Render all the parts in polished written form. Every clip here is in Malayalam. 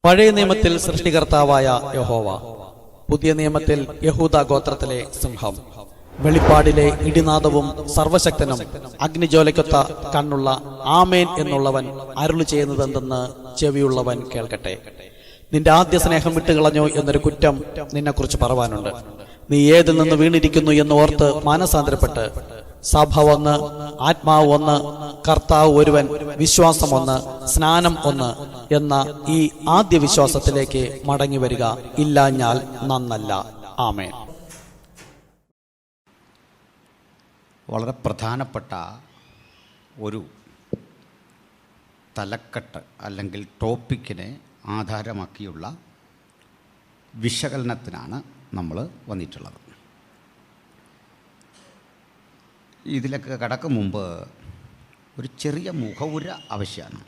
പഴയ നിയമത്തിൽ സൃഷ്ടികർത്താവായ യഹോവ, പുതിയ നിയമത്തിൽ യഹൂദ ഗോത്രത്തിലെ സിംഹം. വെളിപ്പാടിലെ ഇടിനാദവും സർവശക്തനും അഗ്നിജ്വാലയ്ക്കൊത്ത കണ്ണുള്ള ആമേൻ എന്നുള്ളവൻ അരുളി ചെയ്യുന്നതെന്തെന്ന് ചെവിയുള്ളവൻ കേൾക്കട്ടെ. നിന്റെ ആദ്യ സ്നേഹം വിട്ടുകളഞ്ഞു എന്നൊരു കുറ്റം നിന്നെക്കുറിച്ച് പറവാനുണ്ട്. നീ ഏതിൽ നിന്ന് വീണിരിക്കുന്നു എന്ന് ഓർത്ത് മാനസാന്തരപ്പെട്ട്, സഭ ഒന്ന്, ആത്മാവ് ഒന്ന്, കർത്താവ് ഒരുവൻ, വിശ്വാസം ഒന്ന്, സ്നാനം ഒന്ന് എന്ന ഈ ആദ്യ വിശ്വാസത്തിലേക്ക് മടങ്ങി വരിക. ഇല്ലാഞ്ഞാൽ നന്നല്ല. ആമേൻ. വളരെ പ്രധാനപ്പെട്ട ഒരു തലക്കെട്ട് അല്ലെങ്കിൽ ടോപ്പിക്കിനെ ആധാരമാക്കിയുള്ള വിശകലനത്തിനാണ് നമ്മൾ വന്നിട്ടുള്ളത്. ഇതിലൊക്കെ കടക്കും മുമ്പ് ഒരു ചെറിയ മുഖവുര ആവശ്യമാണ്.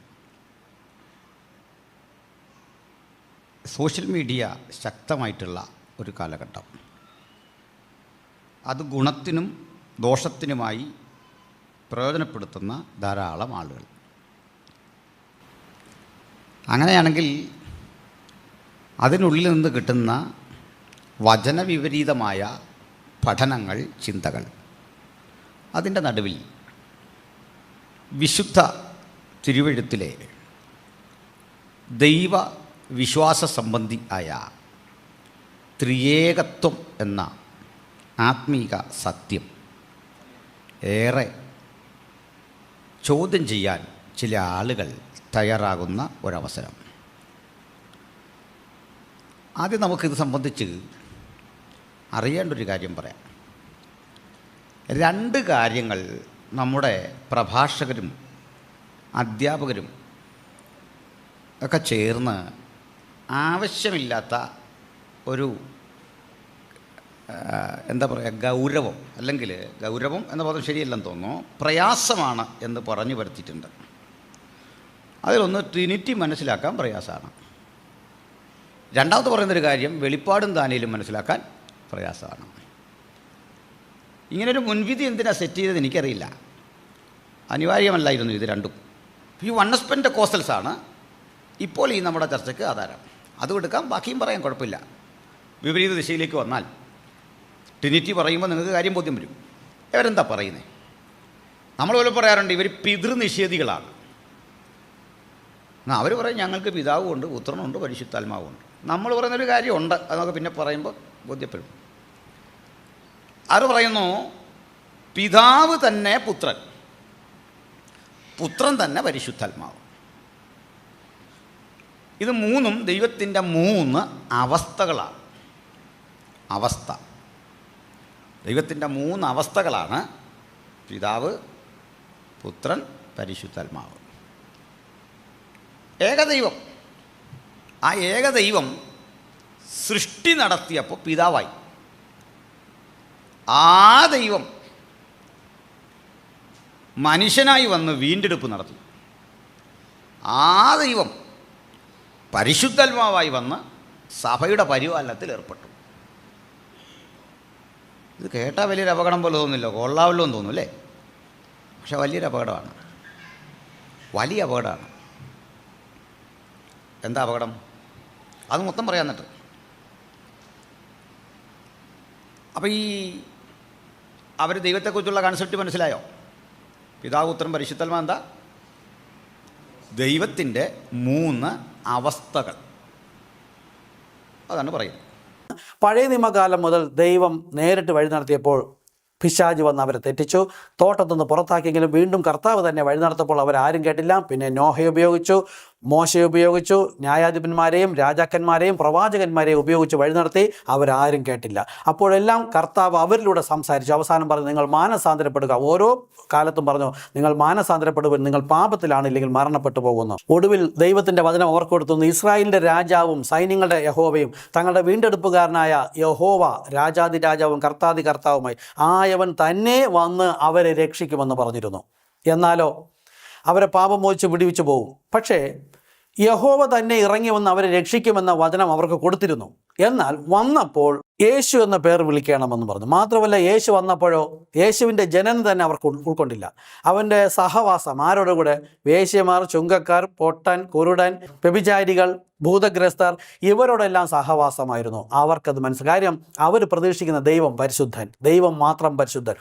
സോഷ്യൽ മീഡിയ ശക്തമായിട്ടുള്ള ഒരു കാലഘട്ടം. അത് ഗുണത്തിനും ദോഷത്തിനുമായി പ്രയോജനപ്പെടുത്തുന്ന ധാരാളം ആളുകൾ. അങ്ങനെയാണെങ്കിൽ അതിനുള്ളിൽ നിന്ന് കിട്ടുന്ന വചനവിപരീതമായ പഠനങ്ങൾ, ചിന്തകൾ, അതിൻ്റെ നടുവിൽ വിശുദ്ധ തിരുവെഴുത്തിലെ ദൈവ വിശ്വാസ സംബന്ധി ആയ ത്രിയേകത്വം എന്ന ആത്മീക സത്യം ഏറെ ചോദ്യം ചെയ്യാൻ ചില ആളുകൾ തയ്യാറാകുന്ന ഒരവസരം. ആദ്യം നമുക്കിത് സംബന്ധിച്ച് അറിയേണ്ട ഒരു കാര്യം പറയാം. രണ്ട് കാര്യങ്ങൾ നമ്മുടെ പ്രഭാഷകരും അധ്യാപകരും ഒക്കെ ചേർന്ന് ആവശ്യമില്ലാത്ത ഒരു എന്താ പറയുക, ഗൗരവം, അല്ലെങ്കിൽ ഗൗരവം എന്ന പദം ശരിയല്ലെന്ന് തോന്നുന്നു, പ്രയാസമാണ് എന്ന് പറഞ്ഞു വരുത്തിയിട്ടുണ്ട്. അതിലൊന്ന് ട്രിനിറ്റി മനസ്സിലാക്കാൻ പ്രയാസമാണ്. രണ്ടാമത് പറയുന്നൊരു കാര്യം വെളിപ്പാടും ദാനിയേലും മനസ്സിലാക്കാൻ പ്രയാസമാണ്. ഇങ്ങനൊരു മുൻവിധി എന്തിനാണ് സെറ്റ് ചെയ്തത് എനിക്കറിയില്ല. അനിവാര്യമല്ലായിരുന്നു ഇത് രണ്ടും. ഈ വണ്ണസ് പെന്റക്കോസ്റ്റൽസാണ് ഇപ്പോൾ ഈ നമ്മുടെ ചർച്ചയ്ക്ക് ആധാരം. അതും എടുക്കാം, ബാക്കിയും പറയാൻ കുഴപ്പമില്ല. വിപരീത ദിശയിലേക്ക് വന്നാൽ ട്രിനിറ്റി പറയുമ്പോൾ നിങ്ങൾക്ക് കാര്യം ബോധ്യം വരും. ഇവരെന്താ പറയുന്നത്? നമ്മൾ പോലും പറയാറുണ്ട് ഇവർ പിതൃനിഷേധികളാണ്. അവർ പറയും ഞങ്ങൾക്ക് പിതാവുമുണ്ട്, പുത്രനുണ്ട്, പരിശുദ്ധാത്മാവുമുണ്ട്. നമ്മൾ പറയുന്നൊരു കാര്യമുണ്ട്, അത് നമുക്ക് പിന്നെ പറയുമ്പോൾ ബോധ്യപ്പെടും. അവർ പറയുന്നു പിതാവ് തന്നെ പുത്രൻ, പുത്രൻ തന്നെ പരിശുദ്ധാത്മാവ്. ഇത് മൂന്നും ദൈവത്തിൻ്റെ മൂന്ന് അവസ്ഥകളാണ്. അവസ്ഥ, ദൈവത്തിൻ്റെ മൂന്ന് അവസ്ഥകളാണ് പിതാവ്, പുത്രൻ, പരിശുദ്ധാത്മാവ്. ഏകദൈവം, ആ ഏകദൈവം സൃഷ്ടി നടത്തിയപ്പോൾ പിതാവായി. ആ ദൈവം മനുഷ്യനായി വന്ന് വീണ്ടെടുപ്പ് നടത്തി. ആ ദൈവം പരിശുദ്ധാത്മാവായി വന്ന് സഭയുടെ പരിപാലനത്തിൽ ഏർപ്പെട്ടു. ഇത് കേട്ടാൽ വലിയൊരു അപകടം പോലെ തോന്നില്ല, കൊള്ളാവല്ലോ എന്ന് തോന്നും അല്ലേ? പക്ഷെ വലിയൊരു അപകടമാണ്, വലിയ അപകടമാണ്. എന്താ അപകടം? അത് മൊത്തം പറയാൻ എന്നിട്ട്. അപ്പോൾ ഈ അവർ ദൈവത്തെക്കുറിച്ചുള്ള കൺസെപ്റ്റ് മനസ്സിലായോ? പിതാവ്, പുത്രൻ, പരിശുദ്ധാത്മാവ് എന്താ? ദൈവത്തിൻ്റെ മൂന്ന് അവസ്ഥകൾ. അതാണ് പറയുന്നത്. പഴയ നിയമകാലം മുതൽ ദൈവം നേരിട്ട് വഴി നടത്തിയപ്പോൾ പിശാച് വന്ന് അവരെ തെറ്റിച്ചു. തോട്ടത്തുനിന്ന് പുറത്താക്കിയെങ്കിലും വീണ്ടും കർത്താവ് തന്നെ വഴി നടത്തപ്പോൾ അവരാരും കേട്ടില്ല. പിന്നെ നോഹയെ ഉപയോഗിച്ചു, മോശയെ ഉപയോഗിച്ചു, ന്യായാധിപന്മാരെയും രാജാക്കന്മാരെയും പ്രവാചകന്മാരെയും ഉപയോഗിച്ച് വഴി നടത്തി. അവരാരും കേട്ടില്ല. അപ്പോഴെല്ലാം കർത്താവ് അവരിലൂടെ സംസാരിച്ചു. അവസാനം പറഞ്ഞു, നിങ്ങൾ മാനസാന്തരപ്പെടുക. ഓരോ കാലത്തും പറഞ്ഞു, നിങ്ങൾ മാനസാന്തരപ്പെടുവൻ, നിങ്ങൾ പാപത്തിലാണ്, ഇല്ലെങ്കിൽ മരണപ്പെട്ടു പോകുന്നു. ഒടുവിൽ ദൈവത്തിൻ്റെ വചനം അവർക്ക് കൊടുത്തുന്നു. ഇസ്രായേലിൻ്റെ രാജാവും സൈന്യങ്ങളുടെ യഹോവയും തങ്ങളുടെ വീണ്ടെടുപ്പുകാരനായ യഹോവ രാജാതി രാജാവും കർത്താതി കർത്താവുമായി ആയവൻ തന്നെ വന്ന് അവരെ രക്ഷിക്കുമെന്ന് പറഞ്ഞിരുന്നു. എന്നാലോ അവരെ പാപം മോചിച്ച് വിടുവിച്ചു പോകും. പക്ഷേ യഹോവ തന്നെ ഇറങ്ങി വന്ന് അവരെ രക്ഷിക്കുമെന്ന വചനം അവർക്ക് കൊടുത്തിരുന്നു. എന്നാൽ വന്നപ്പോൾ യേശു എന്ന പേർ വിളിക്കണമെന്ന് പറഞ്ഞു. മാത്രമല്ല യേശു വന്നപ്പോഴോ യേശുവിൻ്റെ ജനനം തന്നെ അവർക്ക് ഉൾക്കൊണ്ടില്ല. അവൻ്റെ സഹവാസം ആരോട് കൂടെ? വേശ്യമാർ, ചുങ്കക്കാർ, പൊട്ടൻ, കുരുടൻ, വ്യഭിചാരികൾ, ഭൂതഗ്രസ്തർ, ഇവരോടെല്ലാം സഹവാസമായിരുന്നു. അവർക്കത് മനസ്സിലായി. കാര്യം അവർ പ്രതീക്ഷിക്കുന്ന ദൈവം പരിശുദ്ധൻ, ദൈവം മാത്രം പരിശുദ്ധൻ.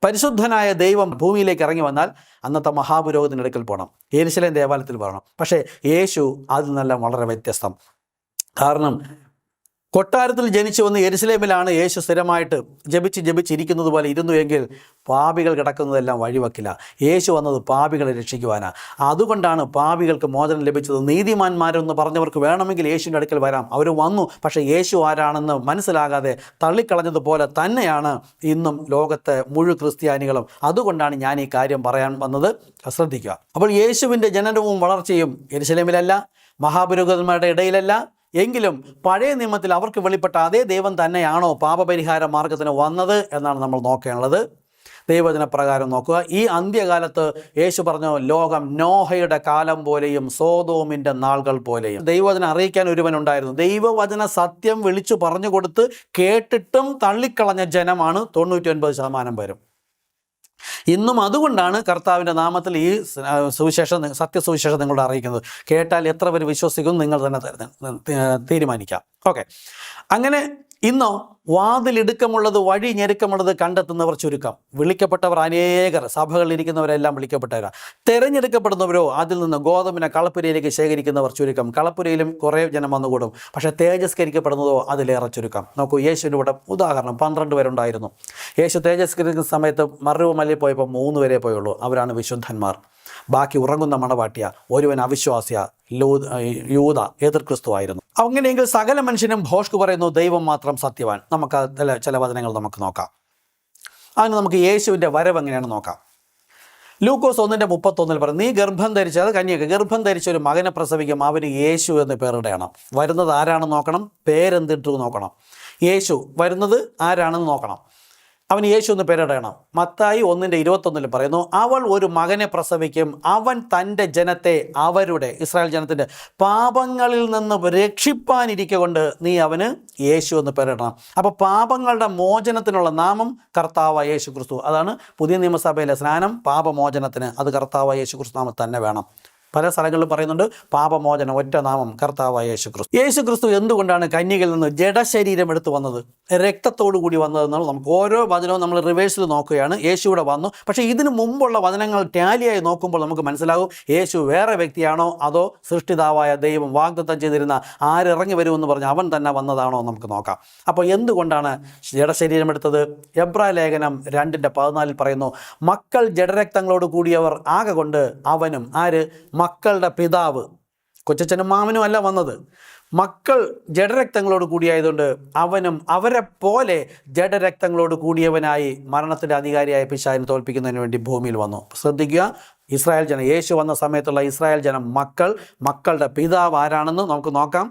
പരിശുദ്ധനായ ദൈവം ഭൂമിയിലേക്ക് ഇറങ്ങി വന്നാൽ അന്നത്തെ മഹാപുരോഹിതൻ്റെ അടുക്കൽ പോകണം, യെരുശലേം ദേവാലയത്തിൽ പോകണം. പക്ഷേ യേശു അതിൽ നിന്നെല്ലാം വളരെ വ്യത്യസ്തം. കാരണം കൊട്ടാരത്തിൽ ജനിച്ചു വന്ന് യെരുശലേമിലാണ് യേശു സ്ഥിരമായിട്ട് ജപിച്ചിരിക്കുന്നത് പോലെ ഇരുന്നു എങ്കിൽ പാപികൾ കിടക്കുന്നതെല്ലാം വഴിവെക്കില്ല. യേശു വന്നത് പാപികളെ രക്ഷിക്കുവാനാണ്. അതുകൊണ്ടാണ് പാപികൾക്ക് മോചനം ലഭിച്ചത്. നീതിമാന്മാരെന്ന് പറഞ്ഞവർക്ക് വേണമെങ്കിൽ യേശുവിൻ്റെ അടുക്കൽ വരാം. അവർ വന്നു. പക്ഷേ യേശു ആരാണെന്ന് മനസ്സിലാകാതെ തള്ളിക്കളഞ്ഞതുപോലെ തന്നെയാണ് ഇന്നും ലോകത്തെ മുഴുവൻ ക്രിസ്ത്യാനികളും. അതുകൊണ്ടാണ് ഞാൻ ഈ കാര്യം പറയാൻ വന്നത്. ശ്രദ്ധിക്കുക. അപ്പോൾ യേശുവിൻ്റെ ജനനവും വളർച്ചയും യെരുശലേമിലല്ല, മഹാപുരോഹിതന്മാരുടെ ഇടയിലല്ല. എങ്കിലും പഴയ നിയമത്തിൽ അവർക്ക് വെളിപ്പെട്ട അതേ ദൈവം തന്നെയാണോ പാപപരിഹാര മാർഗത്തിന് വന്നത് എന്നാണ് നമ്മൾ നോക്കേണ്ടത്. ദൈവവചന പ്രകാരം നോക്കുക. ഈ അന്ത്യകാലത്ത് യേശു പറഞ്ഞു, ലോകം നോഹയുടെ കാലം പോലെയും സോദോമിൻ്റെ നാളുകൾ പോലെയും. ദൈവവചനം അറിയിക്കാൻ ഒരുവനുണ്ടായിരുന്നു. ദൈവവചന സത്യം വിളിച്ചു പറഞ്ഞു കൊടുത്ത് കേട്ടിട്ടും തള്ളിക്കളഞ്ഞ ജനമാണ് 99% പേരും. ഇന്നും അതുകൊണ്ടാണ് കർത്താവിൻ്റെ നാമത്തിൽ ഈ സുവിശേഷം, സത്യസുവിശേഷം നിങ്ങളോട് അറിയിക്കുന്നത്. കേട്ടാൽ എത്ര പേര് വിശ്വസിക്കും നിങ്ങൾ തന്നെ തീരുമാനിക്കാം. ഓക്കെ. അങ്ങനെ ഇന്നോ വാതിലിടുക്കമുള്ളത്, വഴി ഞെരുക്കമുള്ളത് കണ്ടെത്തുന്നവർ ചുരുക്കം. വിളിക്കപ്പെട്ടവർ അനേകർ, സഭകളിലിരിക്കുന്നവരെല്ലാം വിളിക്കപ്പെട്ടവരാണ്. തിരഞ്ഞെടുക്കപ്പെടുന്നവരോ അതിൽ നിന്ന് ഗോതമ്പിനെ കളപ്പുരയിലേക്ക് ശേഖരിക്കുന്നവർ ചുരുക്കം. കളപ്പുരയിലും കുറേ ജനം വന്നുകൂടും. പക്ഷേ തേജസ്കരിക്കപ്പെടുന്നതോ അതിലേറെ ചുരുക്കം. നോക്കൂ, യേശുവിൻ്റെ ഇവിടെ ഉദാഹരണം 12 പേരുണ്ടായിരുന്നു. യേശു തേജസ്കരിക്കുന്ന സമയത്ത് മറുമലയിൽ പോയപ്പോൾ 3 പേരെ പോയുള്ളൂ. അവരാണ് വിശുദ്ധന്മാർ. ബാക്കി ഉറങ്ങുന്ന മണവാട്ടിയ, ഒരുവൻ അവിശ്വാസിയ, യൂദ എതിർ ക്രിസ്തു ആയിരുന്നു. അങ്ങനെയെങ്കിൽ സകല മനുഷ്യനും ഭോഷ്ക് പറയുന്നു, ദൈവം മാത്രം സത്യവാൻ. നമുക്ക് ചില വചനങ്ങൾ നമുക്ക് നോക്കാം. അതിന് നമുക്ക് യേശുവിൻ്റെ വരവ് എങ്ങനെയാണ് നോക്കാം. ലൂക്കോസ് 1:31 പറയും, നീ ഗർഭം ധരിച്ച, അത് കന്യക ഗർഭം ധരിച്ച ഒരു മകനെ പ്രസവിക്കും, അവന് യേശു എന്ന് പേരിടണം. വരുന്നത് ആരാണെന്ന് നോക്കണം, പേരെന്തിട്ടു നോക്കണം. യേശു വരുന്നത് ആരാണെന്ന് നോക്കണം. അവന് യേശു എന്ന് പേരിടണം. മത്തായി 1:21 പറയുന്നു, അവൾ ഒരു മകനെ പ്രസവിക്കും, അവൻ തൻ്റെ ജനത്തെ, അവരുടെ ഇസ്രായേൽ ജനത്തിൻ്റെ പാപങ്ങളിൽ നിന്ന് രക്ഷിപ്പാനിരിക്കൊണ്ട് നീ അവന് യേശു എന്ന് പേരിടണം. അപ്പോൾ പാപങ്ങളുടെ മോചനത്തിനുള്ള നാമം കർത്താവായ യേശു ക്രിസ്തു. അതാണ് പുതിയ നിയമസഭയിലെ സ്നാനം, പാപമോചനത്തിന്. അത് കർത്താവായ യേശു ക്രിസ്തു നാമം തന്നെ വേണം. പല സ്ഥലങ്ങളിലും പറയുന്നുണ്ട് പാപമോചനം ഒറ്റ നാമം കർത്താവായ യേശു ക്രിസ്തു. യേശു ക്രിസ്തു എന്തുകൊണ്ടാണ് കന്യകയിൽ നിന്ന് ജഡശരീരം എടുത്തു വന്നത്, രക്തത്തോടു കൂടി വന്നതെന്നാണ് നമുക്ക് ഓരോ വചനവും നമ്മൾ റിവേഴ്സിൽ നോക്കുകയാണ്. യേശുവിടെ വന്നു. പക്ഷേ ഇതിനു മുമ്പുള്ള വചനങ്ങൾ ടാലിയായി നോക്കുമ്പോൾ നമുക്ക് മനസ്സിലാകും യേശു വേറെ വ്യക്തിയാണോ അതോ സൃഷ്ടിതാവായ ദൈവം വാഗ്ദത്തം ചെയ്തിരുന്ന ആരിറങ്ങി വരുമെന്ന് പറഞ്ഞ് അവൻ തന്നെ വന്നതാണോ നമുക്ക് നോക്കാം. അപ്പോൾ എന്തുകൊണ്ടാണ് ജഡശരീരം എടുത്തത്? എബ്രായ ലേഖനം 2:14 പറയുന്നു, മക്കൾ ജഡരക്തങ്ങളോട് കൂടിയവർ ആകെ കൊണ്ട് അവനും, ആര്? മക്കളുടെ പിതാവ്. കൊച്ചച്ഛനും മാമനും അല്ല വന്നത്. മക്കൾ ജഡരക്തങ്ങളോട് കൂടിയായതുകൊണ്ട് അവനും അവരെ പോലെ ജഡരക്തങ്ങളോട് കൂടിയവനായി മരണത്തിൻ്റെ അധികാരിയായ പിശാചിനെ തോൽപ്പിക്കുന്നതിന് വേണ്ടി ഭൂമിയിൽ വന്നു. ശ്രദ്ധിക്കുക, ഇസ്രായേൽ ജനം, യേശു വന്ന സമയത്തുള്ള ഇസ്രായേൽ ജനം മക്കളുടെ പിതാവ് ആരാണെന്ന് നമുക്ക് നോക്കാം.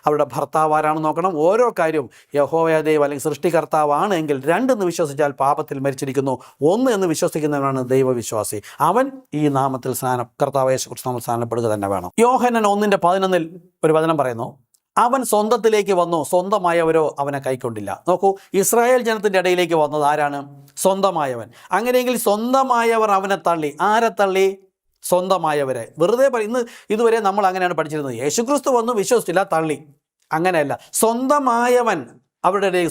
അവരുടെ ഭർത്താവ് ആരാണെന്ന് നോക്കണം. ഓരോ കാര്യവും യഹോവയായ ദൈവം അല്ലെങ്കിൽ സൃഷ്ടികർത്താവാണ് എങ്കിൽ 2 എന്ന് വിശ്വസിച്ചാൽ പാപത്തിൽ മരിച്ചിരിക്കുന്നു, 1 എന്ന് വിശ്വസിക്കുന്നവനാണ് ദൈവവിശ്വാസി. അവൻ ഈ നാമത്തിൽ കർത്താവ് യേശു ക്രിസ്തു നാമത്തിൽ സ്നാനപ്പെടുക തന്നെ വേണം. യോഹന്നാൻ 1:11 ഒരു വചനം പറയുന്നു, അവൻ സ്വന്തത്തിലേക്ക് വന്നു, സ്വന്തമായവരോ അവനെ കൈക്കൊണ്ടില്ല. നോക്കൂ, ഇസ്രായേൽ ജനത്തിൻ്റെ ഇടയിലേക്ക് വന്നത് ആരാണ്? സ്വന്തമായവൻ. അങ്ങനെയെങ്കിൽ സ്വന്തമായവർ അവനെ തള്ളി. ആരെ തള്ളി? സ്വന്തമായവരെ. വെറുതെ ഇതുവരെ നമ്മൾ അങ്ങനെയാണ് പഠിച്ചിരുന്നത്. യേശുക്രിസ്തു വന്നു, വിശ്വസിച്ചില്ല, തള്ളി. അങ്ങനെയല്ല, സ്വന്തമായവൻ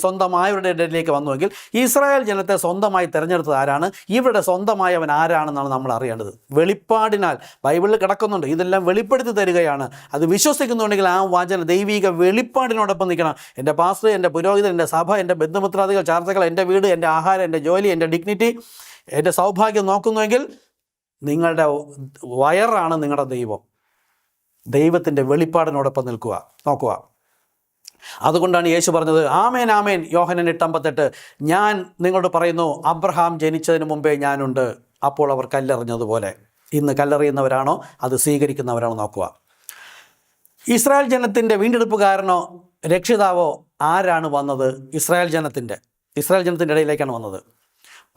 സ്വന്തമായവരുടെ ഇടയിലേക്ക് വന്നുവെങ്കിൽ ഇസ്രായേൽ ജനത്തെ സ്വന്തമായി തിരഞ്ഞെടുത്തത് ആരാണ്? ഇവരുടെ സ്വന്തമായവൻ ആരാണെന്നാണ് നമ്മൾ അറിയേണ്ടത്. വെളിപ്പാടിനാൽ ബൈബിളിൽ കിടക്കുന്നുണ്ട്, ഇതെല്ലാം വെളിപ്പെടുത്തി തരികയാണ്. അത് വിശ്വസിക്കുന്നുണ്ടെങ്കിൽ ആ വചന ദൈവിക വെളിപ്പാടിനോടൊപ്പം നിൽക്കണം. എൻ്റെ പാസ്റ്റർ, എൻ്റെ പുരോഹിതൻ, എൻ്റെ സഭ, എൻ്റെ ബന്ധുമിത്രാദികൾ, ചാർച്ചകൾ, എൻ്റെ വീട്, എൻ്റെ ആഹാരം, എൻ്റെ ജോലി, എൻ്റെ ഡിഗ്നിറ്റി, എൻ്റെ സൗഭാഗ്യം നോക്കുന്നുവെങ്കിൽ നിങ്ങളുടെ വയറാണ് നിങ്ങളുടെ ദൈവം. ദൈവത്തിൻ്റെ വെളിപ്പാടിനോടൊപ്പം നോക്കുക. അതുകൊണ്ടാണ് യേശു പറഞ്ഞത്, ആമേൻ ആമേൻ, യോഹന്നാൻ 8:58, ഞാൻ നിങ്ങളോട് പറയുന്നു, അബ്രഹാം ജനിച്ചതിന് മുമ്പേ ഞാനുണ്ട്. അപ്പോൾ അവർ കല്ലെറിഞ്ഞതുപോലെ. ഇന്ന് കല്ലെറിയുന്നവരാണോ അത് സ്വീകരിക്കുന്നവരാണോ നോക്കുക. ഇസ്രായേൽ ജനത്തിൻ്റെ വീണ്ടെടുപ്പുകാരനോ രക്ഷിതാവോ ആരാണ് വന്നത്? ഇസ്രായേൽ ജനത്തിൻ്റെ ഇടയിലേക്കാണ് വന്നത്.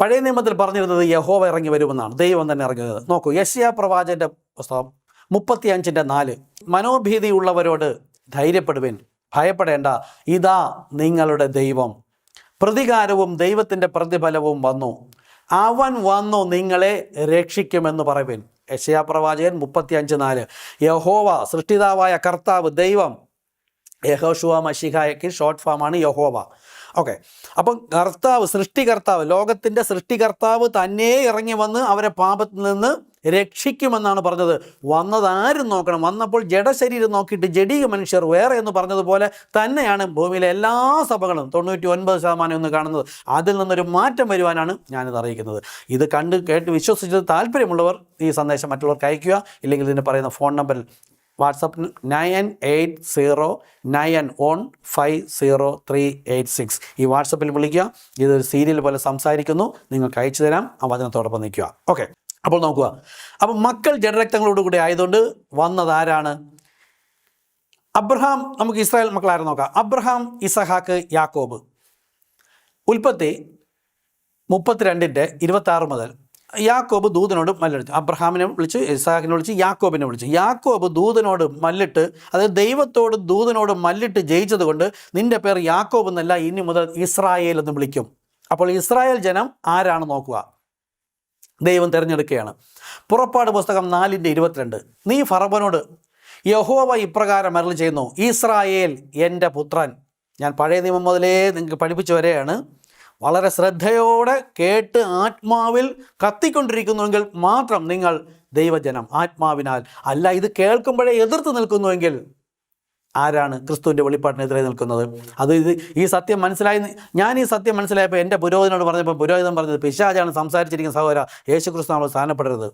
പഴയ നിയമത്തിൽ പറഞ്ഞിരുന്നത് യഹോവ ഇറങ്ങി വരുമെന്നാണ്, ദൈവം തന്നെ ഇറങ്ങിയത്. നോക്കൂ, യെശയ്യാ പ്രവാചകന്റെ പുസ്തകം 35:4, മനോഭീതിയുള്ളവരോട് ധൈര്യപ്പെടുവിൻ, ഭയപ്പെടേണ്ട, ഇതാ നിങ്ങളുടെ ദൈവം, പ്രതികാരവും ദൈവത്തിൻ്റെ പ്രതിഫലവും വന്നു, അവൻ വന്നു നിങ്ങളെ രക്ഷിക്കുമെന്ന് പറയുവിൻ. യെശയ്യാ പ്രവാചകൻ 35:4. യഹോവ സൃഷ്ടിതാവായ കർത്താവ് ദൈവം, യഹോശുവ മശിഹായ്ക്ക് ഷോർട്ട് ഫോമാണ് യഹോവ. ഓക്കെ, അപ്പം കർത്താവ്, സൃഷ്ടികർത്താവ്, ലോകത്തിൻ്റെ സൃഷ്ടികർത്താവ് തന്നെ ഇറങ്ങി വന്ന് അവരെ പാപത്തിൽ നിന്ന് രക്ഷിക്കുമെന്നാണ് പറഞ്ഞത്. വന്നതാരും നോക്കണം, വന്നപ്പോൾ ജഡശരീരം നോക്കിയിട്ട് ജഡീക മനുഷ്യർ വേറെ എന്ന് പറഞ്ഞതുപോലെ തന്നെയാണ് ഭൂമിയിലെ എല്ലാ സഭകളും 99% എന്ന് കാണുന്നത്. അതിൽ നിന്നൊരു മാറ്റം വരുവാനാണ് ഞാനിത് അറിയിക്കുന്നത്. ഇത് കണ്ട് കേട്ട് വിശ്വസിച്ചത് താല്പര്യമുള്ളവർ ഈ സന്ദേശം മറ്റുള്ളവർക്ക് അയയ്ക്കുക. ഇല്ലെങ്കിൽ ഇതിന് പറയുന്ന ഫോൺ നമ്പറിൽ വാട്സപ്പിൽ 9801503886 ഈ വാട്സപ്പിൽ വിളിക്കുക. ഇതൊരു സീരിയൽ പോലെ സംസാരിക്കുന്നു, നിങ്ങൾക്ക് അയച്ചു തരാം. ആ വചനത്തോടൊപ്പം നിൽക്കുക. ഓക്കെ, അപ്പോൾ നോക്കുക. അപ്പം മക്കൾ ജഡരക്തങ്ങളോടുകൂടി ആയതുകൊണ്ട് വന്നത് ആരാണ്? അബ്രഹാം. നമുക്ക് ഇസ്രായേൽ മക്കളാരും നോക്കാം. അബ്രഹാം, ഇസഹാക്ക്, യാക്കോബ്. ഉൽപ്പത്തി 32:26 മുതൽ യാക്കോബ് ദൂതനോട് മല്ലടിച്ചു. അബ്രഹാമിനെ വിളിച്ച്, ഇസഹാക്കിനെ വിളിച്ച്, യാക്കോബിനെ വിളിച്ചു. യാക്കോബ് ദൂതനോട് മല്ലിട്ട്, അതായത് ദൈവത്തോട് ദൂതനോട് മല്ലിട്ട് ജയിച്ചത് കൊണ്ട് നിന്റെ പേർ യാക്കോബ് എന്നല്ല, ഇനി മുതൽ ഇസ്രായേൽ എന്ന് വിളിക്കും. അപ്പോൾ ഇസ്രായേൽ ജനം ആരാണ് നോക്കുക? ദൈവം തിരഞ്ഞെടുക്കുകയാണ്. പുറപ്പാട് പുസ്തകം 4:22. നീ ഫറവോനോട് യഹോവ ഇപ്രകാരം അരുളി ചെയ്യുന്നു, ഇസ്രായേൽ എൻ്റെ പുത്രൻ. ഞാൻ പഴയ നിയമം മുതലേ നിങ്ങൾക്ക് പഠിപ്പിച്ചു വരെയാണ്. വളരെ ശ്രദ്ധയോടെ കേട്ട് ആത്മാവിൽ കത്തിക്കൊണ്ടിരിക്കുന്നുവെങ്കിൽ മാത്രം നിങ്ങൾ ദൈവജനം, ആത്മാവിനാൽ. അല്ല, ഇത് കേൾക്കുമ്പോഴേ എതിർത്ത് നിൽക്കുന്നുവെങ്കിൽ ആരാണ് ക്രിസ്തുവിൻ്റെ വെളിപ്പാട്ടിനെതിരെ നിൽക്കുന്നത്? ഈ സത്യം മനസ്സിലായി. ഞാൻ ഈ സത്യം മനസ്സിലായപ്പോൾ എൻ്റെ പുരോഹിതനോട് പറഞ്ഞപ്പോൾ പുരോഹിതൻ പറഞ്ഞത്, പിശാചാണ് സംസാരിച്ചിരിക്കുന്ന സഹോദര, യേശു ക്രിസ്തു നമ്മൾ സ്ഥാനപ്പെടരുത്.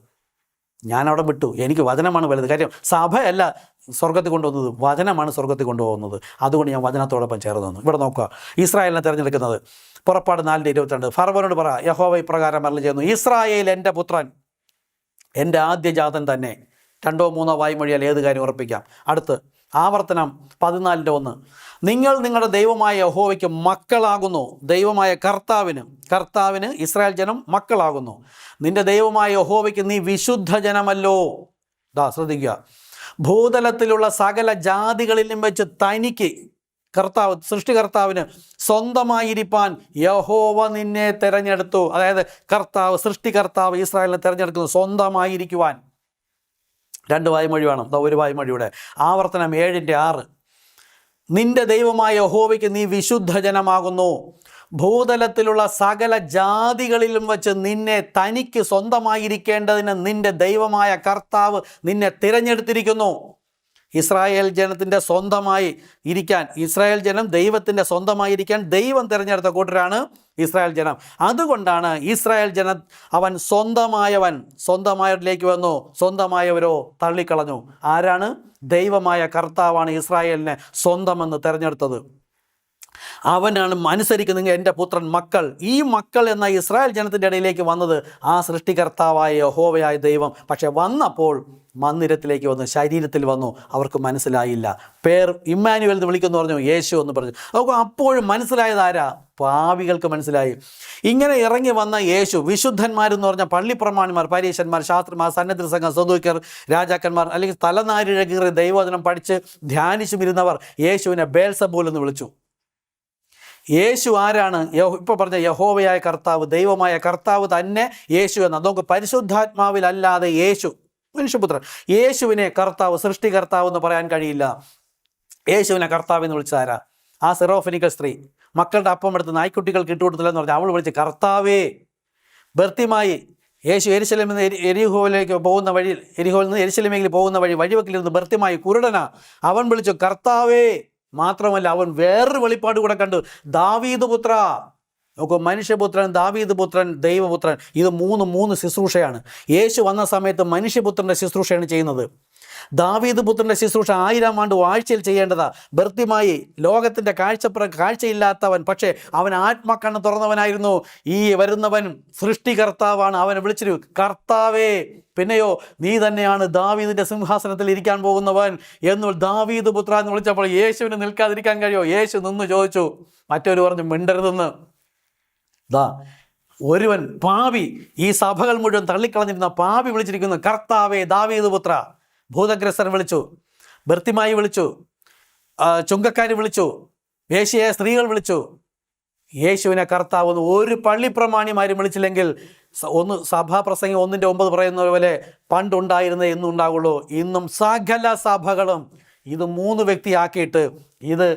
ഞാനവിടെ വിട്ടു. എനിക്ക് വചനമാണ് വലുത്. കാര്യം സഭയല്ല സ്വർഗത്തിൽ കൊണ്ടുപോകുന്നത്, വചനമാണ് സ്വർഗത്തിൽ കൊണ്ടുപോകുന്നത്. അതുകൊണ്ട് ഞാൻ വചനത്തോടൊപ്പം ചേർന്ന് നിന്നു. ഇവിടെ നോക്കുക, ഇസ്രായേലിനെ തിരഞ്ഞെടുക്കുന്നത്. പുറപ്പാട് 4:22. ഫറവോനോട് പറ, യഹോവ ഇപ്രകാരം അരുളി ചെയ്യുന്നു, ഇസ്രായേൽ എൻ്റെ പുത്രൻ, എൻ്റെ ആദ്യജാതൻ തന്നെ. 2-3 വായ്മൊഴിയാൽ ഏത് കാര്യം ഉറപ്പിക്കാം. അടുത്ത് ആവർത്തനം 14:1. നിങ്ങൾ നിങ്ങളുടെ ദൈവമായ യഹോവയ്ക്ക് മക്കളാകുന്നു. ദൈവമായ കർത്താവിന് ഇസ്രായേൽ ജനം മക്കളാകുന്നു. നിന്റെ ദൈവമായ യഹോവയ്ക്ക് നീ വിശുദ്ധ ജനമല്ലോ. ശ്രദ്ധിക്കുക, ഭൂതലത്തിലുള്ള സകല ജാതികളിലും വെച്ച് തനിക്ക് സൃഷ്ടികർത്താവിന് സ്വന്തമായിരിക്കാൻ യഹോവ നിന്നെ തിരഞ്ഞെടുത്തു. അതായത് സൃഷ്ടികർത്താവ് ഇസ്രായേലിനെ തിരഞ്ഞെടുക്കുന്നു സ്വന്തമായിരിക്കുവാൻ. 2 വായ്മൊഴി വേണം. ഒരു വായ്മൊഴിയുടെ ആവർത്തനം 7:6. നിന്റെ ദൈവമായ യഹോവയ്ക്ക് നീ വിശുദ്ധ ജനമാകുന്നു. ഭൂതലത്തിലുള്ള സകല ജാതികളിലും വച്ച് നിന്നെ തനിക്ക് സ്വന്തമായിരിക്കേണ്ടതിന് നിന്റെ ദൈവമായ കർത്താവ് നിന്നെ തിരഞ്ഞെടുത്തിരിക്കുന്നു. ഇസ്രായേൽ ജനത്തിൻ്റെ സ്വന്തമായി ഇരിക്കാൻ, ഇസ്രായേൽ ജനം ദൈവത്തിൻ്റെ സ്വന്തമായിരിക്കാൻ ദൈവം തിരഞ്ഞെടുത്ത കൂട്ടരാണ് ഇസ്രായേൽ ജനം. അതുകൊണ്ടാണ് ഇസ്രായേൽ ജനം അവൻ സ്വന്തമായവരിലേക്ക് വന്നു, സ്വന്തമായവരോ തള്ളിക്കളഞ്ഞു. ആരാണ്? ദൈവമായ കർത്താവാണ് ഇസ്രായേലിനെ സ്വന്തമെന്ന് തിരഞ്ഞെടുത്തത്. അവനാണ് അനുസരിക്കുന്നത് എൻ്റെ പുത്രൻ. മക്കൾ, ഈ മക്കൾ എന്ന ഇസ്രായേൽ ജനത്തിൻ്റെ ഇടയിലേക്ക് വന്നത് ആ സൃഷ്ടികർത്താവായ യഹോവയായ ദൈവം. പക്ഷെ വന്നപ്പോൾ മന്ദിരത്തിലേക്ക് വന്നു, ശരീരത്തിൽ വന്നു. അവർക്ക് മനസ്സിലായില്ല. പേർ ഇമ്മാനുവേൽ എന്ന് വിളിക്കുന്നു പറഞ്ഞു, യേശു എന്ന് പറഞ്ഞു. അപ്പോഴും മനസ്സിലായതാരാ? പാപികൾക്ക് മനസ്സിലായി. ഇങ്ങനെ ഇറങ്ങി വന്ന യേശു, വിശുദ്ധന്മാരെന്ന് പറഞ്ഞാൽ പള്ളിപ്രമാണിമാർ, പരീശന്മാർ, ശാസ്ത്രിമാർ, സന്നദ്ധ സംഘം, സദൂക്യർ, രാജാക്കന്മാർ, അല്ലെങ്കിൽ തലനാരിഴകീറി ദൈവവചനം പഠിച്ച് ധ്യാനിച്ചും ഇരുന്നവർ യേശുവിനെ ബേൽസബൂൽ എന്ന് വിളിച്ചു. യേശു ആരാണ്? ഇപ്പോൾ പറഞ്ഞ യഹോവയായ കർത്താവ്, ദൈവമായ കർത്താവ് തന്നെ യേശു എന്ന. നമുക്ക് പരിശുദ്ധാത്മാവിലല്ലാതെ യേശു, മനുഷ്യപുത്രൻ, യേശുവിനെ കർത്താവ്, സൃഷ്ടികർത്താവ് എന്ന് പറയാൻ കഴിയില്ല. യേശുവിനെ കർത്താവെന്ന് വിളിച്ചാരാ? ആ സിറോഫനിക്കൽ സ്ത്രീ മക്കളുടെ അപ്പം എടുത്ത് നായ്ക്കുട്ടികൾക്ക് ഇട്ടുകൊടുത്തില്ലെന്ന് പറഞ്ഞാൽ അവൾ വിളിച്ച് കർത്താവേ. ബർത്തിമായി യേശു യെരുശലേമിൽ നിന്ന് എരിഹോയിലേക്ക് പോകുന്ന വഴിയിൽ, എരിഹോയിൽ നിന്ന് യെരുശലേമിലേക്ക് പോകുന്ന വഴിവെക്കിലിരുന്ന് ബർത്തിമായി കുരുടനാ. അവൻ വിളിച്ചു കർത്താവേ. മാത്രമല്ല അവൻ വേറൊരു വെളിപ്പാട് കൂടെ കണ്ടു, ദാവീദ് പുത്ര. നോക്കൂ, മനുഷ്യപുത്രൻ, ദാവീദ് പുത്രൻ, ദൈവപുത്രൻ. ഇത് മൂന്ന് ശുശ്രൂഷയാണ്. യേശു വന്ന സമയത്ത് മനുഷ്യപുത്രൻ്റെ ശുശ്രൂഷയാണ് ചെയ്യുന്നത്. ദാവീദ് പുത്രൻ്റെ ശുശ്രൂഷ 1000 ആണ്ട് ആഴ്ചയിൽ ചെയ്യേണ്ടതാ. ബർത്തിമായി ലോകത്തിൻ്റെ കാഴ്ചയില്ലാത്തവൻ, പക്ഷേ അവൻ ആത്മക്കണ്ണ് തുറന്നവനായിരുന്നു. ഈ വരുന്നവൻ സൃഷ്ടികർത്താവാണ്. അവനെ വിളിച്ചിരു കർത്താവേ. പിന്നെയോ നീ തന്നെയാണ് ദാവീദിൻ്റെ സിംഹാസനത്തിൽ ഇരിക്കാൻ പോകുന്നവൻ എന്ന് ദാവീദ് പുത്ര എന്ന് വിളിച്ചപ്പോൾ യേശുവിന് നിൽക്കാതിരിക്കാൻ കഴിയുമോ? യേശു നിന്ന് ചോദിച്ചു. മറ്റൊരു പറഞ്ഞു മിണ്ടരുതെന്ന്. ഒരുവൻ പാപി, ഈ സഭകൾ മുഴുവൻ തള്ളിക്കളഞ്ഞിരുന്ന പാപി വിളിച്ചിരിക്കുന്നു കർത്താവേ, ദാവീദ് പുത്ര. ഭൂതഗ്രസ്തൻ വിളിച്ചു, ബർത്തിമായി വിളിച്ചു, ചുങ്കക്കാർ വിളിച്ചു, വേശ്യയായ സ്ത്രീകൾ വിളിച്ചു. യേശുവിനെ കർത്താവ് ഒരു പള്ളിപ്രമാണിമാരും വിളിച്ചില്ലെങ്കിൽ ഒന്ന് സഭാപ്രസംഗി 1:9 പറയുന്നത് പോലെ പണ്ടുണ്ടായിരുന്നത് എന്നും ഉണ്ടാകുള്ളൂ. ഇന്നും സകല സഭകളും ഇത് 3 വ്യക്തിയാക്കിയിട്ട് ഇത്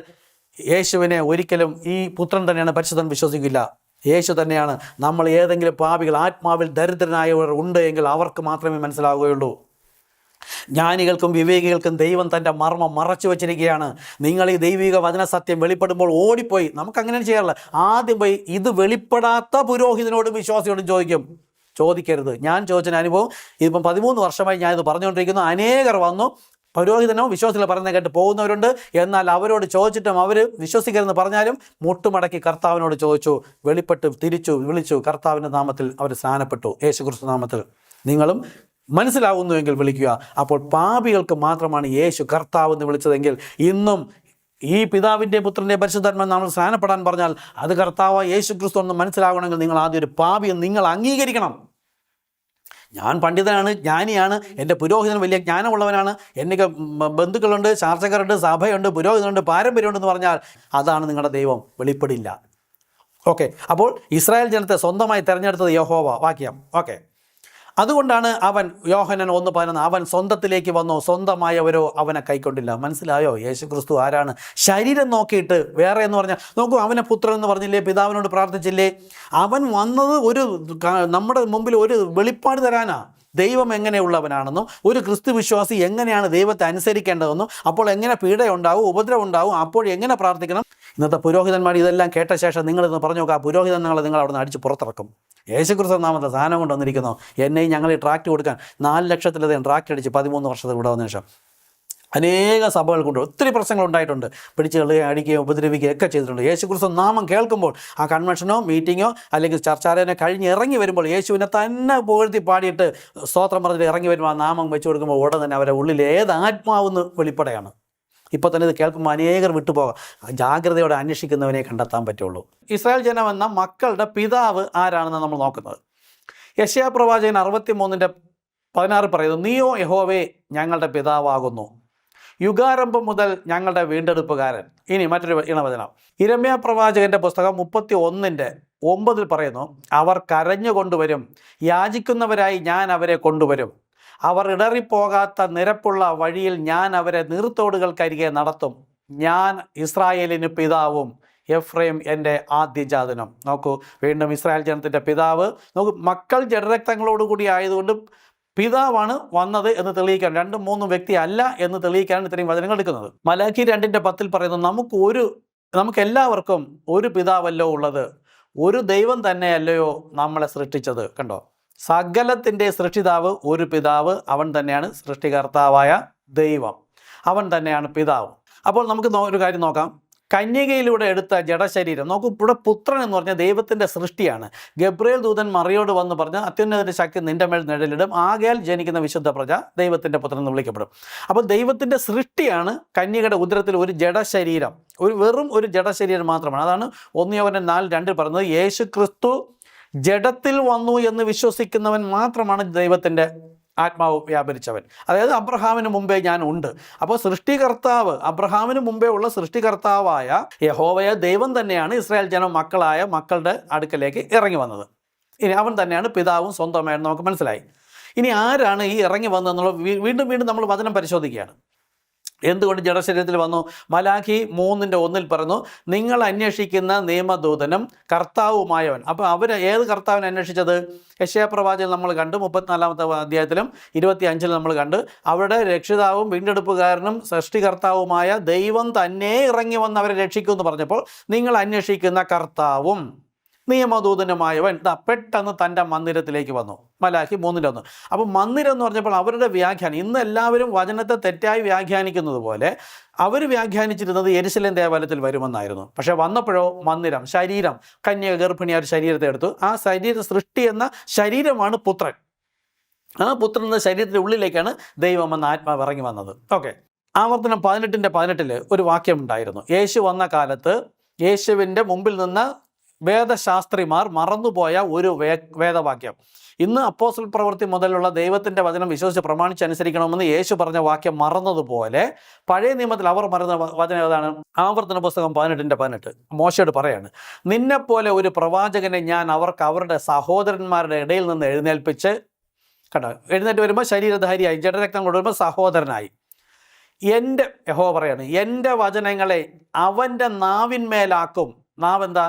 യേശുവിനെ ഒരിക്കലും ഈ പുത്രൻ തന്നെയാണ് പരിശുദ്ധൻ വിശ്വസിക്കില്ല. യേശു തന്നെയാണ്. നമ്മൾ ഏതെങ്കിലും പാപികൾ, ആത്മാവിൽ ദരിദ്രനായവർ ഉണ്ട് എങ്കിൽ അവർക്ക് മാത്രമേ മനസ്സിലാവുകയുള്ളൂ. ജ്ഞാനികൾക്കും വിവേകികൾക്കും ദൈവം തൻ്റെ മർമ്മം മറച്ചു വച്ചിരിക്കുകയാണ്. നിങ്ങൾ ഈ ദൈവിക വചന സത്യം വെളിപ്പെടുമ്പോൾ ഓടിപ്പോയി, നമുക്കങ്ങനെ ചെയ്യാറില്ല, ആദ്യം പോയി ഇത് വെളിപ്പെടാത്ത പുരോഹിതനോടും വിശ്വാസിയോടും ചോദിക്കരുത്. ഞാൻ ചോദിച്ച അനുഭവം ഇതിപ്പം 13 വർഷമായി ഞാനിത് പറഞ്ഞുകൊണ്ടിരിക്കുന്നു. അനേകർ വന്നു, പുരോഹിതനോ വിശ്വാസികൾ പറയുന്നത് കേട്ട് പോകുന്നവരുണ്ട്. എന്നാൽ അവരോട് ചോദിച്ചിട്ടും അവർ വിശ്വസിക്കരുതെന്ന് പറഞ്ഞാലും മുട്ടുമടക്കി കർത്താവിനോട് ചോദിച്ചു, വെളിപ്പെട്ട് തിരിച്ചു വിളിച്ചു, കർത്താവിൻ്റെ നാമത്തിൽ അവർ സ്നാനപ്പെട്ടു, യേശുക്രിസ്തു നാമത്തിൽ. നിങ്ങളും മനസ്സിലാവുന്നുവെങ്കിൽ വിളിക്കുക. അപ്പോൾ പാപികൾക്ക് മാത്രമാണ് യേശു കർത്താവ് എന്ന് വിളിച്ചതെങ്കിൽ ഇന്നും ഈ പിതാവിൻ്റെ പുത്രൻ്റെ പരിശുദ്ധാത്മാ നമ്മൾ സ്നാനപ്പെടാൻ പറഞ്ഞാൽ അത് കർത്താവ് യേശു ക്രിസ്തു എന്ന് മനസ്സിലാകണമെങ്കിൽ നിങ്ങൾ ആദ്യം ഒരു പാപിയെന്ന് നിങ്ങൾ അംഗീകരിക്കണം. ഞാൻ പണ്ഡിതനാണ്, ജ്ഞാനിയാണ്, എൻ്റെ പുരോഹിതൻ വലിയ ജ്ഞാനമുള്ളവനാണ്, എനിക്ക് ബന്ധുക്കളുണ്ട്, ശാസ്ത്രക്കാരുണ്ട്, സഭയുണ്ട്, പുരോഹിതനുണ്ട്, പാരമ്പര്യമുണ്ടെന്ന് പറഞ്ഞാൽ അതാണ് നിങ്ങളുടെ ദൈവം, വെളിപ്പെടില്ല. ഓക്കെ, അപ്പോൾ ഇസ്രായേൽ ജനത്തെ സ്വന്തമായി തിരഞ്ഞെടുത്തത് യഹോവ. വാക്യം ഓക്കെ. അതുകൊണ്ടാണ് അവൻ യോഹന്നാൻ 1:11 അവൻ സ്വന്തത്തിലേക്ക് വന്നു, സ്വന്തമായവരോ അവനെ കൈക്കൊണ്ടില്ല. മനസ്സിലായോ യേശു ക്രിസ്തു ആരാണ്? ശരീരം നോക്കിയിട്ട് വേറെ എന്ന് പറഞ്ഞാൽ നോക്കൂ, അവനെ പുത്രൻ എന്ന് പറഞ്ഞില്ലേ, പിതാവിനോട് പ്രാർത്ഥിച്ചില്ലേ? അവൻ വന്നത് നമ്മുടെ മുമ്പിൽ ഒരു വെളിപ്പാട് തരാനാ, ദൈവം എങ്ങനെയുള്ളവനാണെന്നും ഒരു ക്രിസ്തു വിശ്വാസി എങ്ങനെയാണ് ദൈവത്തെ അനുസരിക്കേണ്ടതെന്നും അപ്പോൾ എങ്ങനെ പീഡയുണ്ടാവും, ഉപദ്രവം ഉണ്ടാവും, അപ്പോൾ എങ്ങനെ പ്രാർത്ഥിക്കണം. ഇന്നത്തെ പുരോഹിതന്മാർ ഇതെല്ലാം കേട്ട ശേഷം നിങ്ങളിന്ന് പറഞ്ഞു നോക്കുക, ആ പുരോഹിതൻ നിങ്ങൾ അവിടെ നിന്ന് അടിച്ച് പുറത്തിറക്കും. യേശുക്രിസ്തു നാമത്തെ സാധനം കൊണ്ടുവന്നിരിക്കുന്നു. എന്നെയും ഞങ്ങൾ ഈ ട്രാക്റ്റ് കൊടുക്കാൻ 4 ലക്ഷത്തിലധികം ട്രാക്റ്റ് അടിച്ച് 13 വർഷത്തിൽ ഇവിടെ വന്ന ശേഷം അനേക സഭകൾ കൊണ്ട് ഒത്തിരി പ്രശ്നങ്ങൾ ഉണ്ടായിട്ടുണ്ട്. പിടിച്ച് കളുകയും അടിക്കുകയും ഉപദ്രവിക്കുകയും ഒക്കെ ചെയ്തിട്ടുണ്ട്. യേശുക്രിസ്തു നാമം കേൾക്കുമ്പോൾ ആ കൺവെൻഷനോ മീറ്റിങ്ങോ അല്ലെങ്കിൽ ചർച്ചാലയനോ കഴിഞ്ഞ് ഇറങ്ങി വരുമ്പോൾ യേശുവിനെ തന്നെ പുകഴ്ത്തി പാടിയിട്ട് സ്തോത്രം പറഞ്ഞിട്ട് ഇറങ്ങി വരുമ്പോൾ ആ നാമം വെച്ച് കൊടുക്കുമ്പോൾ ഉടൻ തന്നെ അവരെ ഉള്ളിൽ ഏത് ആത്മാവെന്ന് വെളിപ്പെടെയാണ്. ഇപ്പോൾ തന്നെ ഇത് കേൾക്കുമ്പോൾ അനേകർ വിട്ടുപോകാം. ജാഗ്രതയോടെ അന്വേഷിക്കുന്നവനെ കണ്ടെത്താൻ പറ്റുള്ളൂ. ഇസ്രായേൽ ജനം എന്ന മക്കളുടെ പിതാവ് ആരാണെന്ന് നമ്മൾ നോക്കുന്നത്. യെശയ്യാ പ്രവാചകൻ 63:16 പറയുന്നു, നീയോ യഹോവേ ഞങ്ങളുടെ പിതാവാകുന്നു, യുഗാരംഭം മുതൽ ഞങ്ങളുടെ വീണ്ടെടുപ്പുകാരൻ. ഇനി മറ്റൊരു ഇണവചനം യിരെമ്യാ പ്രവാചകന്റെ പുസ്തകം 31:9 പറയുന്നു, അവർ കരഞ്ഞുകൊണ്ടുവരും, യാചിക്കുന്നവരായി ഞാൻ അവരെ കൊണ്ടുവരും, അവർ ഇടറിപ്പോകാത്ത നിരപ്പുള്ള വഴിയിൽ ഞാൻ അവരെ നീർത്തോടുകൾക്കരികെ നടത്തും, ഞാൻ ഇസ്രായേലിന് പിതാവും എഫ്രൈം എൻ്റെ ആദ്യജാതനം. നോക്കൂ, വീണ്ടും ഇസ്രായേൽ ജനത്തിൻ്റെ പിതാവ്. നോക്കൂ, മക്കൾ ജഡരക്തങ്ങളോടുകൂടി ആയതുകൊണ്ട് പിതാവാണ് വന്നത് എന്ന് തെളിയിക്കാൻ, 2-3 വ്യക്തി അല്ല എന്ന് തെളിയിക്കാനാണ് ഇത്രയും വചനങ്ങൾ എടുക്കുന്നത്. മലാഖി 2:10 പറയുന്നു, നമുക്കെല്ലാവർക്കും ഒരു പിതാവല്ലോ ഉള്ളത്, ഒരു ദൈവം തന്നെയല്ലയോ നമ്മളെ സൃഷ്ടിച്ചത്. കണ്ടോ, സകലത്തിൻ്റെ സൃഷ്ടിതാവ് ഒരു പിതാവ്, അവൻ തന്നെയാണ് സൃഷ്ടികർത്താവായ ദൈവം, അവൻ തന്നെയാണ് പിതാവ്. അപ്പോൾ നമുക്ക് ഒരു കാര്യം നോക്കാം. കന്യകയിലൂടെ എടുത്ത ജഡശരീരം നോക്കൂ, ഇവിടെ പുത്രൻ എന്ന് പറഞ്ഞാൽ ദൈവത്തിൻ്റെ സൃഷ്ടിയാണ്. ഗബ്രിയേൽ ദൂതൻ മറിയോട് വന്ന് പറഞ്ഞ അത്യുന്നതൻ്റെ ശക്തി നിൻ്റെ മേൽ നിഴലിടും, ആകയാൽ ജനിക്കുന്ന വിശുദ്ധ പ്രജ ദൈവത്തിൻ്റെ പുത്രൻ എന്ന് വിളിക്കപ്പെടും. അപ്പോൾ ദൈവത്തിൻ്റെ സൃഷ്ടിയാണ് കന്യകയുടെ ഉദരത്തിൽ ഒരു ജഡശരീരം, വെറും ഒരു ജഡശരീരം മാത്രമാണ്. അതാണ് 1 യോഹന്നാൻ 4:2 പറയുന്നത്, യേശു ക്രിസ്തു ജഡത്തിൽ വന്നു എന്ന് വിശ്വസിക്കുന്നവൻ മാത്രമാണ് ദൈവത്തിൻ്റെ ആത്മാവ് വ്യാപരിച്ചവൻ. അതായത് അബ്രഹാമിന് മുമ്പേ ഞാൻ ഉണ്ട്. അപ്പോൾ സൃഷ്ടികർത്താവ്, അബ്രഹാമിന് മുമ്പേ ഉള്ള സൃഷ്ടികർത്താവായ യഹോവയെ ദൈവം തന്നെയാണ് ഇസ്രായേൽ ജനം മക്കളുടെ അടുക്കലേക്ക് ഇറങ്ങി വന്നത്. ഇനി അവൻ തന്നെയാണ് പിതാവും സ്വന്തമായെന്ന് നമുക്ക് മനസ്സിലായി. ഇനി ആരാണ് ഈ ഇറങ്ങി വന്നതെന്നുള്ള വീണ്ടും നമ്മൾ വചനം പരിശോധിക്കുകയാണ്. എന്തുകൊണ്ട് ജഡശരീരത്തിൽ വന്നു? മലാഖി 3:1 പറഞ്ഞു, നിങ്ങൾ അന്വേഷിക്കുന്ന നിയമദൂതനും കർത്താവുമായവൻ. അപ്പോൾ അവർ ഏത് കർത്താവിനെ അന്വേഷിച്ചത്? യെശയ്യാ പ്രവാചകൻ നമ്മൾ കണ്ടു, 34-ാമത്തെ അധ്യായത്തിലും 25-ലും നമ്മൾ കണ്ട്, അവരുടെ രക്ഷിതാവും വീണ്ടെടുപ്പുകാരനും സൃഷ്ടികർത്താവുമായ ദൈവം തന്നെ ഇറങ്ങി വന്ന് അവരെ രക്ഷിക്കുമെന്ന് പറഞ്ഞപ്പോൾ നിങ്ങൾ അന്വേഷിക്കുന്ന കർത്താവും നിയമദൂതനുമായവൻ പെട്ടെന്ന് തൻ്റെ മന്ദിരത്തിലേക്ക് വന്നു. മലാഖി 3:1. അപ്പോൾ മന്ദിരം എന്ന് പറഞ്ഞപ്പോൾ അവരുടെ വ്യാഖ്യാനം, ഇന്ന് എല്ലാവരും വചനത്തെ തെറ്റായി വ്യാഖ്യാനിക്കുന്നത് പോലെ അവർ വ്യാഖ്യാനിച്ചിരുന്നത് യെരുശലേം ദേവാലയത്തിൽ വരുമെന്നായിരുന്നു. പക്ഷേ വന്നപ്പോഴോ മന്ദിരം, ശരീരം, കന്യക ഗർഭിണിയ ഒരു ശരീരത്തെ എടുത്തു. ആ ശരീര സൃഷ്ടി എന്ന ശരീരമാണ് പുത്രൻ. ആ പുത്രൻ എന്ന ശരീരത്തിൻ്റെ ഉള്ളിലേക്കാണ് ദൈവം എന്ന ആത്മാവ് ഇറങ്ങി വന്നത്. ഓക്കെ, ആവർത്തനം 18:18 ഒരു വാക്യം ഉണ്ടായിരുന്നു, യേശു വന്ന കാലത്ത് യേശുവിൻ്റെ മുമ്പിൽ നിന്ന് വേദശാസ്ത്രിമാർ മറന്നുപോയ ഒരു വേദവാക്യം. ഇന്ന് അപ്പോസ്തല പ്രവൃത്തി മുതലുള്ള ദൈവത്തിൻ്റെ വചനം വിശ്വസിച്ച് പ്രമാണിച്ചനുസരിക്കണമെന്ന് യേശു പറഞ്ഞ വാക്യം മറന്നതുപോലെ പഴയ നിയമത്തിൽ അവർ മറന്ന വചനം ഏതാണ്? ആവർത്തന പുസ്തകം 18:18 മോശയോട് പറയാണ്, നിന്നെപ്പോലെ ഒരു പ്രവാചകനെ ഞാൻ അവർക്ക് അവരുടെ സഹോദരന്മാരുടെ ഇടയിൽ നിന്ന് എഴുന്നേൽപ്പിച്ച്, കണ്ടോ, എഴുന്നേറ്റ് വരുമ്പോൾ ശരീരധാരിയായി, ജഡരക്തം കൊണ്ടുവരുമ്പോൾ സഹോദരനായി. യഹോവ പറയാണ്, എൻ്റെ വചനങ്ങളെ അവൻ്റെ നാവിന്മേലാക്കും. നാവെന്താ?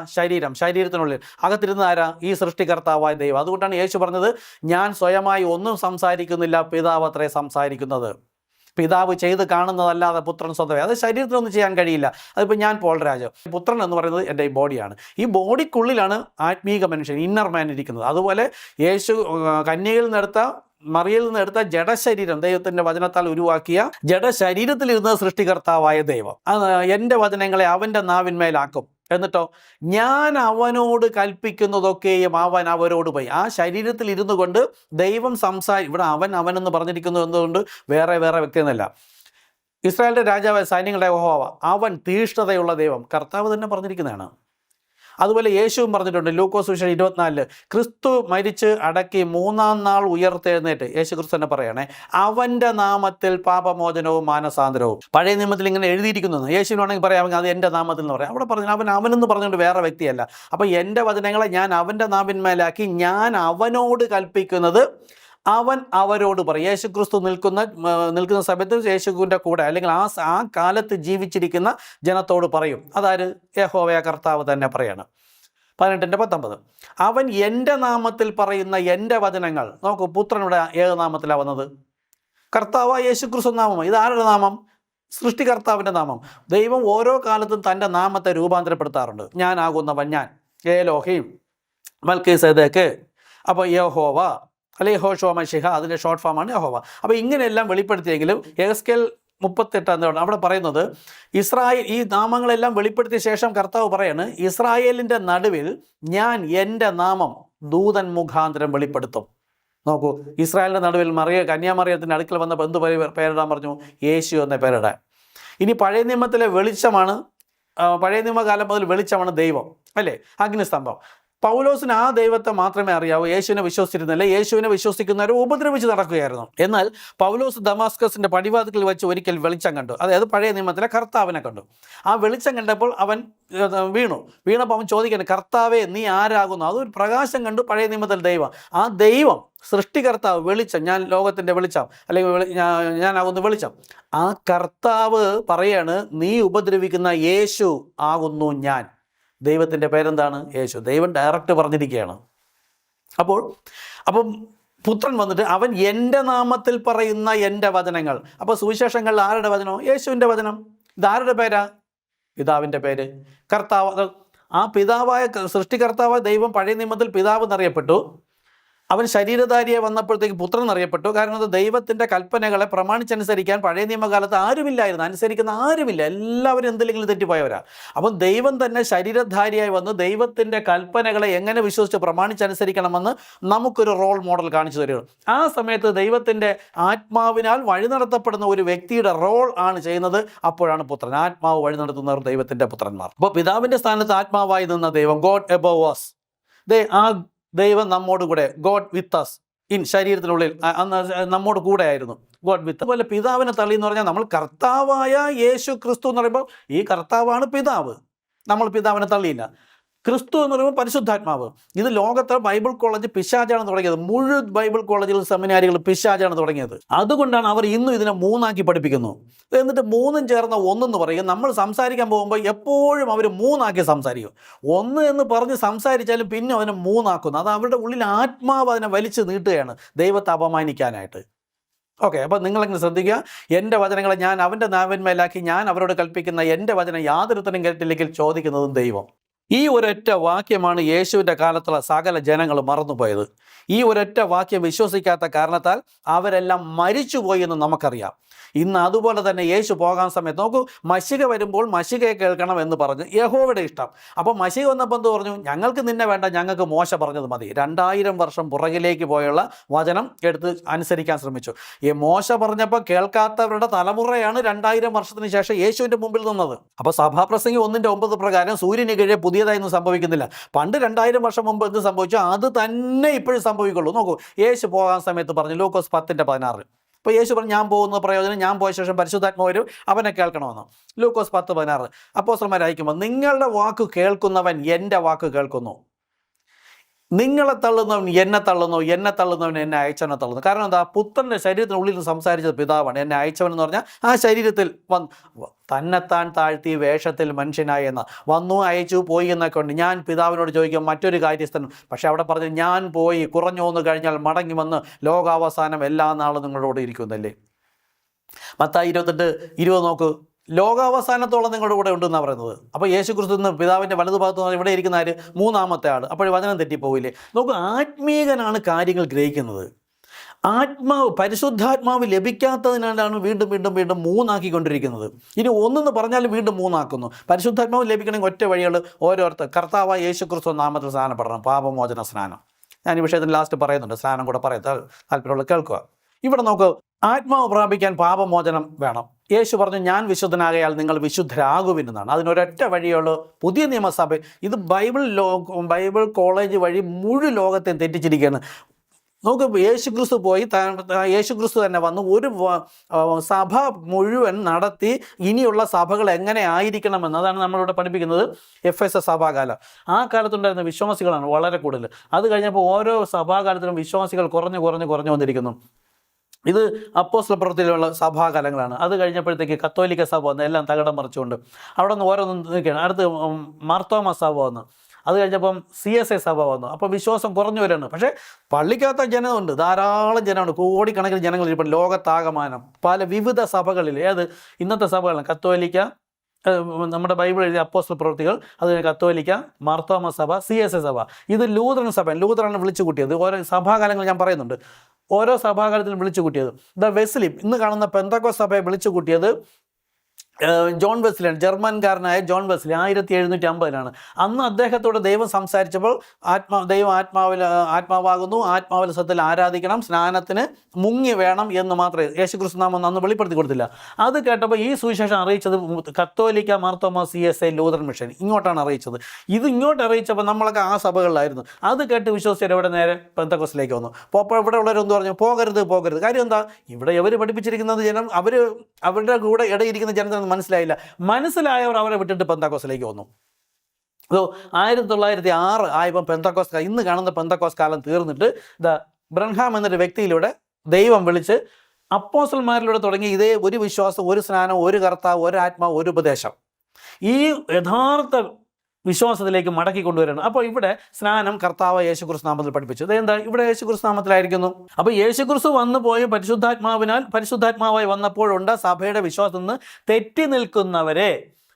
ശരീരത്തിനുള്ളിൽ. അകത്തിരുന്ന ആരാ? ഈ സൃഷ്ടികർത്താവായ ദൈവം. അതുകൊണ്ടാണ് യേശു പറഞ്ഞത്, ഞാൻ സ്വയമായി ഒന്നും സംസാരിക്കുന്നില്ല, പിതാവ് അത്രേ സംസാരിക്കുന്നത്. പിതാവ് ചെയ്ത് കാണുന്നതല്ലാതെ പുത്രൻ സ്വന്തമേ. അത് ശരീരത്തിനൊന്നും ചെയ്യാൻ കഴിയില്ല. അതിപ്പോൾ ഞാൻ പോൾരാജ്, പുത്രൻ എന്ന് പറയുന്നത് എൻ്റെ ഈ ബോഡിയാണ്. ഈ ബോഡിക്കുള്ളിലാണ് ആത്മീക മനുഷ്യൻ, ഇന്നർ മാൻ ഇരിക്കുന്നത്. അതുപോലെ യേശു കന്യകയിൽ മറിയയിൽ നിന്ന് എടുത്ത ജഡശരീരം, ദൈവത്തിൻ്റെ വചനത്താൽ ഉരുവാക്കിയ ജഡശരീരത്തിലിരുന്ന സൃഷ്ടികർത്താവായ ദൈവം എൻ്റെ വചനങ്ങളെ അവൻ്റെ നാവിന്മേലാക്കും. എന്നിട്ടോ, ഞാൻ അവനോട് കൽപ്പിക്കുന്നതൊക്കെയും അവൻ അവരോട് പോയി. ആ ശരീരത്തിൽ ഇരുന്നു കൊണ്ട് ദൈവം ഇവിടെ അവനെന്ന് പറഞ്ഞിരിക്കുന്നു എന്നതുകൊണ്ട് വേറെ വ്യക്തി എന്നല്ല. ഇസ്രായേലിൻ്റെ രാജാവായ സൈന്യങ്ങളുടെ യഹോവ, അവൻ തീഷ്ണതയുള്ള ദൈവം, കർത്താവ് തന്നെ പറഞ്ഞിരിക്കുന്നതാണ്. അതുപോലെ യേശുവും പറഞ്ഞിട്ടുണ്ട്, ലൂക്കോസ് സുവിശേഷം 24, ക്രിസ്തു മരിച്ച് അടക്കി 3-ാം നാൾ ഉയർത്തെഴുന്നേറ്റ്, യേശു ക്രിസ്തു തന്നെ പറയണേ, അവൻ്റെ നാമത്തിൽ പാപമോചനവും മാനസാന്തരവും. പഴയ നിയമത്തിൽ ഇങ്ങനെ എഴുതിയിരിക്കുന്നു. യേശുവിനാണെങ്കിൽ പറയാമെങ്കിൽ അത് എൻ്റെ നാമത്തിൽ എന്ന് പറയാം. അവിടെ പറഞ്ഞു അവനെന്ന് പറഞ്ഞുകൊണ്ട് വേറെ വ്യക്തിയല്ല. അപ്പോൾ എൻ്റെ വചനങ്ങളെ ഞാൻ അവൻ്റെ നാവിന്മേലാക്കി ഞാൻ അവനോട് കൽപ്പിക്കുന്നത് അവൻ അവരോട് പറയും. യേശു ക്രിസ്തു നിൽക്കുന്ന സമയത്ത് യേശുവിൻ്റെ കൂടെ അല്ലെങ്കിൽ ആ കാലത്ത് ജീവിച്ചിരിക്കുന്ന ജനത്തോട് പറയും. അതായത് യഹോവ കർത്താവ് തന്നെ പറയാണ്. 18:19 അവൻ എൻ്റെ നാമത്തിൽ പറയുന്ന എൻ്റെ വചനങ്ങൾ. നോക്കൂ, പുത്രനുടെ ഏത് നാമത്തിലാണ് വന്നത്? കർത്താവ് യേശു ക്രിസ്തു നാമം. ഇത് ആരുടെ നാമം? സൃഷ്ടികർത്താവിൻ്റെ നാമം. ദൈവം ഓരോ കാലത്തും തൻ്റെ നാമത്തെ രൂപാന്തരപ്പെടുത്താറുണ്ട്. ഞാനാകുന്നവൻ ഞാൻ, ഏലോഹീം, മൽക്കീസേദെക്ക്, അപ്പോൾ യഹോവ അല്ലെങ്കിൽ യഹോശുവ മശിഹ, അതിൻ്റെ ഷോർട്ട് ഫോമാണ് യഹോവ. അപ്പോൾ ഇങ്ങനെയെല്ലാം വെളിപ്പെടുത്തിയെങ്കിലും യെഹെസ്കേൽ 38 അവിടെ പറയുന്നത്, ഈ നാമങ്ങളെല്ലാം വെളിപ്പെടുത്തിയ ശേഷം കർത്താവ് പറയാണ്, ഇസ്രായേലിൻ്റെ നടുവിൽ ഞാൻ എൻ്റെ നാമം ദൂതൻ മുഖാന്തരം വെളിപ്പെടുത്തും. നോക്കൂ, ഇസ്രായേലിൻ്റെ നടുവിൽ കന്യാമറിയത്തിൻ്റെ അടുക്കൽ വന്നപ്പോൾ എന്ത് പേരിടാൻ പറഞ്ഞു? യേശു എന്ന പേരിടാൻ. ഇനി പഴയ നിയമത്തിലെ വെളിച്ചമാണ്, പഴയ നിയമകാലം മുതൽ വെളിച്ചമാണ് ദൈവം, അല്ലേ? അഗ്നിസ്തംഭം. പൗലോസിന് ആ ദൈവത്തെ മാത്രമേ അറിയാവൂ, യേശുവിനെ വിശ്വസിച്ചിരുന്നില്ല. യേശുവിനെ വിശ്വസിക്കുന്നവരെ ഉപദ്രവിച്ച് നടക്കുകയായിരുന്നു. എന്നാൽ പൗലോസ് ദമാസ്കസിൻ്റെ പടിവാതിക്കൽ വെച്ച് ഒരിക്കൽ വെളിച്ചം കണ്ടു. അതായത് പഴയ നിയമത്തിലെ കർത്താവിനെ കണ്ടു. ആ വെളിച്ചം കണ്ടപ്പോൾ അവൻ വീണപ്പോൾ അവൻ ചോദിക്കണം, കർത്താവേ നീ ആരാകുന്നു? അതൊരു പ്രകാശം കണ്ടു. പഴയ നിയമത്തിൽ ദൈവം, ആ ദൈവം സൃഷ്ടികർത്താവ്, വെളിച്ചം, ഞാൻ ലോകത്തിൻ്റെ വെളിച്ചം, അല്ലെങ്കിൽ ഞാനാകുന്നു വെളിച്ചം. ആ കർത്താവ് പറയാണ്, നീ ഉപദ്രവിക്കുന്ന യേശു ആകുന്നു ഞാൻ. ദൈവത്തിൻ്റെ പേരെന്താണ്? യേശു. ദൈവം ഡയറക്റ്റ് പറഞ്ഞിരിക്കുകയാണ്. അപ്പം പുത്രൻ വന്നിട്ട് അവൻ എൻ്റെ നാമത്തിൽ പറയുന്ന എൻ്റെ വചനങ്ങൾ. അപ്പോൾ സുവിശേഷങ്ങളിൽ ആരുടെ വചനം? യേശുവിൻ്റെ വചനം. ഇതാരുടെ പേരാ? പിതാവിൻ്റെ പേര്. കർത്താവ്, ആ പിതാവായ സൃഷ്ടികർത്താവായ ദൈവം പഴയ നിയമത്തിൽ പിതാവ് എന്നറിയപ്പെട്ടു. അവൻ ശരീരധാരിയെ വന്നപ്പോഴത്തേക്ക് പുത്രൻ എന്നറിയപ്പെട്ടു. കാരണം അത് ദൈവത്തിൻ്റെ കൽപ്പനകളെ പ്രമാണിച്ചനുസരിക്കാൻ പഴയ നിയമകാലത്ത് ആരുമില്ലായിരുന്നു, അനുസരിക്കുന്ന ആരുമില്ല, എല്ലാവരും എന്തെങ്കിലും തെറ്റിപ്പോയവരാ. അപ്പം ദൈവം തന്നെ ശരീരധാരിയായി വന്ന് ദൈവത്തിൻ്റെ കൽപ്പനകളെ എങ്ങനെ വിശ്വസിച്ച് പ്രമാണിച്ചനുസരിക്കണമെന്ന് നമുക്കൊരു റോൾ മോഡൽ കാണിച്ചു തരുന്നു. ആ സമയത്ത് ദൈവത്തിൻ്റെ ആത്മാവിനാൽ വഴി നടത്തപ്പെടുന്ന ഒരു വ്യക്തിയുടെ റോൾ ആണ് ചെയ്യുന്നത്. അപ്പോഴാണ് പുത്രൻ, ആത്മാവ് വഴി നടത്തുന്നവർ ദൈവത്തിൻ്റെ പുത്രന്മാർ. അപ്പോൾ പിതാവിൻ്റെ സ്ഥാനത്ത് ആത്മാവായി നിന്ന ദൈവം, ഗോഡ് എബോവ് us, ആ ദൈവം നമ്മോട് കൂടെ, ഗോഡ് വിത്ത് us ഇൻ, ശരീരത്തിനുള്ളിൽ അന്ന് നമ്മോട് കൂടെ ആയിരുന്നു, ഗോഡ് വിത്ത്. അതുപോലെ പിതാവിനെ തള്ളി എന്ന് പറഞ്ഞാൽ നമ്മൾ കർത്താവായ യേശു ക്രിസ്തു എന്ന് പറയുമ്പോൾ ഈ കർത്താവാണ് പിതാവ്, നമ്മൾ പിതാവിനെ തള്ളിയില്ല. ക്രിസ്തു എന്ന് പറയുമ്പോൾ പരിശുദ്ധാത്മാവ്. ഇത് ലോകത്തെ ബൈബിൾ കോളേജ് പിശാചാണ് തുടങ്ങിയത്. മുഴുവൻ ബൈബിൾ കോളേജുകളും സെമിനാരികൾ പിശാചാണ് തുടങ്ങിയത്. അതുകൊണ്ടാണ് അവർ ഇന്നും ഇതിനെ 3 പഠിപ്പിക്കുന്നു. എന്നിട്ട് 3 ചേർന്ന 1 എന്ന് പറയും. നമ്മൾ സംസാരിക്കാൻ പോകുമ്പോൾ എപ്പോഴും അവർ 3 സംസാരിക്കും. 1 എന്ന് പറഞ്ഞ് സംസാരിച്ചാലും പിന്നെ അതിനെ 3 അത് അവരുടെ ഉള്ളിൽ ആത്മാവ് അതിനെ വലിച്ചു നീട്ടുകയാണ് ദൈവത്തെ അപമാനിക്കാനായിട്ട്. ഓക്കെ, അപ്പോൾ നിങ്ങളെങ്ങനെ ശ്രദ്ധിക്കുക, എൻ്റെ വചനങ്ങളെ ഞാൻ അവൻ്റെ നാവിന്മേലാക്കി ഞാൻ അവരോട് കൽപ്പിക്കുന്ന എൻ്റെ വചനം യാതൊരുത്തനും കേട്ടില്ലെങ്കിൽ ചോദിക്കുന്നതും ദൈവം. ഈ ഒരൊറ്റ വാക്യമാണ് യേശുവിൻ്റെ കാലത്തുള്ള സകല ജനങ്ങൾ മറന്നുപോയത്. ഈ ഒരൊറ്റ വാക്യം വിശ്വസിക്കാത്ത കാരണത്താൽ അവരെല്ലാം മരിച്ചുപോയി എന്ന് നമുക്കറിയാം. ഇന്ന് അതുപോലെ തന്നെ യേശു പോകാൻ സമയത്ത് നോക്കൂ, മശിക വരുമ്പോൾ മശികയെ കേൾക്കണം എന്ന് പറഞ്ഞ് യഹോവയുടെ ഇഷ്ടം. അപ്പോൾ മശിക വന്നപ്പോൾ എന്ത് പറഞ്ഞു? ഞങ്ങൾക്ക് നിന്നെ വേണ്ട, ഞങ്ങൾക്ക് മോശ പറഞ്ഞത് മതി. 2000 വർഷം പുറകിലേക്ക് പോയുള്ള വചനം എടുത്ത് അനുസരിക്കാൻ ശ്രമിച്ചു. ഈ മോശ പറഞ്ഞപ്പോൾ കേൾക്കാത്തവരുടെ തലമുറയാണ് 2000 വർഷത്തിന് ശേഷം യേശുവിൻ്റെ മുമ്പിൽ നിന്നത്. അപ്പോൾ സഭാപ്രസംഗി 1:9 പ്രകാരം സൂര്യന് കീഴെ പുതിയ പുതിയതായൊന്നും സംഭവിക്കുന്നില്ല. പണ്ട് 2000 വർഷം മുമ്പ് എന്ത് സംഭവിച്ചോ അത് തന്നെ ഇപ്പോഴും സംഭവിക്കുള്ളൂ. നോക്കൂ, യേശു പോകാൻ സമയത്ത് പറഞ്ഞു ലൂക്കോസ് 10:16. ഇപ്പോൾ യേശു പറഞ്ഞു ഞാൻ പോകുന്ന പ്രയോജനം, ഞാൻ പോയ ശേഷം പരിശുദ്ധാത്മാവ് വരും, അവനെ കേൾക്കണമെന്ന്. ലൂക്കോസ് 10:16. അപ്പോസ്തലന്മാർ അയക്കുമ്പോൾ നിങ്ങളുടെ വാക്ക് കേൾക്കുന്നവൻ എൻ്റെ വാക്ക് കേൾക്കുന്നു, നിങ്ങളെ തള്ളുന്നവൻ എന്നെ തള്ളുന്നു, എന്നെ തള്ളുന്നവൻ എന്നെ അയച്ചവനെ തള്ളുന്നു. കാരണം എന്താ? പുത്രൻ്റെ ശരീരത്തിനുള്ളിൽ നിന്ന് സംസാരിച്ചത് പിതാവാണ്. എന്നെ അയച്ചവൻ എന്ന് പറഞ്ഞാൽ ആ ശരീരത്തിൽ തന്നെത്താൻ താഴ്ത്തി വേഷത്തിൽ മനുഷ്യനായി എന്ന വന്നു, അയച്ചു, പോയി എന്നൊക്കെ ഉണ്ട്. ഞാൻ പിതാവിനോട് ചോദിക്കും മറ്റൊരു കാര്യസ്ഥനും, പക്ഷെ അവിടെ പറഞ്ഞു ഞാൻ പോയി കുറഞ്ഞു വന്നു കഴിഞ്ഞാൽ മടങ്ങി വന്ന് ലോകാവസാനം എല്ലാ നാളും നിങ്ങളോട് ഇരിക്കുന്നല്ലേ. മത്തായി 28:20 നോക്ക്, ലോകാവസാനത്തോളം നിങ്ങളുടെ കൂടെ ഉണ്ടെന്നാണ് പറയുന്നത്. അപ്പോൾ യേശു ക്രിസ്തു ഇന്ന് പിതാവിൻ്റെ വലതുഭാഗത്ത് നിന്ന് ഇവിടെ ഇരിക്കുന്ന ആര്? മൂന്നാമത്തെ ആൾ. അപ്പോൾ വചനം തെറ്റിപ്പോവില്ലേ? നോക്കൂ, ആത്മീയനാണ് കാര്യങ്ങൾ ഗ്രഹിക്കുന്നത്. ആത്മാവ്, പരിശുദ്ധാത്മാവ് ലഭിക്കാത്തതിനാലാണ് വീണ്ടും വീണ്ടും വീണ്ടും മൂന്നാക്കിക്കൊണ്ടിരിക്കുന്നത്. ഇനി ഒന്നെന്ന് പറഞ്ഞാലും വീണ്ടും മൂന്നാക്കുന്നു. പരിശുദ്ധാത്മാവ് ലഭിക്കണമെങ്കിൽ ഒറ്റ വഴികൾ ഓരോരുത്തർ കർത്താവായ യേശു ക്രിസ്തു നാമത്തിൽ സ്നാനപ്പെടണം, പാപമോചന സ്നാനം. ഞാൻ ഈ വിഷയത്തിന് ലാസ്റ്റ് പറയുന്നുണ്ട്, സ്നാനം കൂടെ പറയാം, താല്പര്യമുള്ള കേൾക്കുക. ഇവിടെ നോക്ക്, ആത്മാവ് പ്രാപിക്കാൻ പാപമോചനം വേണം. യേശു പറഞ്ഞു ഞാൻ വിശുദ്ധനാകയാൽ നിങ്ങൾ വിശുദ്ധരാകുവിനെന്നാണ്. അതിനൊരൊറ്റ വഴിയുള്ളൂ, പുതിയ നിയമസഭ. ഇത് ബൈബിൾ കോളേജ് വഴി മുഴുവൻ ലോകത്തെ തെറ്റിച്ചിരിക്കുകയാണ്. നോക്ക്, യേശുക്രിസ്തു പോയി, യേശുക്രിസ്തു തന്നെ വന്ന് ഒരു സഭ മുഴുവൻ നടത്തി ഇനിയുള്ള സഭകൾ എങ്ങനെ ആയിരിക്കണമെന്ന് അതാണ് നമ്മളിവിടെ പഠിപ്പിക്കുന്നത്. FSS സഭാകാലം, ആ കാലത്തുണ്ടായിരുന്ന വിശ്വാസികളാണ് വളരെ കൂടുതൽ. അത് കഴിഞ്ഞപ്പോൾ ഓരോ സഭാകാലത്തിലും വിശ്വാസികൾ കുറഞ്ഞു വന്നിരിക്കുന്നു. ഇത് അപ്പോസ്തല പ്രവൃത്തിയിലുള്ള സഭാകാലങ്ങളാണ്. അത് കഴിഞ്ഞപ്പോഴത്തേക്ക് കത്തോലിക്ക സഭ വന്ന് എല്ലാം തകിടം മറിച്ചുകൊണ്ട് അവിടെ നിന്ന് ഓരോന്നും നിൽക്കുകയാണ്. അടുത്ത് മാർത്തോമ സഭ വന്നു, അത് കഴിഞ്ഞപ്പം CSI സഭ വന്നു. അപ്പോൾ വിശ്വാസം കുറഞ്ഞു വരികയാണ്. പക്ഷേ പള്ളിക്കകത്ത ജനമുണ്ട്, ധാരാളം ജനമുണ്ട്, കോടിക്കണക്കിന് ജനങ്ങൾ ഇപ്പം ലോകത്താകമാനം പല വിവിധ സഭകളിൽ. ഇന്നത്തെ സഭകളാണ് കത്തോലിക്ക, നമ്മുടെ ബൈബിൾ എഴുതിയ അപ്പോസ്തല പ്രവൃത്തികൾ, അത് കത്തോലിക്ക, മാർത്തോമ സഭ, CSI സഭ. ഇത് ലൂതറൻ സഭ, ലൂതറാണ് വിളിച്ചു കൂട്ടിയത്. ഓരോ സഭാകാലങ്ങൾ ഞാൻ പറയുന്നുണ്ട്, ഓരോ സഭാകാലത്തിലും വിളിച്ചു കൂട്ടിയത്. വെസ്ലി, ഇന്ന് കാണുന്ന പെന്തക്കോസ്ത് സഭയെ വിളിച്ചു കൂട്ടിയത് ജോൺ വെസ്ലിയാണ്, ജർമ്മൻകാരനായ ജോൺ വെസ്ലി. 1750 അന്ന് അദ്ദേഹത്തോട് ദൈവം സംസാരിച്ചപ്പോൾ ദൈവം ആത്മാവാകുന്നു, ആത്മാവിൽ സത്യത്തിൽ ആരാധിക്കണം, സ്നാനത്തിന് മുങ്ങി വേണം എന്ന് മാത്രമേ യേശുക്രിസ്തു നാമം അന്ന് വെളിപ്പെടുത്തി കൊടുത്തില്ല. അത് കേട്ടപ്പോൾ ഈ സുവിശേഷം അറിയിച്ചത് കത്തോലിക്ക, മാർത്തോമ, CSI, ലൂതറൻ മിഷൻ ഇങ്ങോട്ടാണ് അറിയിച്ചത്. ഇത് ഇങ്ങോട്ട് അറിയിച്ചപ്പോൾ നമ്മളൊക്കെ ആ സഭകളിലായിരുന്നു. അത് കേട്ട് വിശ്വസിച്ചവർ ഇവിടെ നേരെ പെന്തക്കോസ്തിലേക്ക് വന്നു. അപ്പോൾ ഇവിടെ ഉള്ളവരെന്ത് പറഞ്ഞു? പോകരുത്. കാര്യം എന്താ? ഇവിടെ ഇവർ പഠിപ്പിച്ചിരിക്കുന്നത് ജനം, അവരുടെ കൂടെ ഇടയിരിക്കുന്ന ജനത്തിന് മനസ്സിലായവർ അവരെ വിട്ടിട്ട് പെന്തക്കോസ്തിലേക്ക് വന്നു. അതോ 1906 ആയപ്പോൾ പെന്തക്കോസ്ത്, ഇന്ന് കാണുന്ന പെന്തക്കോസ്ത് കാലം തീർന്നിട്ട് ബ്രൻഹാം എന്നൊരു വ്യക്തിയിലൂടെ ദൈവം വിളിച്ച് അപ്പോസ്തലന്മാരിലൂടെ തുടങ്ങി ഇതേ ഒരു വിശ്വാസം, ഒരു സ്നാനം, ഒരു കർത്താവ്, ഒരു ആത്മാവ്, ഒരു ഉപദേശം, ഈ യഥാർത്ഥ വിശ്വാസത്തിലേക്ക് മടക്കി കൊണ്ടുവരണം. അപ്പോൾ ഇവിടെ സ്നാനം കർത്താവ് യേശുക്രിസ്തു നാമത്തിൽ പഠിപ്പിച്ചു. അതെന്താ? ഇവിടെ യേശുക്രിസ്തു നാമത്തിലായിരിക്കുന്നു. അപ്പോൾ യേശുക്രിസ്തു വന്നു പോയി പരിശുദ്ധാത്മാവായി വന്നപ്പോഴുണ്ട് സഭയുടെ വിശ്വാസത്തിൽ നിന്ന് തെറ്റി നിൽക്കുന്നവരെ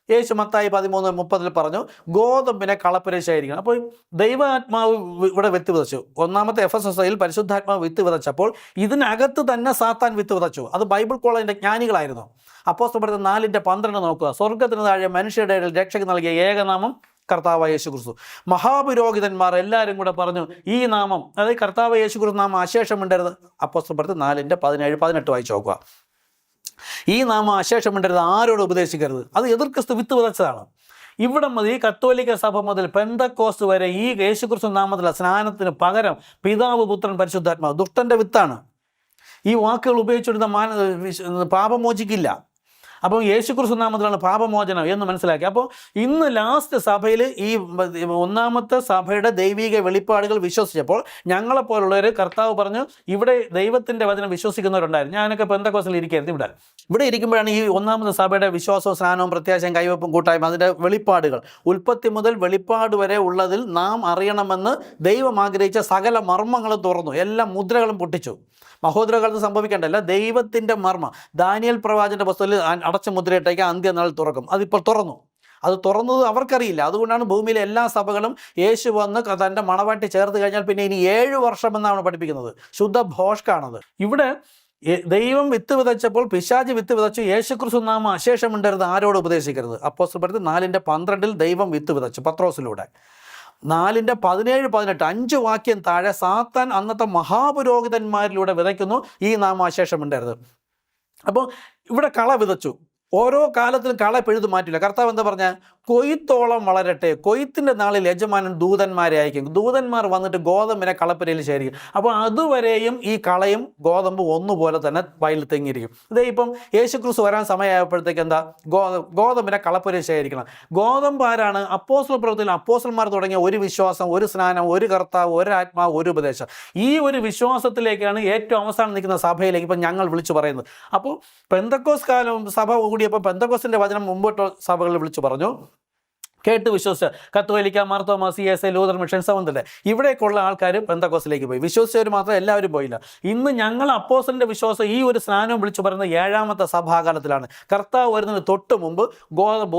യേശു മത്തായി 13:30 പറഞ്ഞു ഗോതമ്പിനെ കളപ്പുരശായിരിക്കണം. അപ്പോൾ ദൈവാത്മാവ് ഇവിടെ വിത്ത് വിതച്ചു. ഒന്നാമത്തെ FSSയിൽ പരിശുദ്ധാത്മാവ് വിത്ത് വിതച്ചപ്പോൾ ഇതിനകത്ത് തന്നെ സാത്താൻ വിത്ത് വിതച്ചു. അത് ബൈബിൾ കോളേജിൻ്റെ ജ്ഞാനികളായിരുന്നു. അപ്പോസ്തലർ 4:12 നോക്കുക. സ്വർഗത്തിന് താഴെ മനുഷ്യരുടെ ഇടയിൽ രക്ഷയ്ക്ക് നൽകിയ ഏകനാമം കർത്താവ് യേശുക്രിസ്തു. മഹാപുരോഹിതന്മാർ എല്ലാവരും കൂടെ പറഞ്ഞു ഈ നാമം, അതായത് കർത്താവ് യേശുക്രിസ്തു നാമം അശേഷമുണ്ടരുത്. അപ്പോസ്തലർ 4:17-18 വായിച്ചു നോക്കുക. ഈ നാമം അശേഷമുണ്ടരുത്, ആരോട് ഉപദേശിക്കരുത്. അത് എതിർ ക്രിസ്തു വിത്ത് വിതച്ചതാണ്. ഇവിടെ മതി കത്തോലിക്ക സഭ മുതൽ പെന്തക്കോസ്ത് വരെ ഈ യേശുക്രിസ്തു നാമത്തിലുള്ള സ്നാനത്തിന് പകരം പിതാവ്, പുത്രൻ, പരിശുദ്ധാത്മാവ് ദുഷ്ടൻ്റെ വിത്താണ്. ഈ വാക്കുകൾ ഉപയോഗിച്ചിടുന്ന പാപം മോചിക്കില്ല. അപ്പോൾ യേശുക്രിസ്തു നാമത്തിലാണ് പാപമോചനം എന്ന് മനസ്സിലാക്കി. അപ്പോൾ ഇന്ന് ലാസ്റ്റ് സഭയിൽ ഈ ഒന്നാമത്തെ സഭയുടെ ദൈവിക വെളിപ്പാടുകൾ വിശ്വസിച്ചപ്പോൾ ഞങ്ങളെപ്പോലുള്ളവർ കർത്താവ് പറഞ്ഞു ഇവിടെ ദൈവത്തിൻ്റെ വചനം വിശ്വസിക്കുന്നവരുണ്ടായിരുന്നു. ഞാനൊക്കെ പെന്തക്കോസ്തിൽ ഇരിക്കരുത്. ഇവിടെ ഇരിക്കുമ്പോഴാണ് ഈ ഒന്നാമത്തെ സഭയുടെ വിശ്വാസവും സ്നാനവും പ്രത്യാശയും കൈവെപ്പും കൂട്ടായ്മ അതിൻ്റെ വെളിപ്പാടുകൾ ഉൽപ്പത്തി മുതൽ വെളിപ്പാട് വരെ ഉള്ളതിൽ നാം അറിയണമെന്ന് ദൈവം ആഗ്രഹിച്ച സകല മർമ്മങ്ങളും തുറന്നു, എല്ലാ മുദ്രകളും പൊട്ടിച്ചു. മഹോദരകാലത്ത് സംഭവിക്കേണ്ടല്ല, ദൈവത്തിൻ്റെ മർമ്മം. ദാനിയേൽ പ്രവാചകന്റെ പുസ്തകത്തിൽ അടച്ച മുദ്രയിട്ടേക്ക് അന്ത്യനാൾ തുറക്കും. അതിപ്പോൾ തുറന്നു. അത് തുറന്നത് അവർക്കറിയില്ല. അതുകൊണ്ടാണ് ഭൂമിയിലെ എല്ലാ സഭകളും യേശു വന്ന് തൻ്റെ മണവാട്ടി ചേർത്ത് കഴിഞ്ഞാൽ പിന്നെ ഇനി 7 വർഷം എന്നാണ് പഠിപ്പിക്കുന്നത്. ശുദ്ധ ഭോഷ്കാണത്. ഇവിടെ ദൈവം വിത്ത് വിതച്ചപ്പോൾ പിശാച് വിത്ത് വിതച്ചു. യേശുക്രിസ്തു നാമം അശേഷമുണ്ടരുത്, ആരോട് ഉപദേശിക്കരുത്. അപ്പോസ്തലർ 4:12 ദൈവം വിത്ത് വിതച്ചു പത്രോസിലൂടെ. 4:17-18 5 വാക്യം താഴെ സാത്താൻ അന്നത്തെ മഹാപുരോഹിതന്മാരിലൂടെ വിതയ്ക്കുന്നു ഈ നാമം അശേഷമുണ്ടരുത്. അപ്പോൾ ഇവിടെ കള വിതച്ചു. ഓരോ കാലത്തിലും കള പിഴുതു മാറ്റില്ല. കർത്താവ് എന്താ പറഞ്ഞ, കൊയ്ത്തോളം വളരട്ടെ, കൊയ്ത്തിൻ്റെ നാളിൽ യജമാനൻ ദൂതന്മാരെ അയക്കും, ദൂതന്മാർ വന്നിട്ട് ഗോതമ്പിനെ കളപ്പുരയിൽ ശേഖരിക്കും. അപ്പോൾ അതുവരെയും ഈ കളയും ഗോതമ്പും ഒന്നുപോലെ തന്നെ വയലിൽ തെങ്ങിയിരിക്കും. ഇതേ ഇപ്പം യേശുക്രിസ്തു വരാൻ സമയമായപ്പോഴത്തേക്ക് എന്താ, ഗോതമ്പിനെ കളപ്പുരയിൽ ശേഖരിക്കണം. ഗോതമ്പ് ആരാണ്? അപ്പോസ്തല പ്രവൃത്തിയിൽ അപ്പോസ്തലന്മാർ തുടങ്ങിയ ഒരു വിശ്വാസം, ഒരു സ്നാനം, ഒരു കർത്താവ്, ഒരു ആത്മാവ്, ഒരു ഉപദേശം. ഈ ഒരു വിശ്വാസത്തിലേക്കാണ് ഏറ്റവും അവസാനം നിൽക്കുന്ന സഭയിലേക്ക് ഇപ്പം ഞങ്ങൾ വിളിച്ചു പറയുന്നത്. അപ്പോൾ പെന്തക്കോസ് കാലം സഭ കൂടിയപ്പോൾ പെന്തക്കോസിൻ്റെ വചനം മുമ്പോട്ട് സഭകളിൽ വിളിച്ചു പറഞ്ഞു, കേട്ട് വിശ്വസിച്ച കത്തോലിക്ക, മാർത്തോമാ, CSI, ലൂതർ മിഷൻ, സൗന്ദര്യ, ഇവിടേക്കുള്ള ആൾക്കാർ പെന്തക്കോസിലേക്ക് പോയി. വിശ്വസിച്ചവർ മാത്രം എല്ലാവരും പോയില്ല. ഇന്ന് ഞങ്ങൾ അപ്പോസ്തലന്റെ വിശ്വാസം ഈ ഒരു സ്നാനം വിളിച്ചു പറയുന്നത് 7ാമത്തെ സഭാകാലത്തിലാണ്. കർത്താവ് വരുന്നതിന് തൊട്ട് മുമ്പ്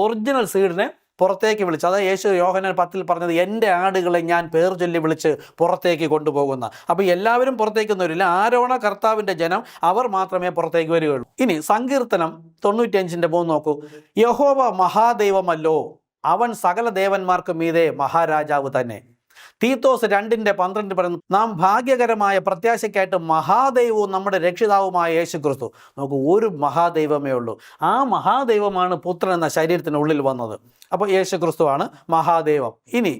ഒറിജിനൽ സീഡിനെ പുറത്തേക്ക് വിളിച്ച്, അതായത് യേശു യോഹന്നാൻ 10 പറഞ്ഞത്, എൻ്റെ ആടുകളെ ഞാൻ പേർ ചൊല്ലി വിളിച്ച് പുറത്തേക്ക് കൊണ്ടുപോകുന്ന. അപ്പോൾ എല്ലാവരും പുറത്തേക്കൊന്നും വരില്ല. ആരോണ കർത്താവിൻ്റെ ജനം, അവർ മാത്രമേ പുറത്തേക്ക് വരികയുള്ളൂ. ഇനി സങ്കീർത്തനം 95:3 നോക്കൂ. യഹോവ മഹാദൈവമല്ലോ, അവൻ സകല ദേവന്മാർക്ക് മീതെ മഹാരാജാവ് തന്നെ. തീത്തോസ് 2:12 പറയുന്നു, നാം ഭാഗ്യകരമായ പ്രത്യാശയ്ക്കായിട്ട് മഹാദൈവവും നമ്മുടെ രക്ഷിതാവുമായ യേശുക്രിസ്തു. നമുക്ക് ഒരു മഹാദൈവമേ ഉള്ളൂ. ആ മഹാദൈവമാണ് പുത്രൻ എന്ന ശരീരത്തിനുള്ളിൽ വന്നത്. അപ്പോൾ യേശുക്രിസ്തുവാണ് മഹാദൈവം. ഇനി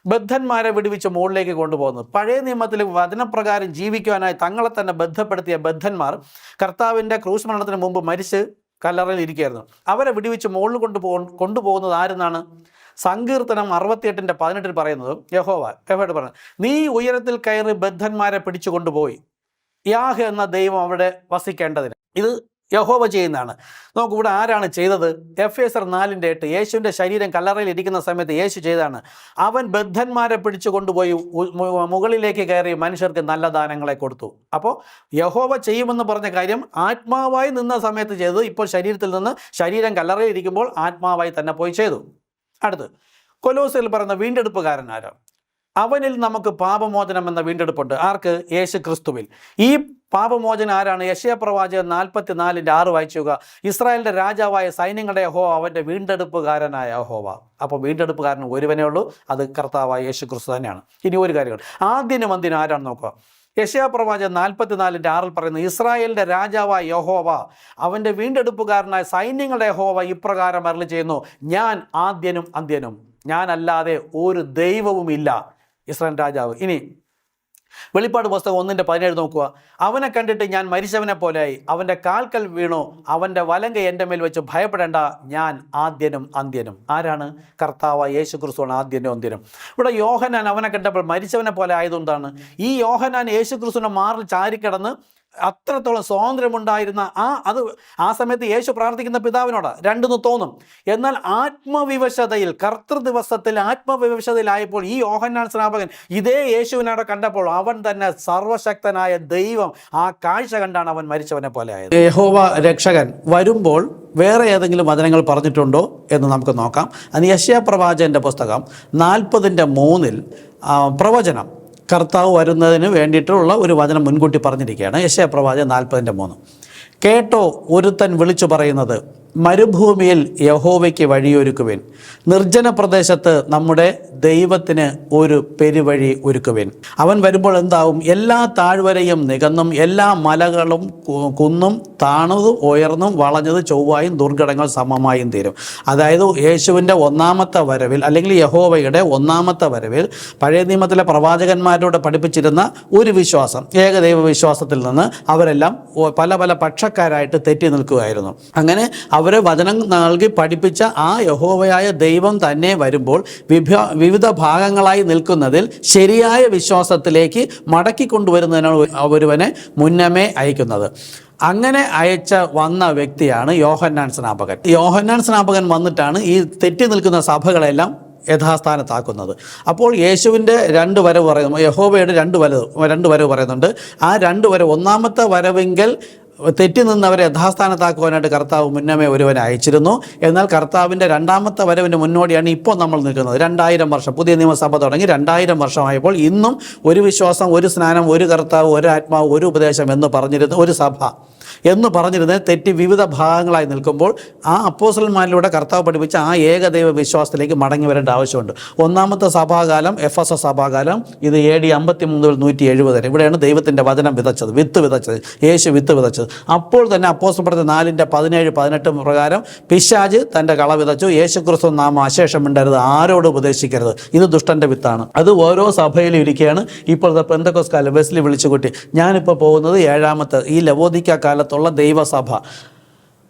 ബദ്ധന്മാരെ വിടുവിച്ച് മുകളിലേക്ക് കൊണ്ടുപോകുന്നത്. പഴയ നിയമത്തിൽ വചനപ്രകാരം ജീവിക്കുവാനായി തങ്ങളെ തന്നെ ബന്ധപ്പെടുത്തിയ ബദ്ധന്മാർ കർത്താവിൻ്റെ ക്രൂശ് മരണത്തിന് മുമ്പ് മരിച്ച് കല്ലറയിൽ ഇരിക്കുകയായിരുന്നു. അവരെ വിടുവിച്ച് മുകളിൽ കൊണ്ടുപോകുന്നത് ആരെന്നാണ്? സങ്കീർത്തനം 68:18 പറയുന്നത്, യഹോവയോട് പറഞ്ഞു, നീ ഉയരത്തിൽ കയറി ബദ്ധന്മാരെ പിടിച്ചു കൊണ്ടുപോയി, യാഹ് എന്ന ദൈവം അവിടെ വസിക്കേണ്ടതിന്. ഇത് യഹോവ ചെയ്യുന്നതാണ്. നമുക്ക് ഇവിടെ ആരാണ് ചെയ്തത്? എഫേസർ 4:8, യേശുവിൻ്റെ ശരീരം കല്ലറയിൽ ഇരിക്കുന്ന സമയത്ത് യേശു ചെയ്താണ്. അവൻ ബദ്ധന്മാരെ പിടിച്ചു കൊണ്ടുപോയി മുകളിലേക്ക് കയറി മനുഷ്യർക്ക് നല്ല ദാനങ്ങളെ കൊടുത്തു. അപ്പോൾ യഹോവ ചെയ്യുമെന്ന് പറഞ്ഞ കാര്യം ആത്മാവായി നിന്ന സമയത്ത് ചെയ്തത് ഇപ്പോൾ ശരീരത്തിൽ നിന്ന്, ശരീരം കല്ലറയിൽ ഇരിക്കുമ്പോൾ ആത്മാവായി തന്നെ പോയി ചെയ്തു. അടുത്ത് കൊലോസ്യയിൽ പറയുന്ന വീണ്ടെടുപ്പുകാരൻ ആരാ? അവനിൽ നമുക്ക് പാപമോചനം എന്ന വീണ്ടെടുപ്പുണ്ട്. ആർക്ക്? യേശു ക്രിസ്തുവിൽ. ഈ പാപമോചനം ആരാണ്? യെശയ്യാ പ്രവാചകൻ 44:6 വായിച്ചുക. ഇസ്രായേലിൻ്റെ രാജാവായ സൈന്യങ്ങളുടെ യഹോവ അവൻ്റെ വീണ്ടെടുപ്പുകാരനായ യഹോവ. അപ്പോൾ വീണ്ടെടുപ്പുകാരൻ ഒരുവനേ ഉള്ളൂ, അത് കർത്താവായ യേശു ക്രിസ്തു തന്നെയാണ്. ഇനി ഒരു കാര്യമാണ്, ആദ്യനും അന്ത്യനും ആരാണെന്ന് നോക്കുക. യെശയ്യാ പ്രവാചകൻ 44:6 പറയുന്നു, ഇസ്രായേലിൻ്റെ രാജാവായ യഹോവ അവൻ്റെ വീണ്ടെടുപ്പുകാരനായ സൈന്യങ്ങളുടെ യഹോവ ഇപ്രകാരം അരുളി ചെയ്യുന്നു, ഞാൻ ആദ്യനും അന്ത്യനും, ഞാനല്ലാതെ ഒരു ദൈവവുമില്ല. ഇസ്രായേൽ രാജാവ്. ഇനി വെളിപ്പാട് പുസ്തകം 1:17 നോക്കുക. അവനെ കണ്ടിട്ട് ഞാൻ മരിച്ചവനെ പോലെയായി, അവൻ്റെ കാൽക്കൽ വീണു, അവൻ്റെ വലങ്കൈ എൻ്റെ മേൽ വെച്ച് ഭയപ്പെടേണ്ട, ഞാൻ ആദ്യനും അന്ത്യനും. ആരാണ്? കർത്താവായ യേശു ക്രിസ്തുവാണ് ആദ്യനും അന്ത്യനും. ഇവിടെ യോഹന്നാൻ അവനെ കണ്ടപ്പോൾ മരിച്ചവനെ പോലെ ആയതുകൊണ്ടാണ്. ഈ യോഹന്നാൻ യേശു ക്രിസ്തുവിൻ്റെ മാറിൽ ചാരിക്കിടന്ന് അത്രത്തോളം സ്വാതന്ത്ര്യമുണ്ടായിരുന്ന ആ സമയത്ത് യേശു പ്രാർത്ഥിക്കുന്ന പിതാവിനോട് രണ്ടെന്ന് തോന്നും. എന്നാൽ ആത്മവിവശതയിൽ, കർത്തൃദിവസത്തിൽ ആത്മവിവശതയിലായപ്പോൾ ഈ യോഹന്നാൻ സ്നാപകൻ ഇതേ യേശുവിനോട് കണ്ടപ്പോൾ അവൻ തന്നെ സർവശക്തനായ ദൈവം ആ കാഴ്ച കണ്ടാണ് അവൻ മരിച്ചവനെ പോലെ ആയത്. യഹോവ രക്ഷകൻ വരുമ്പോൾ വേറെ ഏതെങ്കിലും വചനങ്ങൾ പറഞ്ഞിട്ടുണ്ടോ എന്ന് നമുക്ക് നോക്കാം. അത് യെശയ്യാ പ്രവാചകൻ്റെ പുസ്തകം 40:3 പ്രവചനം, കർത്താവ് വരുന്നതിന് വേണ്ടിയിട്ടുള്ള ഒരു വചനം മുൻകൂട്ടി പറഞ്ഞിരിക്കുകയാണ്. യെശയ്യാ പ്രവാചകൻ 40:3. കേട്ടോ, ഒരുത്തൻ വിളിച്ചു പറയുന്നത്, മരുഭൂമിയിൽ യഹോവയ്ക്ക് വഴിയൊരുക്കുവിൻ, നിർജ്ജന പ്രദേശത്ത് നമ്മുടെ ദൈവത്തിന് ഒരു പെരുവഴി ഒരുക്കുവിൻ. അവൻ വരുമ്പോൾ എന്താവും? എല്ലാ താഴ്വരയും നികന്നും, എല്ലാ മലകളും കുന്നും താണതും ഉയർന്നും വളഞ്ഞത് ചൊവ്വായും ദുർഘടങ്ങൾ സമമായും തീരും. അതായത് യേശുവിൻ്റെ 1ാമത്തെ വരവിൽ, അല്ലെങ്കിൽ യഹോവയുടെ 1ാമത്തെ വരവിൽ പഴയ നിയമത്തിലെ പ്രവാചകന്മാരോട് പഠിപ്പിച്ചിരുന്ന ഒരു വിശ്വാസം, ഏകദൈവ വിശ്വാസത്തിൽ നിന്ന് അവരെല്ലാം പല പല പക്ഷക്കാരായിട്ട് തെറ്റി നിൽക്കുകയായിരുന്നു. അങ്ങനെ അവരെ വചനം നൽകി പഠിപ്പിച്ച ആ യഹോവയായ ദൈവം തന്നെ വരുമ്പോൾ വിവിധ ഭാഗങ്ങളായി നിൽക്കുന്നതിൽ ശരിയായ വിശ്വാസത്തിലേക്ക് മടക്കി കൊണ്ടുവരുന്നതിനാണ് ഒരുവനെ മുന്നമേ അയക്കുന്നത്. അങ്ങനെ വന്ന വ്യക്തിയാണ് യോഹന്നാൻ സ്നാപകൻ. യോഹന്നാൻ സ്നാപകൻ വന്നിട്ടാണ് ഈ തെറ്റി നിൽക്കുന്ന സഭകളെല്ലാം യഥാസ്ഥാനത്താക്കുന്നത്. അപ്പോൾ യേശുവിൻ്റെ 2 വരവ് പറയുന്നു, യഹോവയുടെ 2 വരവ് പറയുന്നുണ്ട്. ആ 2 വരവ്, 1ാമത്തെ വരവെങ്കിൽ തെറ്റി നിന്നവരെ യഥാസ്ഥാനത്താക്കുവാനായിട്ട് കർത്താവ് മുന്നമേ ഒരുവനെ അയച്ചിരുന്നു. എന്നാൽ കർത്താവിൻ്റെ 2ാമത്തെ വരവിൻ്റെ മുന്നോടിയാണ് ഇപ്പോൾ നമ്മൾ നിൽക്കുന്നത്. 2000 വർഷം, പുതിയ നിയമസഭ തുടങ്ങി 2000 വർഷമായപ്പോൾ ഇന്നും ഒരു വിശ്വാസം, ഒരു സ്നാനം, ഒരു കർത്താവ്, ഒരു ആത്മാവ്, ഒരു ഉപദേശം എന്ന് പറഞ്ഞിരുന്ന ഒരു സഭ എന്ന് പറഞ്ഞിരുന്നത് തെറ്റി വിവിധ ഭാഗങ്ങളായി നിൽക്കുമ്പോൾ ആ അപ്പോസ്തലന്മാരിലൂടെ കർത്താവ് പഠിപ്പിച്ച ആ ഏകദൈവ വിശ്വാസത്തിലേക്ക് മടങ്ങി വരേണ്ട ആവശ്യമുണ്ട്. 1ാമത്തെ സഭാകാലം എഫെസസ് സഭാകാലം, ഇത് AD 53 മുതൽ 170 വരെ. ഇവിടെയാണ് ദൈവത്തിൻ്റെ വചനം വിതച്ചത്, വിത്ത് വിതച്ചത്, യേശു വിത്ത് വിതച്ചത്. അപ്പോൾ തന്നെ അപ്പോസ്തലപ്രവൃത്തി 4:17-18 പ്രകാരം പിശാച് തൻ്റെ കള വിതച്ചു. യേശുക്രിസ്തു നാമം അശേഷം മിണ്ടരുത്, ആരോട് ഉപദേശിക്കരുത്, ഇത് ദുഷ്ടൻ്റെ വിത്താണ്. അത് ഓരോ സഭയിലും ഇരിക്കുകയാണ്. ഇപ്പോഴത്തെ പെന്തക്കോസ്ത് കാലം വെസ്ലി വിളിച്ചുകൂട്ടി. ഞാനിപ്പോൾ പോകുന്നത് 7ാമത്തെ ഈ ലവോദിക്ക കാലത്തുള്ള ദൈവസഭ.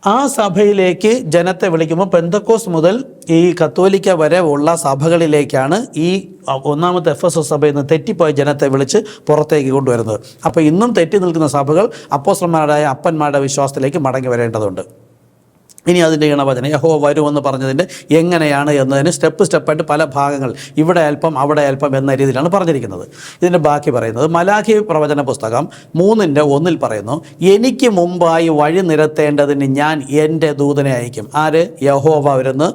ആ സഭയിലേക്ക് ജനത്തെ വിളിക്കുമ്പോൾ പെന്തക്കോസ്ത് മുതൽ ഈ കത്തോലിക്ക വരെ ഉള്ള സഭകളിലേക്കാണ് ഈ 1ാമത്തെ എഫെസസ് സഭയിൽ നിന്ന് തെറ്റിപ്പോയ ജനത്തെ വിളിച്ച് പുറത്തേക്ക് കൊണ്ടുവരുന്നത്. അപ്പോൾ ഇന്നും തെറ്റി നിൽക്കുന്ന സഭകൾ അപ്പോസ്തലന്മാരായ അപ്പന്മാരുടെ വിശ്വാസത്തിലേക്ക് മടങ്ങി വരേണ്ടതുണ്ട്. ഇനി അതിൻ്റെ ഇണവചനം യഹോവ വരുമെന്ന് പറഞ്ഞതിൻ്റെ എങ്ങനെയാണ് എന്നതിന് സ്റ്റെപ്പായിട്ട് പല ഭാഗങ്ങൾ, ഇവിടെ അല്പം അവിടെ അല്പം എന്ന രീതിയിലാണ് പറഞ്ഞിരിക്കുന്നത്. ഇതിൻ്റെ ബാക്കി പറയുന്നത് മലാഖി പ്രവചന പുസ്തകം 3:1 പറയുന്നു, എനിക്ക് മുമ്പായി വഴി നിരത്തേണ്ടതിന് ഞാൻ എൻ്റെ ദൂതനെ അയക്കും. ആര്? യഹോവ വരുന്നു,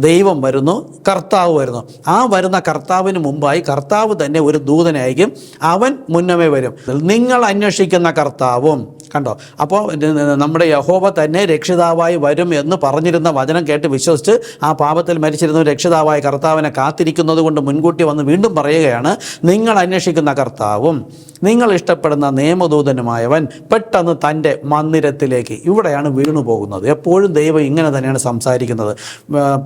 ദൈവം വരുന്നു, കർത്താവ് വരുന്നു. ആ വരുന്ന കർത്താവിന് മുമ്പായി കർത്താവ് തന്നെ ഒരു ദൂതനെ അയക്കും. അവൻ മുന്നമേ വരും. നിങ്ങൾ അന്വേഷിക്കുന്ന കർത്താവും. കണ്ടോ? അപ്പോൾ നമ്മുടെ യഹോവ തന്നെ രക്ഷിതാവായി വരും എന്ന് പറഞ്ഞിരുന്ന വചനം കേട്ട് വിശ്വസിച്ച് ആ പാപത്തിൽ മരിച്ചിരുന്ന രക്ഷിതാവായ കർത്താവിനെ കാത്തിരിക്കുന്നത് കൊണ്ട് മുൻകൂട്ടി വന്ന് വീണ്ടും പറയുകയാണ്, നിങ്ങൾ അന്വേഷിക്കുന്ന കർത്താവും നിങ്ങൾ ഇഷ്ടപ്പെടുന്ന നിയമദൂതനുമായവൻ പെട്ടെന്ന് തൻ്റെ മന്ദിരത്തിലേക്ക്. ഇവിടെയാണ് വീണു പോകുന്നത്. എപ്പോഴും ദൈവം ഇങ്ങനെ തന്നെയാണ് സംസാരിക്കുന്നത്.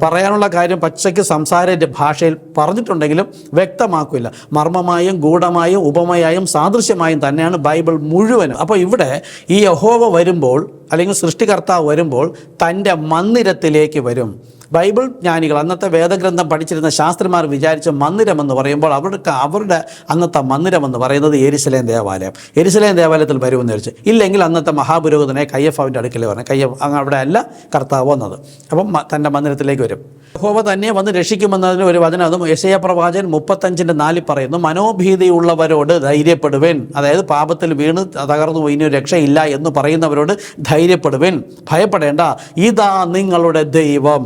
പറയാനുള്ള കാര്യം പച്ചയ്ക്ക് സംസാര ഭാഷയിൽ പറഞ്ഞിട്ടുണ്ടെങ്കിലും വ്യക്തമാക്കില്ല. മർമ്മമായും ഗൂഢമായും ഉപമയായും സാദൃശ്യമായും തന്നെയാണ് ബൈബിൾ മുഴുവനും. അപ്പോൾ ഇവിടെ ഈ യഹോവ വരുമ്പോൾ, അല്ലെങ്കിൽ സൃഷ്ടികർത്താവ് വരുമ്പോൾ തൻ്റെ മന്ദിരത്തിലേക്ക് വരും. ബൈബിൾ ജ്ഞാനികൾ, അന്നത്തെ വേദഗ്രന്ഥം പഠിച്ചിരുന്ന ശാസ്ത്രിമാർ വിചാരിച്ച മന്ദിരമെന്ന് പറയുമ്പോൾ അവരുടെ അന്നത്തെ മന്ദിരമെന്ന് പറയുന്നത് യെരുശലേം ദേവാലയം. യെരുശലേം ദേവാലയത്തിൽ വരുമെന്ന് വിചാരിച്ചു. ഇല്ലെങ്കിൽ അന്നത്തെ മഹാപുരോഹിതനെ കയ്യഫാവിൻ്റെ അടുക്കൽ പറഞ്ഞു. അവിടെ അല്ല കർത്താവ് വന്നത്. അപ്പം തൻ്റെ മന്ദിരത്തിലേക്ക് വരും. യഹോവ തന്നെ വന്ന് രക്ഷിക്കുമെന്നതിന് ഒരു വചനം, അതും യെശയ്യാ പ്രവാചകൻ 35:4 പറയുന്നു, മനോഭീതിയുള്ളവരോട് ധൈര്യപ്പെടുവേൻ. അതായത് പാപത്തിൽ വീണ് തകർന്നു ഇനി രക്ഷയില്ല എന്ന് പറയുന്നവരോട് ധൈര്യപ്പെടുവേൻ, ഭയപ്പെടേണ്ട, ഇതാ നിങ്ങളുടെ ദൈവം,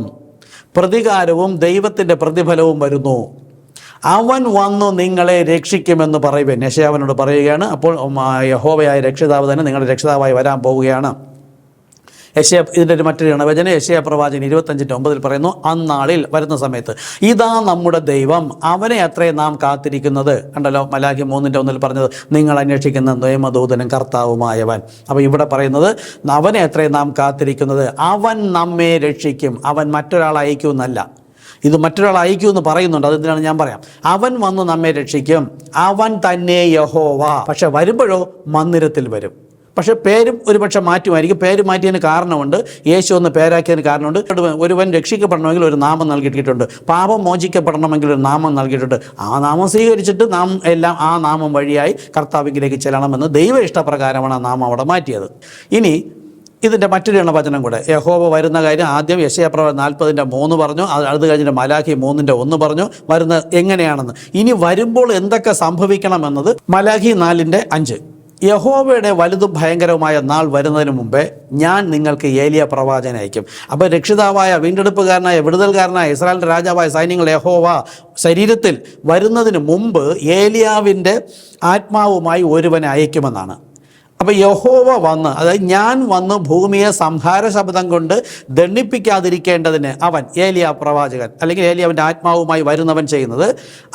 പ്രതികാരവും ദൈവത്തിൻ്റെ പ്രതിഫലവും വരുന്നു, അവൻ വന്നു നിങ്ങളെ രക്ഷിക്കുമെന്ന് പറയുവേൻ. യെശയ്യാവിനോട് പറയുകയാണ്. അപ്പോൾ യഹോവയായ രക്ഷിതാവ് തന്നെ നിങ്ങളുടെ രക്ഷിതാവായി വരാൻ പോവുകയാണ്. ഇതിൻ്റെ ഒരു മറ്റൊരു ഇണവചനം യെശയ്യാ പ്രവാചകൻ 25:9 പറയുന്നു, അന്നാളിൽ വരുന്ന സമയത്ത് ഇതാ നമ്മുടെ ദൈവം, അവനെ അത്രേ നാം കാത്തിരിക്കുന്നത്. കണ്ടല്ലോ, മലാഖി 3:1 പറഞ്ഞത് നിങ്ങൾ അന്വേഷിക്കുന്ന നിയമദൂതനും കർത്താവുമായവൻ. അപ്പോൾ ഇവിടെ പറയുന്നത് അവനെ അത്രേ നാം കാത്തിരിക്കുന്നത്, അവൻ നമ്മെ രക്ഷിക്കും. അവൻ മറ്റൊരാൾ അയക്കുമെന്നല്ല, ഇത് മറ്റൊരാൾ അയക്കുമെന്ന് പറയുന്നുണ്ട്. അതെന്തിനാണ് ഞാൻ പറയാം. അവൻ വന്ന് നമ്മെ രക്ഷിക്കും, അവൻ തന്നെ യഹോവ. പക്ഷെ വരുമ്പോഴോ മന്ദിരത്തിൽ വരും. പക്ഷേ പേരും ഒരുപക്ഷെ മാറ്റുമായിരിക്കും. പേര് മാറ്റിയതിന് കാരണമുണ്ട്. യേശു എന്ന് പേരാക്കിയതിന് കാരണമുണ്ട്. ഒരുവൻ രക്ഷിക്കപ്പെടണമെങ്കിൽ ഒരു നാമം നൽകിയിട്ടുണ്ട്. പാപം മോചിക്കപ്പെടണമെങ്കിൽ ഒരു നാമം നൽകിയിട്ടുണ്ട്. ആ നാമം സ്വീകരിച്ചിട്ട് നാം എല്ലാം ആ നാമം വഴിയായി കർത്താവിലേക്ക് ചെല്ലണമെന്ന് ദൈവ ഇഷ്ടപ്രകാരമാണ് ആ നാമം അവിടെ മാറ്റിയത്. ഇനി ഇതിൻ്റെ മറ്റൊരു ഇണവചനം കൂടെ, യഹോവ വരുന്ന കാര്യം ആദ്യം യെശയ്യാ പ്രവചനം 40:3 പറഞ്ഞു. അത് കഴിഞ്ഞിട്ട് മലാഖി 3:1 പറഞ്ഞു വരുന്നത് എങ്ങനെയാണെന്ന്. ഇനി വരുമ്പോൾ എന്തൊക്കെ സംഭവിക്കണമെന്നത് മലാഖി 4:5. യഹോവയുടെ വലുതും ഭയങ്കരവുമായ നാൾ വരുന്നതിന് മുമ്പേ ഞാൻ നിങ്ങൾക്ക് ഏലിയ പ്രവാചകനെ അയക്കും. അപ്പോൾ രക്ഷിതാവായ, വീണ്ടെടുപ്പുകാരനായ, വിടുതൽക്കാരനായ, ഇസ്രായേലിൻ്റെ രാജാവായ സൈന്യങ്ങൾ യഹോവ ശരീരത്തിൽ വരുന്നതിന് മുമ്പ് ഏലിയാവിൻ്റെ ആത്മാവുമായി ഒരുവനെ അയക്കുമെന്നാണ്. അപ്പോൾ യഹോവ വന്ന്, അതായത് ഞാൻ വന്ന് ഭൂമിയെ സംഹാര ശബ്ദം കൊണ്ട് ദണ്ഡിപ്പിക്കാതിരിക്കേണ്ടതിന് അവൻ, ഏലിയ പ്രവാചകൻ അല്ലെങ്കിൽ ഏലിയാവിൻ്റെ ആത്മാവുമായി വരുന്നവൻ ചെയ്യുന്നത്,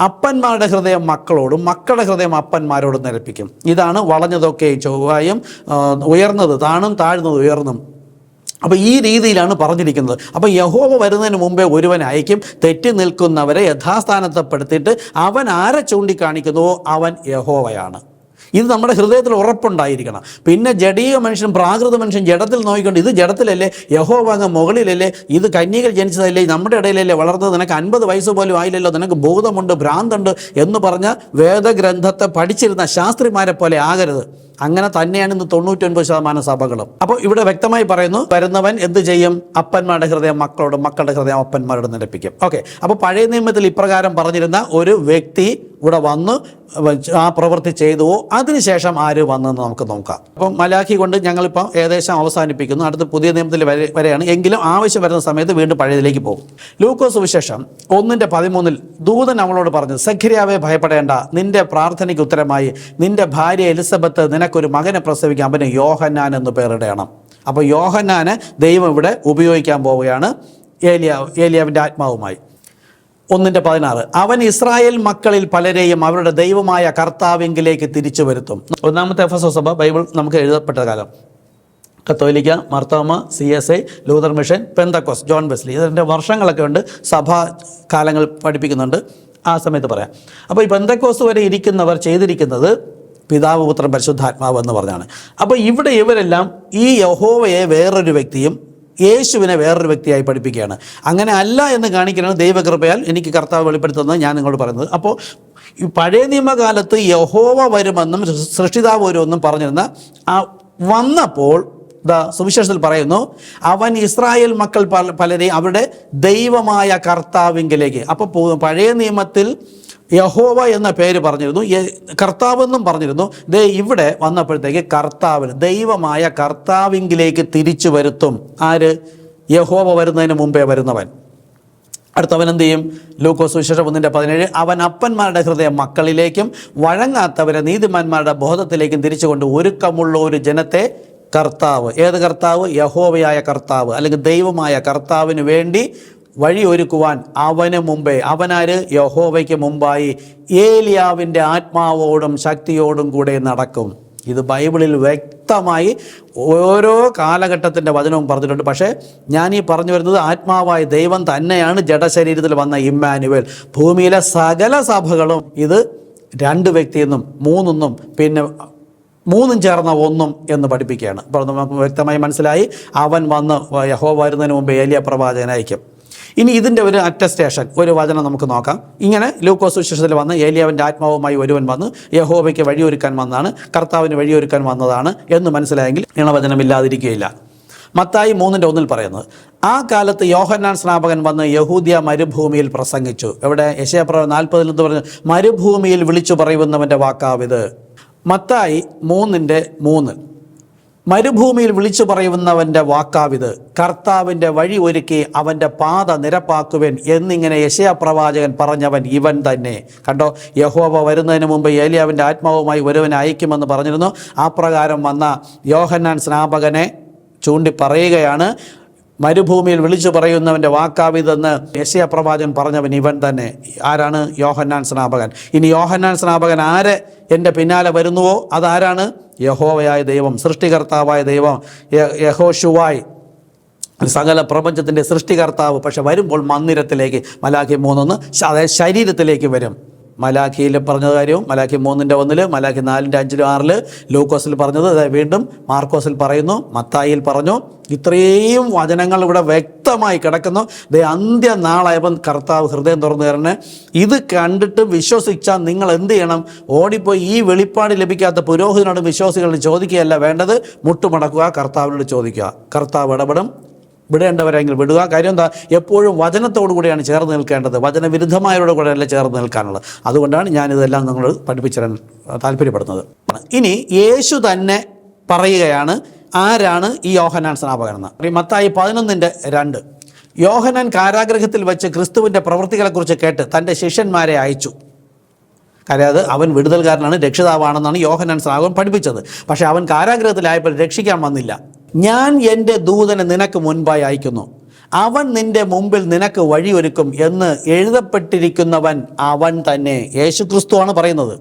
അപ്പന്മാരുടെ ഹൃദയം മക്കളോടും മക്കളുടെ ഹൃദയം അപ്പന്മാരോടും നിരപ്പിക്കും. ഇതാണ് വളഞ്ഞതൊക്കെ ചൊവ്വായും ഉയർന്നത് താണും താഴ്ന്നത് ഉയർന്നും. അപ്പോൾ ഈ രീതിയിലാണ് പറഞ്ഞിരിക്കുന്നത്. അപ്പോൾ യഹോവ വരുന്നതിന് മുമ്പേ ഒരുവൻ അയക്കും. തെറ്റി നിൽക്കുന്നവരെ യഥാസ്ഥാനത്തെപ്പെടുത്തിയിട്ട് അവൻ ആരെ ചൂണ്ടിക്കാണിക്കുന്നുവോ അവൻ യഹോവയാണ്. ഇത് നമ്മുടെ ഹൃദയത്തിൽ ഉറപ്പുണ്ടായിരിക്കണം. പിന്നെ ജഡീയ മനുഷ്യൻ, പ്രാകൃത മനുഷ്യൻ ജഡത്തിൽ നോക്കിക്കൊണ്ട് ഇത് ജഡത്തിലല്ലേ, യഹോവ അങ്ങ് മുകളിലല്ലേ, ഇത് കന്യകയിൽ ജനിച്ചതല്ലേ, നമ്മുടെ ഇടയിലല്ലേ വളർന്നത്, നിനക്ക് 50 വയസ്സ് പോലും ആയില്ലല്ലോ, നിനക്ക് ഭൂതമുണ്ട്, ഭ്രാന്തുണ്ട് എന്ന് പറഞ്ഞ വേദഗ്രന്ഥത്തെ പഠിച്ചിരുന്ന ശാസ്ത്രിമാരെ പോലെ ആകരുത്. അങ്ങനെ തന്നെയാണ് ഇന്ന് 99% സഭകളും. അപ്പോൾ ഇവിടെ വ്യക്തമായി പറയുന്നു, വരുന്നവൻ എന്ത് ചെയ്യും? അപ്പന്മാരുടെ ഹൃദയം മക്കളോടും മക്കളുടെ ഹൃദയം അപ്പന്മാരോടും നിരപ്പിക്കും. ഓക്കെ, അപ്പോൾ പഴയ നിയമത്തിൽ ഇപ്രകാരം പറഞ്ഞിരുന്ന ഒരു വ്യക്തി ഇവിടെ വന്ന് ആ പ്രവൃത്തി ചെയ്തുവോ, അതിനുശേഷം ആര് വന്നെന്ന് നമുക്ക് നോക്കാം. അപ്പം മലാഖി കൊണ്ട് ഞങ്ങളിപ്പം ഏകദേശം അവസാനിപ്പിക്കുന്നു. അടുത്ത പുതിയ നിയമത്തിൽ വരെയാണ്. എങ്കിലും ആവശ്യം വരുന്ന സമയത്ത് വീണ്ടും പഴയതിലേക്ക് പോകും. ലൂക്കോസ് സുവിശേഷം 1:13 ദൂതൻ അവളോട് പറഞ്ഞു, സഖര്യാവേ ഭയപ്പെടേണ്ട, നിന്റെ പ്രാർത്ഥനയ്ക്ക് ഉത്തരമായി നിന്റെ ഭാര്യ എലിസബത്ത് നിനക്കൊരു മകനെ പ്രസവിക്കാം, അവന് യോഹന്നാൻ എന്ന് പേരിടണം. അപ്പോൾ യോഹന്നാനെ ദൈവം ഇവിടെ ഉപയോഗിക്കാൻ പോവുകയാണ് ഏലിയാവിൻ്റെ ആത്മാവുമായി. 1:16 അവൻ ഇസ്രായേൽ മക്കളിൽ പലരെയും അവരുടെ ദൈവമായ കർത്താവിങ്കിലേക്ക് തിരിച്ചു വരുത്തും. 1ാമത്തെ എഫെസോസ് സഭ ബൈബിൾ നമുക്ക് എഴുതപ്പെട്ട കാലം. കത്തോലിക്ക, മാർത്തോമ, CSI, ലൂതർ മിഷൻ, പെന്തക്കോസ്, ജോൺ വെസ്ലി, ഇതിൻ്റെ വർഷങ്ങളൊക്കെ ഉണ്ട്. സഭാ കാലങ്ങൾ പഠിപ്പിക്കുന്നുണ്ട്, ആ സമയത്ത് പറയാം. അപ്പോൾ ഈ പെന്തക്കോസ് വരെ ഇരിക്കുന്നവർ ചെയ്തിരിക്കുന്നത് പിതാവ്, പുത്രൻ, പരിശുദ്ധാത്മാവ് എന്ന് പറഞ്ഞാണ്. അപ്പോൾ ഇവിടെ ഇവരെല്ലാം ഈ യഹോവയെ വേറൊരു വ്യക്തിയും യേശുവിനെ വേറൊരു വ്യക്തിയായി പഠിപ്പിക്കുകയാണ്. അങ്ങനെ അല്ല എന്ന് കാണിക്കാനാണ് ദൈവകൃപയാൽ എനിക്ക് കർത്താവ് വെളിപ്പെടുത്തുന്നത് ഞാൻ നിങ്ങളോട് പറയുന്നത്. അപ്പോൾ ഈ പഴയ നിയമകാലത്ത് യഹോവ വരുമെന്നും സൃഷ്ടിതാവ് വരുമെന്നും പറഞ്ഞിരുന്ന ആ വന്നപ്പോൾ സുവിശേഷത്തിൽ പറയുന്നു, അവൻ ഇസ്രായേൽ മക്കൾ പലരെയും അവരുടെ ദൈവമായ കർത്താവിങ്കിലേക്ക്. അപ്പോൾ പഴയ നിയമത്തിൽ യഹോവ എന്ന പേര് പറഞ്ഞിരുന്നു, കർത്താവെന്നും പറഞ്ഞിരുന്നു. ഇവിടെ വന്നപ്പോഴത്തേക്ക് കർത്താവിന്, ദൈവമായ കർത്താവിങ്കിലേക്ക് തിരിച്ചു വരുത്തും. ആര്? യഹോവ വരുന്നതിന് മുമ്പേ വരുന്നവൻ. അടുത്തവൻ എന്ത് ചെയ്യും? ലൂക്കോസ് സുവിശേഷം 1:17, അവൻ അപ്പന്മാരുടെ ഹൃദയം മക്കളിലേക്കും വഴങ്ങാത്തവരെ നീതിമാന്മാരുടെ ബോധത്തിലേക്കും തിരിച്ചുകൊണ്ട് ഒരുക്കമുള്ള ഒരു ജനത്തെ കർത്താവ്. ഏത് കർത്താവ്? യഹോവയായ കർത്താവ്, അല്ലെങ്കിൽ ദൈവമായ കർത്താവിന് വേണ്ടി വഴി ഒരുക്കുവാൻ അവന് മുമ്പേ. അവനാര്? യഹോവയ്ക്ക് മുമ്പായി ഏലിയാവിൻ്റെ ആത്മാവോടും ശക്തിയോടും കൂടെ നടക്കും. ഇത് ബൈബിളിൽ വ്യക്തമായി ഓരോ കാലഘട്ടത്തിൻ്റെ വചനവും പറഞ്ഞിട്ടുണ്ട്. പക്ഷേ ഞാൻ ഈ പറഞ്ഞു വരുന്നത് ആത്മാവായ ദൈവം തന്നെയാണ് ജഡശരീരത്തിൽ വന്ന ഇമ്മാനുവേൽ. ഭൂമിയിലെ സകല സഭകളും ഇത് 2 വ്യക്തിയെന്നും 3 എന്നും പിന്നെ 3 ചേർന്ന 1 എന്ന് പഠിപ്പിക്കുകയാണ്. അപ്പോൾ നമുക്ക് വ്യക്തമായി മനസ്സിലായി, അവൻ വന്ന് യഹോവ വരുന്നതിന് മുമ്പ് ഏലിയ പ്രവാചകനെ അയക്കും. ഇനി ഇതിൻ്റെ ഒരു അറ്റസ്റ്റേഷൻ, ഒരു വചനം നമുക്ക് നോക്കാം. ഇങ്ങനെ ലൂക്കോസ് സുവിശേഷത്തിൽ വന്ന് ഏലിയാവിൻ്റെ ആത്മാവുമായി ഒരുവൻ വന്ന് യഹോവയ്ക്ക് വഴിയൊരുക്കാൻ വന്നതാണ്, കർത്താവിന് വഴിയൊരുക്കാൻ വന്നതാണ് എന്ന് മനസ്സിലായെങ്കിൽ ഇണവചനമില്ലാതിരിക്കുകയില്ല. മത്തായി 3:1 പറയുന്നത്, ആ കാലത്ത് യോഹന്നാൻ സ്നാപകൻ വന്ന് യഹൂദ്യ മരുഭൂമിയിൽ പ്രസംഗിച്ചു. എവിടെ? യെശയ്യാപ്രവചനം 40 എന്ന് പറഞ്ഞു, മരുഭൂമിയിൽ വിളിച്ചു പറയുന്നവൻ്റെ വാക്കാവിത്. മത്തായി 3:3, മരുഭൂമിയിൽ വിളിച്ചു പറയുന്നവൻ്റെ വാക്കാവിത്, കർത്താവിൻ്റെ വഴി ഒരുക്കി അവൻ്റെ പാത നിരപ്പാക്കുവൻ എന്നിങ്ങനെ യെശയ്യാ പ്രവാചകൻ പറഞ്ഞവൻ ഇവൻ തന്നെ. കണ്ടോ, യഹോവ വരുന്നതിന് മുമ്പ് ഏലിയാവിൻ്റെ ആത്മാവുമായി ഒരുവനെ അയക്കുമെന്ന് പറഞ്ഞിരുന്നു. ആ പ്രകാരം വന്ന യോഹന്നാൻ സ്നാപകനെ ചൂണ്ടി പറയുകയാണ്, മരുഭൂമിയിൽ വിളിച്ചു പറയുന്നവൻ്റെ വാക്കാവിതെന്ന് യെശയ്യാ പ്രവാചകൻ പറഞ്ഞവൻ ഇവൻ തന്നെ. ആരാണ്? യോഹന്നാൻ സ്നാപകൻ. ഇനി യോഹന്നാൻ സ്നാപകൻ ആര് എൻ്റെ പിന്നാലെ വരുന്നുവോ അതാരാണ്? യഹോവയായ ദൈവം, സൃഷ്ടികർത്താവായ ദൈവം, യഹോശുവായ്, സകല പ്രപഞ്ചത്തിൻ്റെ സൃഷ്ടികർത്താവ്. പക്ഷെ വരുമ്പോൾ മന്ദിരത്തിലേക്ക്, മലാഖി 3:1, അതായത് ശരീരത്തിലേക്ക് വരും. മലാഖിയിൽ പറഞ്ഞ കാര്യവും മലാഖി 3:1, മലാഖി 4:5, 6, ലൂക്കോസിൽ പറഞ്ഞത് വീണ്ടും മാർക്കോസിൽ പറയുന്നു, മത്തായിയിൽ പറഞ്ഞു. ഇത്രയും വചനങ്ങൾ ഇവിടെ വ്യക്തമായി കിടക്കുന്നു. അന്ത്യനാളായപ്പം കർത്താവ് ഹൃദയം തുറന്നു തരണേ. ഇത് കണ്ടിട്ട് വിശ്വസിച്ചാൽ നിങ്ങൾ എന്ത് ചെയ്യണം? ഓടിപ്പോയി ഈ വെളിപ്പാട് ലഭിക്കാത്ത പുരോഹിതനോടും വിശ്വാസികളോട് ചോദിക്കുകയല്ല വേണ്ടത്, മുട്ടുമടക്കുക, കർത്താവിനോട് ചോദിക്കുക. കർത്താവ് ഇടപെടും. വിടേണ്ടവരെങ്കിൽ വിടുക. കാര്യം എന്താ? എപ്പോഴും വചനത്തോടു കൂടിയാണ് ചേർന്ന് നിൽക്കേണ്ടത്, വചനവിരുദ്ധമായവരുടെ കൂടെ അല്ല ചേർന്ന് നിൽക്കാനുള്ളത്. അതുകൊണ്ടാണ് ഞാനിതെല്ലാം നിങ്ങൾ പഠിപ്പിച്ചിടാൻ താല്പര്യപ്പെടുന്നത്. ഇനി യേശു തന്നെ പറയുകയാണ് ആരാണ് ഈ യോഹന്നാൻ സ്നാപകൻ എന്ന്. മത്തായി 11:2, യോഹന്നാൻ കാരാഗൃഹത്തിൽ വെച്ച് ക്രിസ്തുവിൻ്റെ പ്രവൃത്തികളെക്കുറിച്ച് കേട്ട് തൻ്റെ ശിഷ്യന്മാരെ അയച്ചു. കാര്യം അത് അവൻ വിടുതൽക്കാരനാണ്, രക്ഷിതാവാണെന്നാണ് യോഹന്നാൻ സ്നാപകൻ പഠിപ്പിച്ചത്. പക്ഷേ അവൻ കാരാഗൃഹത്തിലായപ്പോൾ രക്ഷിക്കാൻ വന്നില്ല. ഞാൻ എൻ്റെ ദൂതനെ നിനക്ക് മുൻപായി അയക്കുന്നു, അവൻ നിൻ്റെ മുമ്പിൽ നിനക്ക് വഴിയൊരുക്കും എന്ന് എഴുതപ്പെട്ടിരിക്കുന്നവൻ അവൻ തന്നെ. യേശു ക്രിസ്തുവാണ് പറയുന്നത്.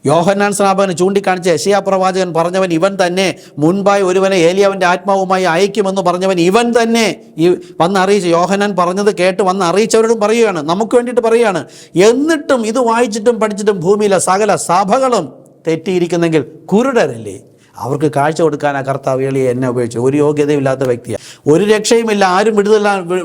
യോഹന്നാൻ സ്നാപകന് ചൂണ്ടിക്കാണിച്ച യെശയ്യാ പ്രവാചകൻ പറഞ്ഞവൻ ഇവൻ തന്നെ. മുൻപായി ഒരുവനെ ഏലിയാവിൻ്റെ ആത്മാവുമായി അയക്കുമെന്ന് പറഞ്ഞവൻ ഇവൻ തന്നെ. ഈ വന്ന് അറിയിച്ചു, യോഹന്നാൻ പറഞ്ഞത് കേട്ട് വന്ന് അറിയിച്ചവരോടും പറയുകയാണ്, നമുക്ക് വേണ്ടിയിട്ട് പറയുകയാണ്. എന്നിട്ടും ഇത് വായിച്ചിട്ടും പഠിച്ചിട്ടും ഭൂമിയിലെ സകല സഭകളും തെറ്റിയിരിക്കുന്നെങ്കിൽ കുരുടരല്ലേ? അവർക്ക് കാഴ്ച കൊടുക്കാൻ ആ കർത്താവ് എളിയെ എന്നെ ഉപയോഗിച്ചു. ഒരു യോഗ്യതയില്ലാത്ത വ്യക്തിയാണ്, ഒരു രക്ഷയുമില്ല, ആരും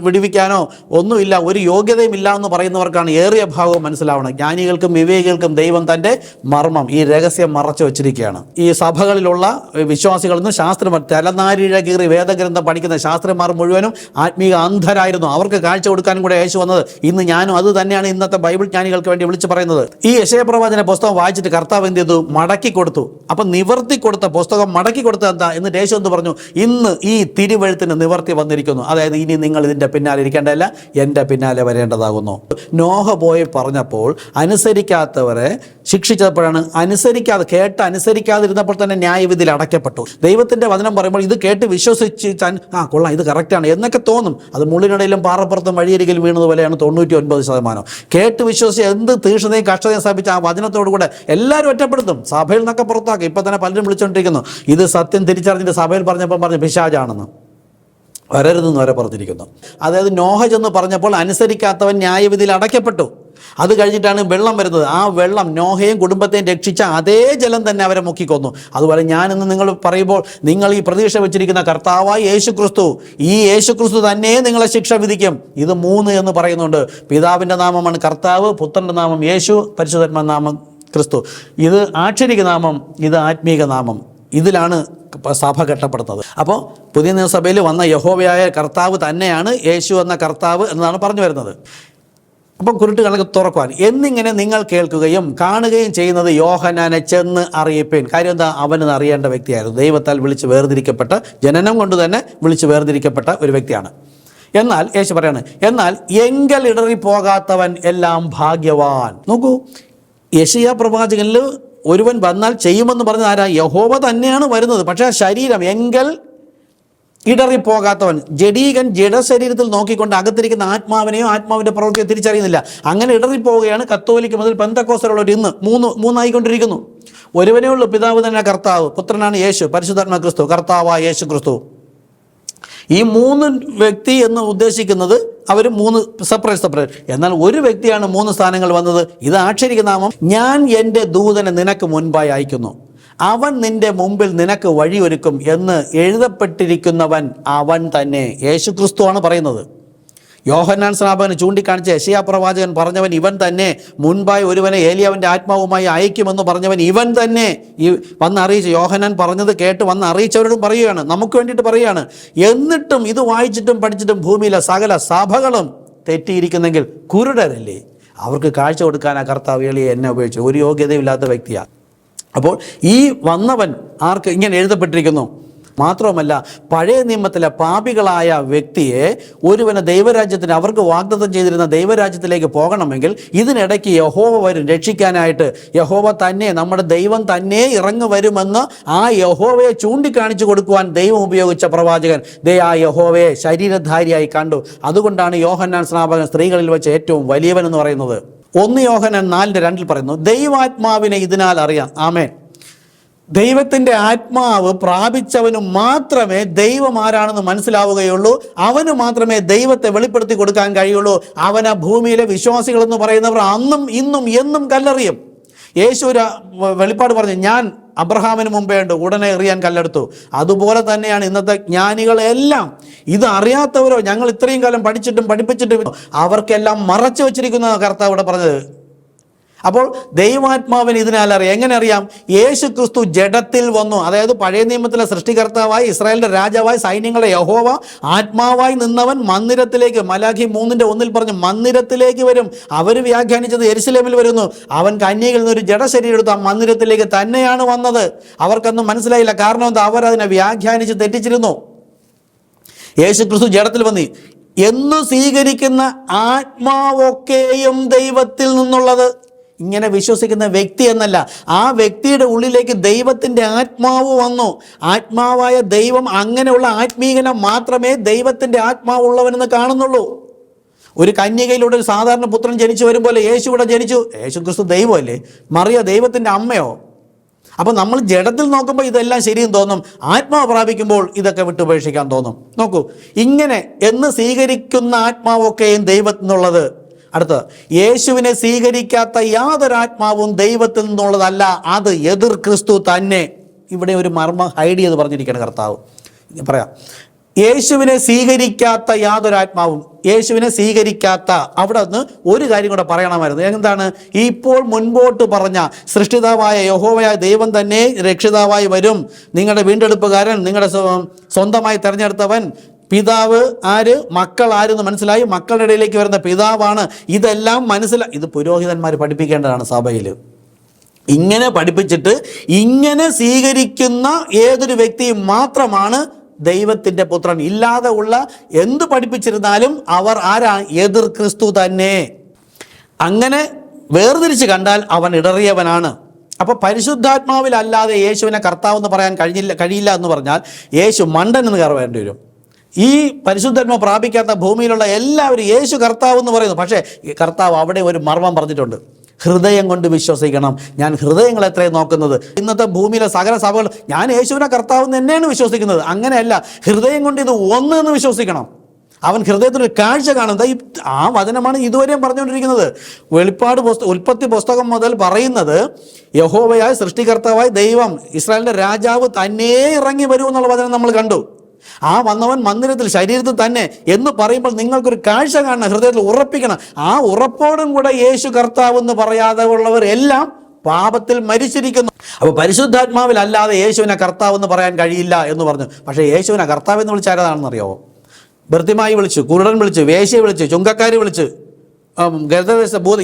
വിടുവിക്കാനോ ഒന്നുമില്ല, ഒരു യോഗ്യതയും ഇല്ല എന്ന് പറയുന്നവർക്കാണ് ഏറിയ ഭാഗവും മനസ്സിലാവണം. ജ്ഞാനികൾക്കും വിവേകികൾക്കും ദൈവം തൻ്റെ മർമ്മം, ഈ രഹസ്യം മറച്ചു വച്ചിരിക്കുകയാണ്. ഈ സഭകളിലുള്ള വിശ്വാസികളൊന്നും തലനാരിഴ കീറി വേദഗ്രന്ഥം പഠിക്കുന്ന ശാസ്ത്രന്മാർ മുഴുവനും ആത്മീയ അന്ധരായിരുന്നു. അവർക്ക് കാഴ്ച കൊടുക്കാനും കൂടെ യേശു വന്നത്. ഇന്ന് ഞാനും അത് തന്നെയാണ് ഇന്നത്തെ ബൈബിൾ ജ്ഞാനികൾക്ക് വേണ്ടി വിളിച്ചു പറയുന്നത്. ഈ യെശയ്യാ പ്രവാചകന്റെ പുസ്തകം വായിച്ചിട്ട് കർത്താവ് എന്ത് ചെയ്തു? മടക്കി കൊടുത്തു. അപ്പം നിവർത്തി കൊടുത്ത പുസ്തകം മടക്കി കൊടുത്തത് എന്താ എന്ന് യേശു എന്ന് പറഞ്ഞു? ഇന്ന് ഈ തിരുവെഴുത്തിന് നിവർത്തി വന്നിരിക്കുന്നു. അതായത് ഇനി നിങ്ങൾ ഇതിൻ്റെ പിന്നാലെ ഇരിക്കേണ്ടതല്ല, എൻ്റെ പിന്നാലെ വരേണ്ടതാകുന്നു. നോഹ പോയി പറഞ്ഞപ്പോൾ അനുസരിക്കാത്തവരെ ശിക്ഷിച്ചപ്പോഴാണ് അനുസരിക്കാതിരുന്നപ്പോൾ തന്നെ ന്യായവിധിയിൽ അടയ്ക്കപ്പെട്ടു. ദൈവത്തിൻ്റെ വചനം പറയുമ്പോൾ ഇത് കേട്ട് വിശ്വസിച്ച് കൊള്ളാം, ഇത് കറക്റ്റാണ് എന്നൊക്കെ തോന്നും. അത് മുള്ളിനിടയിലും പാറപ്പുറത്തും വഴിയരികിൽ വീണതുപോലെയാണ് 99%. കേട്ട് വിശ്വസിച്ച് എന്ത് തീക്ഷ്ണതയും കഷ്ടതയും സ്ഥാപിച്ച ആ വചനത്തോടു കൂടെ എല്ലാവരും ഒറ്റപ്പെടുത്തും, സഭയിൽ നിന്നൊക്കെ പുറത്താക്കും. ഇപ്പം തന്നെ പലരും വിളിച്ചുകൊണ്ടിരിക്കുന്നത് പറഞ്ഞിരിക്കുന്നു. ഇത് സത്യം തിരിച്ചറിഞ്ഞിട്ട് സഭയിൽ പറഞ്ഞപ്പോൾ പറഞ്ഞു പിശാചാണെന്ന്, വരരുതെന്ന് വരെ പറഞ്ഞിരിക്കുന്നു. അതായത് നോഹ ചെന്ന് പറഞ്ഞപ്പോൾ അനുസരിക്കാത്തവൻ ന്യായവിധിയിൽ അടയ്ക്കപ്പെട്ടു. അത് കഴിഞ്ഞിട്ടാണ് വെള്ളം വരുന്നത്. ആ വെള്ളം നോഹയും കുടുംബത്തെയും രക്ഷിച്ച അതേ ജലം തന്നെ അവരെ മുക്കിക്കൊന്നു. അതുപോലെ ഞാനിന്ന് നിങ്ങൾ പറയുമ്പോൾ നിങ്ങൾ ഈ പ്രതീക്ഷ വെച്ചിരിക്കുന്ന കർത്താവായ യേശുക്രിസ്തു, ഈ യേശുക്രിസ്തു തന്നെ നിങ്ങളെ ശിക്ഷ വിധിക്കും. ഇത് 3 എന്ന് പറയുന്നുണ്ട്. പിതാവിൻ്റെ നാമമാണ് കർത്താവ്, പുത്രൻ്റെ നാമം യേശു, പരിശുദ്ധാത്മാ നാമം ക്രിസ്തു. ഇത് ആക്ഷരിക നാമം, ഇത് ആത്മീക നാമം. ഇതിലാണ് സഭ കെട്ടപ്പെടുന്നത്. അപ്പോൾ പുതിയ നിയമസഭയിൽ വന്ന യഹോവയായ കർത്താവ് തന്നെയാണ് യേശു എന്ന കർത്താവ് എന്നതാണ് പറഞ്ഞു വരുന്നത്. അപ്പം കുരുട്ടുകളൊക്കെ തുറക്കുവാൻ എന്നിങ്ങനെ നിങ്ങൾ കേൾക്കുകയും കാണുകയും ചെയ്യുന്നത് യോഹന്നാനെ ചെന്ന് അറിയിപ്പേൻ. കാര്യം എന്താ? അവനെന്ന് അറിയേണ്ട വ്യക്തിയായിരുന്നു. ദൈവത്താൽ വിളിച്ച് വേർതിരിക്കപ്പെട്ട, ജനനം കൊണ്ട് തന്നെ വിളിച്ച് വേർതിരിക്കപ്പെട്ട ഒരു വ്യക്തിയാണ്. എന്നാൽ യേശു പറയാണ്, എന്നാൽ എങ്കൽ ഇടറിപ്പോകാത്തവൻ എല്ലാം ഭാഗ്യവാൻ. നോക്കൂ, യെശയ്യാ പ്രവാചകനിൽ ഒരുവൻ വന്നാൽ ചെയ്യുമെന്ന് പറഞ്ഞത് ആരാ? യഹോവ തന്നെയാണ് വരുന്നത്. പക്ഷേ ആ ശരീരം എങ്കൽ ഇടറിപ്പോകാത്തവൻ, ജഡീകൻ ജഡശരീരത്തിൽ നോക്കിക്കൊണ്ട് അകത്തിരിക്കുന്ന ആത്മാവിനെയോ ആത്മാവിൻ്റെ പ്രവൃത്തിയോ തിരിച്ചറിയുന്നില്ല. അങ്ങനെ ഇടറിപ്പോവുകയാണ് കത്തോലിക്ക മുതൽ പെന്തക്കോസ്തലുള്ളവർ ഇന്ന് മൂന്നായിക്കൊണ്ടിരിക്കുന്നു. ഒരുവനേ ഉള്ളൂ, പിതാവ് തന്നെ കർത്താവ്, പുത്രനാണ് യേശു, പരിശുദ്ധാത്മാ ക്രിസ്തു, കർത്താവായ യേശു ക്രിസ്തു. ഈ 3 വ്യക്തി എന്ന് ഉദ്ദേശിക്കുന്നത് അവർ 3 സെപ്പറേറ്റ്. എന്നാൽ ഒരു വ്യക്തിയാണ് 3 സ്ഥാനങ്ങൾ വന്നത്. ഇത് ആക്ഷരിക നാമം. ഞാൻ എൻ്റെ ദൂതനെ നിനക്ക് മുൻപായി അയക്കുന്നു, അവൻ നിന്റെ മുമ്പിൽ നിനക്ക് വഴിയൊരുക്കും എന്ന് എഴുതപ്പെട്ടിരിക്കുന്നവൻ അവൻ തന്നെ. യേശുക്രിസ്തുവാണ് പറയുന്നത്. യോഹന്നാൻ സ്നാപകന് ചൂണ്ടിക്കാണിച്ച യെശയ്യാ പ്രവാചകൻ പറഞ്ഞവൻ ഇവൻ തന്നെ. മുൻപായി ഒരുവനെ ഏലിയാവിൻ്റെ ആത്മാവുമായി അയക്കുമെന്ന് പറഞ്ഞവൻ ഇവൻ തന്നെ. ഈ വന്ന് അറിയിച്ച യോഹന്നാൻ പറഞ്ഞത് കേട്ട് വന്ന് അറിയിച്ചവരോടും പറയുകയാണ്, നമുക്ക് വേണ്ടിയിട്ട് പറയുകയാണ്. എന്നിട്ടും ഇത് വായിച്ചിട്ടും പഠിച്ചിട്ടും ഭൂമിയിലെ സകല സഭകളും തെറ്റിയിരിക്കുന്നെങ്കിൽ കുരുടരല്ലേ? അവർക്ക് കാഴ്ച കൊടുക്കാൻ ആ കർത്താവ് എളിയെ എന്നെ ഉപയോഗിച്ചു. ഒരു യോഗ്യതയില്ലാത്ത വ്യക്തിയാണ്. അപ്പോൾ ഈ വന്നവൻ ആർക്ക് ഇങ്ങനെ എഴുതപ്പെട്ടിരിക്കുന്നു? മാത്രവുമല്ല, പഴയ നിയമത്തിലെ പാപികളായ വ്യക്തിയെ ഒരുവന് ദൈവരാജ്യത്തിന്, അവർക്ക് വാഗ്ദത്തം ചെയ്തിരുന്ന ദൈവരാജ്യത്തിലേക്ക് പോകണമെങ്കിൽ ഇതിനിടയ്ക്ക് യഹോവ വരും രക്ഷിക്കാനായിട്ട്. യഹോവ തന്നെ, നമ്മുടെ ദൈവം തന്നെ ഇറങ്ങി വരുമെന്ന് ആ യഹോവയെ ചൂണ്ടിക്കാണിച്ചു കൊടുക്കുവാൻ ദൈവം ഉപയോഗിച്ച പ്രവാചകൻ ആ യഹോവയെ ശരീരധാരിയായി കണ്ടു. അതുകൊണ്ടാണ് യോഹന്നാൻ സ്നാപകൻ സ്ത്രീകളിൽ വെച്ച് ഏറ്റവും വലിയവൻ എന്ന് പറയുന്നത്. 1 യോഹന്നാൻ 4:2 പറയുന്നു, ദൈവാത്മാവിനെ ഇതിനാൽ അറിയാം. ആമേൻ. ദൈവത്തിൻ്റെ ആത്മാവ് പ്രാപിച്ചവന് മാത്രമേ ദൈവം ആരാണെന്ന് മനസ്സിലാവുകയുള്ളൂ. അവന് മാത്രമേ ദൈവത്തെ വെളിപ്പെടുത്തി കൊടുക്കാൻ കഴിയുള്ളൂ. അവനെ ഭൂമിയിലെ വിശ്വാസികളെന്ന് പറയുന്നവർ അന്നും ഇന്നും എന്നും കല്ലെറിയും. യേശു ഒരു വെളിപ്പാട് പറഞ്ഞു, ഞാൻ അബ്രഹാമിന് മുമ്പേ ഉണ്ട്, ഉടനെ എറിയാൻ കല്ലെടുത്തു. അതുപോലെ തന്നെയാണ് ഇന്നത്തെ ജ്ഞാനികളെല്ലാം. ഇത് അറിയാത്തവരോ, ഞങ്ങൾ ഇത്രയും കാലം പഠിച്ചിട്ടും പഠിപ്പിച്ചിട്ടും അവർക്കെല്ലാം മറച്ചു വച്ചിരിക്കുന്ന കർത്താവ് ഇവിടെ പറഞ്ഞത്. അപ്പോൾ ദൈവാത്മാവിന് ഇതിനാൽ അറിയാം. എങ്ങനെ അറിയാം? യേശു ക്രിസ്തു ജഡത്തിൽ വന്നു. അതായത് പഴയ നിയമത്തിലെ സൃഷ്ടികർത്താവായി, ഇസ്രായേലിൻ്റെ രാജാവായി, സൈന്യങ്ങളുടെ യഹോവ ആത്മാവായി നിന്നവൻ മന്ദിരത്തിലേക്ക്, മലാഖി 3:1 പറഞ്ഞു, മന്ദിരത്തിലേക്ക് വരും. അവർ വ്യാഖ്യാനിച്ചത് യെരുശലേമിൽ വരുന്നു. അവൻ കന്യകയിൽ നിന്നൊരു ജഡശരീരം എടുത്ത് ആ മന്ദിരത്തിലേക്ക് തന്നെയാണ് വന്നത്. അവർക്കൊന്നും മനസ്സിലായില്ല. കാരണം എന്താ? അവരതിനെ വ്യാഖ്യാനിച്ച് തെറ്റിച്ചിരുന്നു. യേശു ക്രിസ്തു ജഡത്തിൽ വന്നു എന്ന് സ്വീകരിക്കുന്ന ആത്മാവൊക്കെയും ദൈവത്തിൽ നിന്നുള്ളത്. ഇങ്ങനെ വിശ്വസിക്കുന്ന വ്യക്തി എന്നല്ല, ആ വ്യക്തിയുടെ ഉള്ളിലേക്ക് ദൈവത്തിൻ്റെ ആത്മാവ് വന്നു. ആത്മാവായ ദൈവം, അങ്ങനെയുള്ള ആത്മീകനെ മാത്രമേ ദൈവത്തിൻ്റെ ആത്മാവുള്ളവനെന്ന് കാണുന്നുള്ളൂ. ഒരു കന്യകയിലൂടെ ഒരു സാധാരണ പുത്രൻ ജനിച്ചു വരും പോലെ യേശു ഇവിടെ ജനിച്ചു. യേശു ക്രിസ്തു ദൈവമല്ലേ? മറിയ ദൈവത്തിൻ്റെ അമ്മയോ? അപ്പോൾ നമ്മൾ ജഡത്തിൽ നോക്കുമ്പോൾ ഇതെല്ലാം ശരിയെന്ന് തോന്നും. ആത്മാവ് പ്രാപിക്കുമ്പോൾ ഇതൊക്കെ വിട്ടുപേക്ഷിക്കാൻ തോന്നും. നോക്കൂ, ഇങ്ങനെ എന്ന് സ്വീകരിക്കുന്ന ആത്മാവൊക്കെയും ദൈവത്തിൽ നിന്നുള്ളത്. അടുത്ത, യേശുവിനെ സ്വീകരിക്കാത്ത യാതൊരാത്മാവും ദൈവത്തിൽ നിന്നുള്ളതല്ല, അത് എതിർ ക്രിസ്തു തന്നെ. ഇവിടെ ഒരു മർമ്മം ഹൈഡ് ചെയ്ത് പറഞ്ഞിരിക്കുകയാണ് കർത്താവ്. പറയാം, യേശുവിനെ സ്വീകരിക്കാത്ത യാതൊരാത്മാവും, യേശുവിനെ സ്വീകരിക്കാത്ത, അവിടെ നിന്ന് ഒരു കാര്യം കൂടെ പറയണമായിരുന്നു. എന്താണ്? ഇപ്പോൾ മുൻപോട്ട് പറഞ്ഞ സൃഷ്ടിതാവായ യഹോവയായ ദൈവം തന്നെ രക്ഷിതാവായി വരും. നിങ്ങളുടെ വീണ്ടെടുപ്പുകാരൻ, നിങ്ങളുടെ സ്വന്തമായി തിരഞ്ഞെടുത്തവൻ, പിതാവ് ആര്, മക്കൾ ആരെന്ന് മനസ്സിലായി. മക്കളുടെ ഇടയിലേക്ക് വരുന്ന പിതാവാണ്. ഇതെല്ലാം ഇത് പുരോഹിതന്മാർ പഠിപ്പിക്കേണ്ടതാണ് സഭയിൽ. ഇങ്ങനെ പഠിപ്പിച്ചിട്ട് ഇങ്ങനെ സ്വീകരിക്കുന്ന ഏതൊരു വ്യക്തിയും മാത്രമാണ് ദൈവത്തിൻ്റെ പുത്രൻ. ഇല്ലാതെ ഉള്ള എന്ത് പഠിപ്പിച്ചിരുന്നാലും അവർ ആരാ? എതിർ ക്രിസ്തു തന്നെ. അങ്ങനെ വേർതിരിച്ച് കണ്ടാൽ അവൻ ഇടറിയവനാണ്. അപ്പോൾ പരിശുദ്ധാത്മാവിലല്ലാതെ യേശുവിനെ കർത്താവെന്ന് പറയാൻ കഴിയില്ല എന്ന് പറഞ്ഞാൽ യേശു മണ്ടൻ എന്ന് കയറേണ്ടി വരും. ഈ പരിശുദ്ധാത്മ പ്രാപിക്കാത്ത ഭൂമിയിലുള്ള എല്ലാവരും യേശു കർത്താവ് എന്ന് പറയുന്നു. പക്ഷേ കർത്താവ് അവിടെ ഒരു മർമ്മം പറഞ്ഞിട്ടുണ്ട്. ഹൃദയം കൊണ്ട് വിശ്വസിക്കണം. ഞാൻ ഹൃദയങ്ങൾ എത്രയും നോക്കുന്നത്. ഇന്നത്തെ ഭൂമിയിലെ സകല സഭകൾ ഞാൻ യേശുവിനെ കർത്താവ് തന്നെയാണ് വിശ്വസിക്കുന്നത്. അങ്ങനെയല്ല, ഹൃദയം കൊണ്ട് ഇത് ഒന്ന് എന്ന് വിശ്വസിക്കണം. അവൻ ഹൃദയത്തിനൊരു കാഴ്ച കാണുന്നത് ആ വചനമാണ് ഇതുവരെയും പറഞ്ഞുകൊണ്ടിരിക്കുന്നത്. ഉൽപ്പത്തി പുസ്തകം മുതൽ പറയുന്നത് യഹോവയായ സൃഷ്ടികർത്താവായ ദൈവം ഇസ്രായേലിൻ്റെ രാജാവ് തന്നെ ഇറങ്ങി വരൂ എന്നുള്ള വചനം നമ്മൾ കണ്ടു. ആ വന്നവൻ മന്ദിരത്തിൽ ശരീരത്തിൽ തന്നെ എന്ന് പറയുമ്പോൾ നിങ്ങൾക്കൊരു കാഴ്ച കാണണം, ഹൃദയത്തിൽ ഉറപ്പിക്കണം. ആ ഉറപ്പോടും കൂടെ യേശു കർത്താവ് എന്ന് പറയാതെ ഉള്ളവർ എല്ലാം പാപത്തിൽ മരിച്ചിരിക്കുന്നു. അപ്പോൾ പരിശുദ്ധാത്മാവിൽ അല്ലാതെ യേശുവിനെ കർത്താവ് എന്ന് പറയാൻ കഴിയില്ല എന്ന് പറഞ്ഞു. പക്ഷേ യേശുവിനെ കർത്താവ് എന്ന് വിളിച്ചാരതാണെന്നറിയാമോ? ഭൃത്യമായി വിളിച്ചു, കുരുടൻ വിളിച്ചു, വേശ്യയെ വിളിച്ചു, ചുങ്കക്കാരി വിളിച്ചു,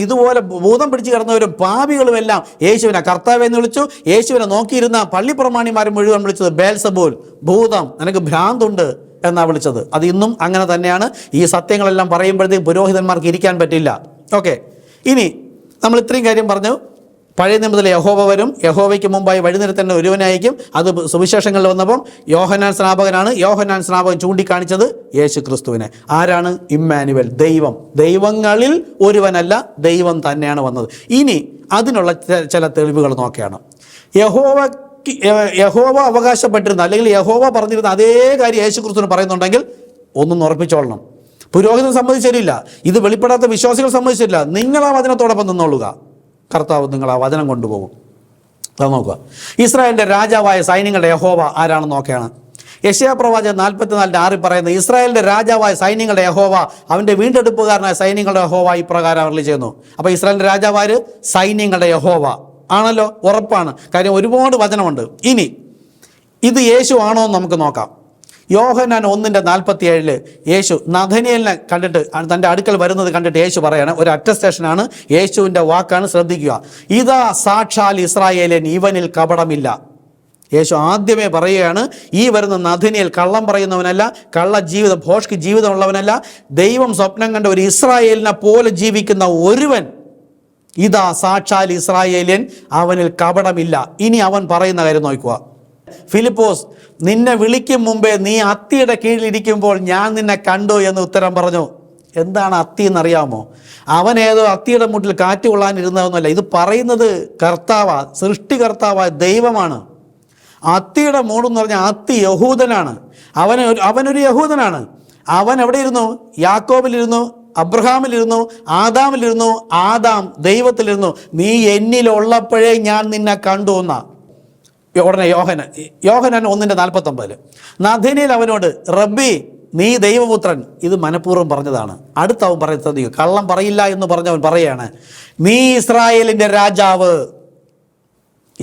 ഇതുപോലെ ഭൂതം പിടിച്ച് കിടന്നവരും പാപികളുമെല്ലാം യേശുവിനെ കർത്താവ് എന്ന് വിളിച്ചു. യേശുവിനെ നോക്കിയിരുന്ന പള്ളിപ്രമാണിമാരും മുഴുവൻ വിളിച്ചത് ബേൽസബൂൽ, ഭൂതം, നിനക്ക് ഭ്രാന്തുണ്ട് എന്നാണ് വിളിച്ചത്. അത് ഇന്നും അങ്ങനെ തന്നെയാണ്. ഈ സത്യങ്ങളെല്ലാം പറയുമ്പോഴത്തേക്കും പുരോഹിതന്മാർക്ക് ഇരിക്കാൻ പറ്റില്ല. ഓക്കെ, ഇനി നമ്മൾ ഇത്രയും കാര്യം പറഞ്ഞു. പഴയ നിയമത്തിലെ യഹോവ വരും, യഹോവയ്ക്ക് മുമ്പായി വഴിനിരത്തേണ്ട ഒരുവനായിരിക്കും. അത് സുവിശേഷങ്ങളിൽ വന്നപ്പം യോഹന്നാൻ സ്നാപകനാണ്. യോഹന്നാൻ സ്നാപകൻ ചൂണ്ടിക്കാണിച്ചത് യേശു ക്രിസ്തുവിനെ. ആരാണ്? ഇമ്മാനുവൽ, ദൈവം. ദൈവങ്ങളിൽ ഒരുവനല്ല, ദൈവം തന്നെയാണ് വന്നത്. ഇനി അതിനുള്ള ചില തെളിവുകൾ നോക്കുകയാണ്. യഹോവ അവകാശപ്പെട്ടിരുന്ന അല്ലെങ്കിൽ യഹോവ പറഞ്ഞിരുന്ന അതേ കാര്യം യേശു ക്രിസ്തുവിന് പറയുന്നുണ്ടെങ്കിൽ ഒന്നും ഉറപ്പിച്ചോളണം. പുരോഹിതൻ സമ്മതിച്ചില്ല, ഇത് വെളിപ്പെടാത്ത വിശ്വാസികൾ സമ്മതിച്ചില്ല. നിങ്ങൾ ആ വചനത്തോടൊപ്പം നിന്നോളുക, കർത്താവ് നിങ്ങൾ ആ വചനം കൊണ്ടുപോകും. അത് നോക്കുക. ഇസ്രായേലിൻ്റെ രാജാവായ സൈന്യങ്ങളുടെ യഹോവ ആരാണെന്ന് നോക്കുകയാണ്. യെശയ്യാ പ്രവാചകൻ 44:6 പറയുന്നത് ഇസ്രായേലിൻ്റെ രാജാവായ സൈന്യങ്ങളുടെ യഹോവ, അവൻ്റെ വീണ്ടെടുപ്പുകാരനായ സൈന്യങ്ങളുടെ യഹോവ ഇപ്രകാരം അരുളി ചെയ്യുന്നു. അപ്പോൾ ഇസ്രായേലിൻ്റെ രാജാവാര്? സൈന്യങ്ങളുടെ യഹോവ ആണല്ലോ, ഉറപ്പാണ്. കാര്യം ഒരുപാട് വചനമുണ്ട്. ഇനി ഇത് യേശു ആണോ എന്ന് നമുക്ക് നോക്കാം. യോഹന്നാൻ 1:47 യേശു നഥനയേലിനെ കണ്ടിട്ട്, തൻ്റെ അടുക്കൽ വരുന്നത് കണ്ടിട്ട് യേശു പറയാണ്, ഒരു അറ്റസ്റ്റേഷനാണ്, യേശുവിൻ്റെ വാക്കാണ്, ശ്രദ്ധിക്കുക. ഇതാ സാക്ഷാൽ ഇസ്രായേലൻ, ഇവനിൽ കപടമില്ല. യേശു ആദ്യമേ പറയുകയാണ്, ഈ വരുന്ന നഥനയേൽ കള്ളം പറയുന്നവനല്ല, കള്ള ജീവിതം, ഭോഷ്ക്ക് ജീവിതമുള്ളവനല്ല, ദൈവം സ്വപ്നം കണ്ട ഒരു ഇസ്രായേലിനെ പോലെ ജീവിക്കുന്ന ഒരുവൻ, ഇതാ സാക്ഷാൽ ഇസ്രായേലിയൻ, അവനിൽ കപടമില്ല. ഇനി അവൻ പറയുന്ന കാര്യം നോക്കുക. ഫിലിപ്പോസ്, നിന്നെ വിളിക്കും മുമ്പേ നീ അത്തിയുടെ കീഴിലിരിക്കുമ്പോൾ ഞാൻ നിന്നെ കണ്ടു എന്ന് ഉത്തരം പറഞ്ഞു. എന്താണ് അത്തി എന്നറിയാമോ? അവനേതോ അത്തിയുടെ മുട്ടിൽ കാറ്റ് കൊള്ളാനിരുന്നതൊന്നുമല്ല. ഇത് പറയുന്നത് കർത്താവാ, സൃഷ്ടികർത്താവായ ദൈവമാണ്. അത്തിയുടെ മൂടെന്ന് പറഞ്ഞാൽ അത്തി യഹൂദനാണ്. അവനൊരു യഹൂദനാണ്. അവൻ എവിടെ ഇരുന്നു? യാക്കോബിലിരുന്നു, അബ്രഹാമിലിരുന്നു, ആദാമിലിരുന്നു. ആദാം ദൈവത്തിലിരുന്നു. നീ എന്നിലുള്ളപ്പോഴേ ഞാൻ നിന്നെ കണ്ടു എന്നാ. ഉടനെ യോഹന്നാൻ 1:49 നഥനയേൽ അവനോട്, റബ്ബി, നീ ദൈവപുത്രൻ. ഇത് മനഃപൂർവ്വം പറഞ്ഞതാണ്. അടുത്തവൻ പറയുന്നത്, കള്ളം പറയില്ല എന്ന് പറഞ്ഞവൻ പറയാണ്, നീ ഇസ്രായേലിൻ്റെ രാജാവ്.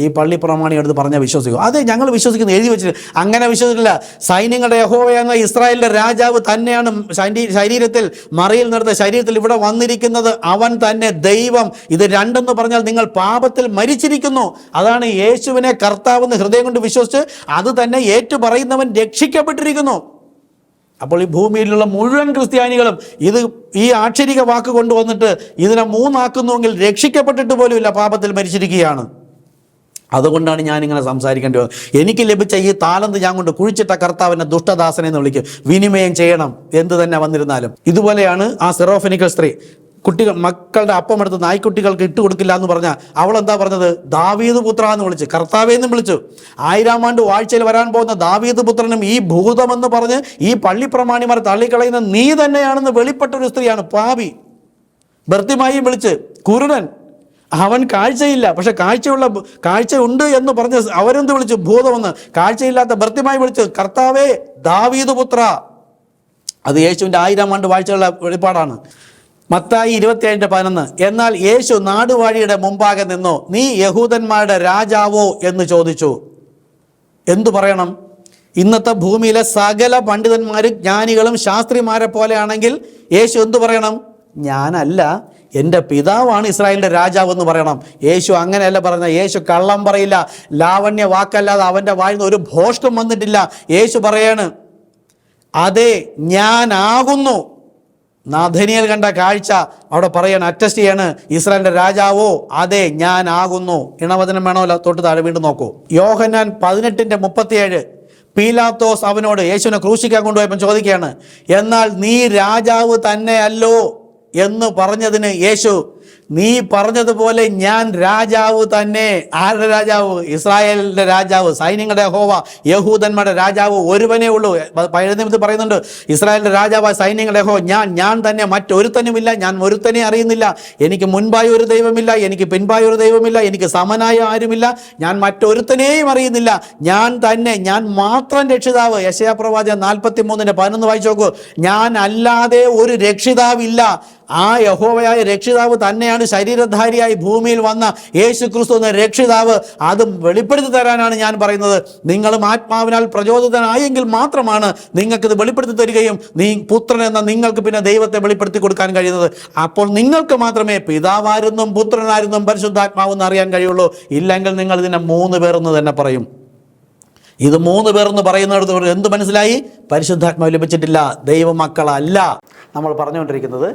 ഈ പള്ളി പ്രമാണി എടുത്ത് പറഞ്ഞാൽ വിശ്വസിക്കും. അതെ, ഞങ്ങൾ വിശ്വസിക്കുന്നു, എഴുതി വെച്ചിട്ട്. അങ്ങനെ വിശ്വസിക്കില്ല. സൈന്യങ്ങളുടെ യഹോവ എന്ന ഇസ്രായേലിൻ്റെ രാജാവ് തന്നെയാണ് ശരീരത്തിൽ, മറിയിൽ നിർത്ത ശരീരത്തിൽ ഇവിടെ വന്നിരിക്കുന്നത് അവൻ തന്നെ ദൈവം. ഇത് രണ്ടെന്ന് പറഞ്ഞാൽ നിങ്ങൾ പാപത്തിൽ മരിച്ചിരിക്കുന്നു. അതാണ് യേശുവിനെ കർത്താവെന്ന് ഹൃദയം കൊണ്ട് വിശ്വസിച്ച് അത് തന്നെ ഏറ്റു പറയുന്നവൻ രക്ഷിക്കപ്പെട്ടിരിക്കുന്നു. അപ്പോൾ ഈ ഭൂമിയിലുള്ള മുഴുവൻ ക്രിസ്ത്യാനികളും ഈ ആക്ഷരിക വാക്ക് കൊണ്ടുവന്നിട്ട് ഇതിനെ 3 ആക്കുന്നുവെങ്കിൽ രക്ഷിക്കപ്പെട്ടിട്ട് പോലുമില്ല, പാപത്തിൽ മരിച്ചിരിക്കുകയാണ്. അതുകൊണ്ടാണ് ഞാനിങ്ങനെ സംസാരിക്കേണ്ടി വന്നത്. എനിക്ക് ലഭിച്ച ഈ താലന്ത് ഞാൻ കൊണ്ട് കുഴിച്ചിട്ട കർത്താവിനെ ദുഷ്ടദാസനെ എന്ന് വിളിക്കും. വിനിമയം ചെയ്യണം, എന്ത് തന്നെ വന്നിരുന്നാലും. ഇതുപോലെയാണ് ആ സിറോഫിനിക്കൽ സ്ത്രീ. മക്കളുടെ അപ്പം എടുത്ത് നായ്ക്കുട്ടികൾക്ക് ഇട്ട് കൊടുക്കില്ല എന്ന് പറഞ്ഞാൽ അവൾ എന്താ പറഞ്ഞത്? ദാവീദ് പുത്ര എന്ന് വിളിച്ച്, കർത്താവേന്നും വിളിച്ചു. 1000 ആണ്ട് വാഴ്ചയിൽ വരാൻ പോകുന്ന ദാവീദ് പുത്രനും ഈ ഭൂതമെന്ന് പറഞ്ഞ് ഈ പള്ളി പ്രമാണിമാർ തള്ളിക്കളയുന്ന നീ തന്നെയാണെന്ന് വെളിപ്പെട്ടൊരു സ്ത്രീയാണ്. പാപി. ഭർത്തിമായി വിളിച്ച്, കുരുടൻ, അവൻ കാഴ്ചയില്ല, പക്ഷെ കാഴ്ചയുണ്ട് എന്ന് പറഞ്ഞ് അവരെന്ത് വിളിച്ചു? ഭൂതമെന്ന്. കാഴ്ചയില്ലാത്ത ഭർത്തിമായി വിളിച്ച്, കർത്താവേ, ദാവീദ് പുത്ര. അത് യേശുവിൻ്റെ 1000 ആണ്ട് വാഴ്ചയുള്ള വെളിപ്പാടാണ്. മത്തായി 27:11 എന്നാൽ യേശു നാടുവാഴിയുടെ മുമ്പാകെ നിന്നു, നീ യഹൂദന്മാരുടെ രാജാവോ എന്ന് ചോദിച്ചു. എന്തു പറയണം? ഇന്നത്തെ ഭൂമിയിലെ സകല പണ്ഡിതന്മാരും ജ്ഞാനികളും ശാസ്ത്രിമാരെ പോലെയാണെങ്കിൽ യേശു എന്തു പറയണം? ഞാനല്ല, എൻ്റെ പിതാവാണ് ഇസ്രായേലിൻ്റെ രാജാവ് എന്ന് പറയണം. യേശു അങ്ങനെയല്ല പറഞ്ഞത്. യേശു കള്ളം പറയില്ല. ലാവണ്യ വാക്കല്ലാതെ അവൻ്റെ വായിൽ നിന്ന് ഒരു ഭോഷ്കം വന്നിട്ടില്ല. യേശു പറയാണ്, അതെ, ഞാനാകുന്നു. നഥനയേൽ കണ്ട കാഴ്ച അവിടെ പറയാണ്, അറ്റസ്റ്റ് ചെയ്യാണ്, ഇസ്രായേലിൻ്റെ രാജാവോ, അതെ, ഞാനാകുന്നു. ഇണവചനം വേണമല്ലോ, തൊട്ട് താഴെ വീണ്ടും നോക്കൂ. യോഹന്നാൻ 18:37 പീലാത്തോസ് അവനോട്, യേശുവിനെ ക്രൂശിക്കാൻ കൊണ്ടുപോയപ്പോൾ ചോദിക്കുകയാണ്, എന്നാൽ നീ രാജാവ് തന്നെയല്ലോ എന്ന് പറഞ്ഞതിന് യേശു, നീ പറഞ്ഞതുപോലെ ഞാൻ രാജാവ് തന്നെ. ആരുടെ രാജാവ്? ഇസ്രായേലിൻ്റെ രാജാവ്, സൈന്യങ്ങളുടെ യഹോവ, യഹൂദന്മാരുടെ രാജാവ് ഒരുവനേ ഉള്ളൂ. പഴയ നിയമത്തിൽ പറയുന്നുണ്ട്, ഇസ്രായേലിൻ്റെ രാജാവായ സൈന്യങ്ങളുടെ യഹോവ ഞാൻ തന്നെ, മറ്റൊരുത്തനുമില്ല, ഞാൻ ഒരുത്തനെ അറിയുന്നില്ല, എനിക്ക് മുൻപായ ഒരു ദൈവമില്ല, എനിക്ക് പിൻപായ ഒരു ദൈവമില്ല, എനിക്ക് സമനായ ആരുമില്ല, ഞാൻ മറ്റൊരുത്തനെയും അറിയുന്നില്ല, ഞാൻ തന്നെ, ഞാൻ മാത്രം രക്ഷിതാവ്. യെശയ്യാ പ്രവാചകൻ 43:11 വായിച്ചു നോക്കൂ. ഞാൻ അല്ലാതെ ഒരു രക്ഷിതാവില്ല. ആ യഹോവയായ രക്ഷിതാവ് തന്നെയാണ് ശരീരധാരിയായി ഭൂമിയിൽ വന്ന യേശു ക്രിസ്തു എന്ന രക്ഷിതാവ്. അതും വെളിപ്പെടുത്തി തരാനാണ് ഞാൻ പറയുന്നത്. നിങ്ങളും ആത്മാവിനാൽ പ്രചോദിതനായെങ്കിൽ മാത്രമാണ് നിങ്ങൾക്കിത് വെളിപ്പെടുത്തി തരികയും പുത്രൻ എന്ന നിങ്ങൾക്ക് പിന്നെ ദൈവത്തെ വെളിപ്പെടുത്തി കൊടുക്കാൻ കഴിയുന്നത്. അപ്പോൾ നിങ്ങൾക്ക് മാത്രമേ പിതാവാരെന്നും പുത്രനാരെന്നും പരിശുദ്ധാത്മാവെന്ന് അറിയാൻ കഴിയുള്ളൂ. ഇല്ലെങ്കിൽ നിങ്ങൾ ഇതിനെ 3 പേരെന്ന് തന്നെ പറയും. ഇത് 3 പേരെന്ന് പറയുന്നിടത്ത് എന്ത് മനസ്സിലായി? പരിശുദ്ധാത്മാവ് ലഭിച്ചിട്ടില്ല, ദൈവമക്കളല്ല. നമ്മൾ പറഞ്ഞുകൊണ്ടിരിക്കുന്നത്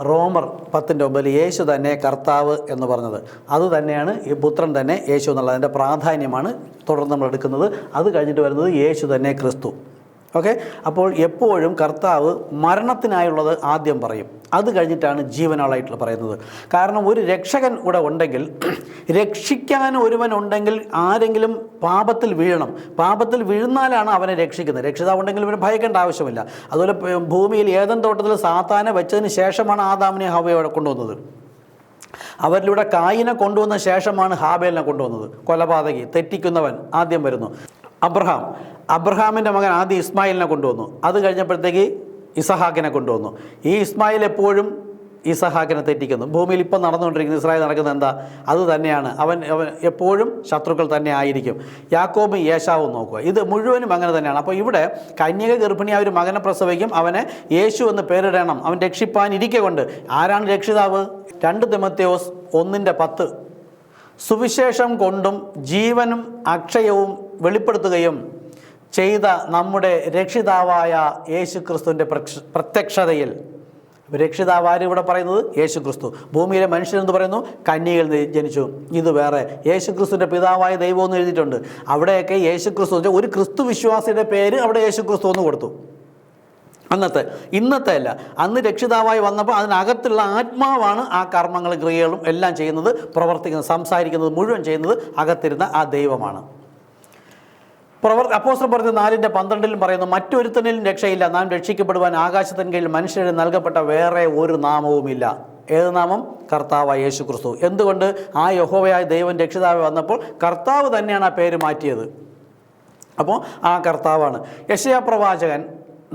റോമർ 10:9 യേശു തന്നെ കർത്താവ് എന്ന് പറഞ്ഞത്. അത് തന്നെയാണ് ഈ പുത്രൻ തന്നെ യേശു എന്നുള്ളത്. അതിൻ്റെ പ്രാധാന്യമാണ് തുടർന്ന് നമ്മൾ എടുക്കുന്നത്. അത് കഴിഞ്ഞിട്ട് വരുന്നത് യേശു തന്നെ ക്രിസ്തു. ഓക്കെ, അപ്പോൾ എപ്പോഴും കർത്താവ് മരണത്തിനായുള്ളത് ആദ്യം പറയും, അത് കഴിഞ്ഞിട്ടാണ് ജീവനാളായിട്ടുള്ള പറയുന്നത്. കാരണം ഒരു രക്ഷകൻ ഇവിടെ ഉണ്ടെങ്കിൽ, രക്ഷിക്കാൻ ഒരുവൻ ഉണ്ടെങ്കിൽ ആരെങ്കിലും പാപത്തിൽ വീഴണം. പാപത്തിൽ വീഴുന്നാലാണ് അവനെ രക്ഷിക്കുന്നത്. രക്ഷിതാവ് ഉണ്ടെങ്കിൽ ഇവന് ഭയക്കേണ്ട ആവശ്യമില്ല. അതുപോലെ ഭൂമിയിൽ ഏദൻ തോട്ടത്തിൽ സാത്താനെ വെച്ചതിന് ശേഷമാണ് ആദാമിനെ ഹവ്വയെ കൊണ്ടുവന്നത്. അവരിലൂടെ കായിനെ കൊണ്ടുവന്ന ശേഷമാണ് ഹാബേലിനെ കൊണ്ടുവന്നത്. കൊലപാതകി, തെറ്റിക്കുന്നവൻ ആദ്യം വരുന്നു. അബ്രഹാമിൻ്റെ മകൻ ആദ്യം ഇസ്മായിലിനെ കൊണ്ടുവന്നു. അത് കഴിഞ്ഞപ്പോഴത്തേക്ക് ഇസഹാക്കിനെ കൊണ്ടുവന്നു. ഈ ഇസ്മായിൽ എപ്പോഴും ഇസഹാക്കിനെ തെറ്റിക്കുന്നു. ഭൂമിയിൽ ഇപ്പം നടന്നുകൊണ്ടിരിക്കുന്ന ഇസ്രായേൽ നടക്കുന്നത് എന്താ? അത് തന്നെയാണ്. അവൻ എപ്പോഴും ശത്രുക്കൾ തന്നെ ആയിരിക്കും. യാക്കോബും യേശാവും നോക്കുക, ഇത് മുഴുവനും അങ്ങനെ തന്നെയാണ്. അപ്പോൾ ഇവിടെ കന്യക ഗർഭിണിയായ ഒരു മകനെ പ്രസവിക്കും, അവനെ യേശു എന്ന് പേരിടണം, അവൻ രക്ഷിപ്പാനിരിക്കെ കൊണ്ട്. ആരാണ് രക്ഷിതാവ്? 2 തിമോഥെയോസ് 1:10 സുവിശേഷം കൊണ്ടും ജീവനും അക്ഷയവും വെളിപ്പെടുത്തുകയും ചെയ്ത നമ്മുടെ രക്ഷിതാവായ യേശു ക്രിസ്തുവിൻ്റെ പ്രത്യക്ഷതയിൽ. രക്ഷിതാവ് ആരും ഇവിടെ പറയുന്നത്? യേശു ക്രിസ്തു. ഭൂമിയിലെ മനുഷ്യരെന്ന് പറയുന്നു കന്യകയിൽ ജനിച്ചു. ഇത് വേറെ. യേശു ക്രിസ്തുവിൻ്റെ പിതാവായ ദൈവം എന്ന് എഴുതിയിട്ടുണ്ട്. അവിടെയൊക്കെ യേശു ക്രിസ്തു, ഒരു ക്രിസ്തു വിശ്വാസിയുടെ പേര് അവിടെ യേശു ക്രിസ്തു എന്ന് കൊടുത്തു. ഇന്നത്തെ അല്ല. അന്ന് രക്ഷിതാവായി വന്നപ്പോൾ അതിനകത്തുള്ള ആത്മാവാണ് ആ കർമ്മങ്ങളും ക്രിയകളും എല്ലാം ചെയ്യുന്നത്, പ്രവർത്തിക്കുന്നത്, സംസാരിക്കുന്നത് മുഴുവൻ ചെയ്യുന്നത് അകത്തിരുന്ന ആ ദൈവമാണ്. അപ്പോസ്തലൻ പറഞ്ഞ 4:12 പറയുന്നു, മറ്റൊരുത്തനിലും രക്ഷയില്ല, നാം രക്ഷിക്കപ്പെടുവാൻ ആകാശത്തിന് കീഴിൽ മനുഷ്യന് നൽകപ്പെട്ട വേറെ ഒരു നാമവുമില്ല. ഏത് നാമം? കർത്താവായ യേശു ക്രിസ്തു. എന്തുകൊണ്ട്? ആ യഹോവയായ ദൈവം രക്ഷിതാവ് വന്നപ്പോൾ കർത്താവ് തന്നെയാണ് ആ പേര് മാറ്റിയത്. അപ്പോൾ ആ കർത്താവാണ്. യെശയ്യാ പ്രവാചകൻ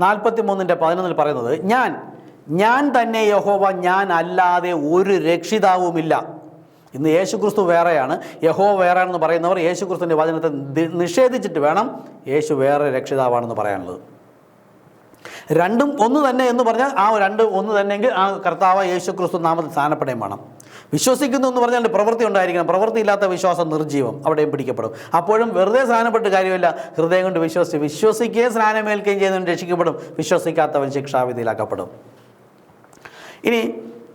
43:11 പറയുന്നത്, ഞാൻ തന്നെ യഹോവ, ഞാൻ അല്ലാതെ ഒരു രക്ഷിതാവുമില്ല. ഇന്ന് യേശു ക്രിസ്തു വേറെയാണ്, യഹോവ വേറെയാണെന്ന് പറയുന്നവർ യേശു ക്രിസ്തുവിൻ്റെ വചനത്തെ നിഷേധിച്ചിട്ട് വേണം യേശു വേറെ രക്ഷിതാവാണെന്ന് പറയാനുള്ളത്. രണ്ടും ഒന്ന് തന്നെ എന്ന് പറഞ്ഞാൽ ആ രണ്ടും ഒന്ന് തന്നെയെങ്കിൽ ആ കർത്താവ് യേശു ക്രിസ്തു നാമത്തിൽ സ്ഥാനപ്പെടുകയും വേണം. വിശ്വസിക്കുന്നു എന്ന് പറഞ്ഞാൽ പ്രവൃത്തി ഉണ്ടായിരിക്കണം. പ്രവൃത്തി ഇല്ലാത്ത വിശ്വാസം നിർജീവം, അവിടെയും പിടിക്കപ്പെടും. അപ്പോഴും വെറുതെ സ്നാനപ്പെട്ട് കാര്യമില്ല. ഹൃദയം കൊണ്ട് വിശ്വസിക്കുകയും സ്നാനമേൽക്കുകയും ചെയ്യുന്നവൻ രക്ഷിക്കപ്പെടും, വിശ്വസിക്കാത്തവൻ ശിക്ഷാവിധിയിലാക്കപ്പെടും. ഇനി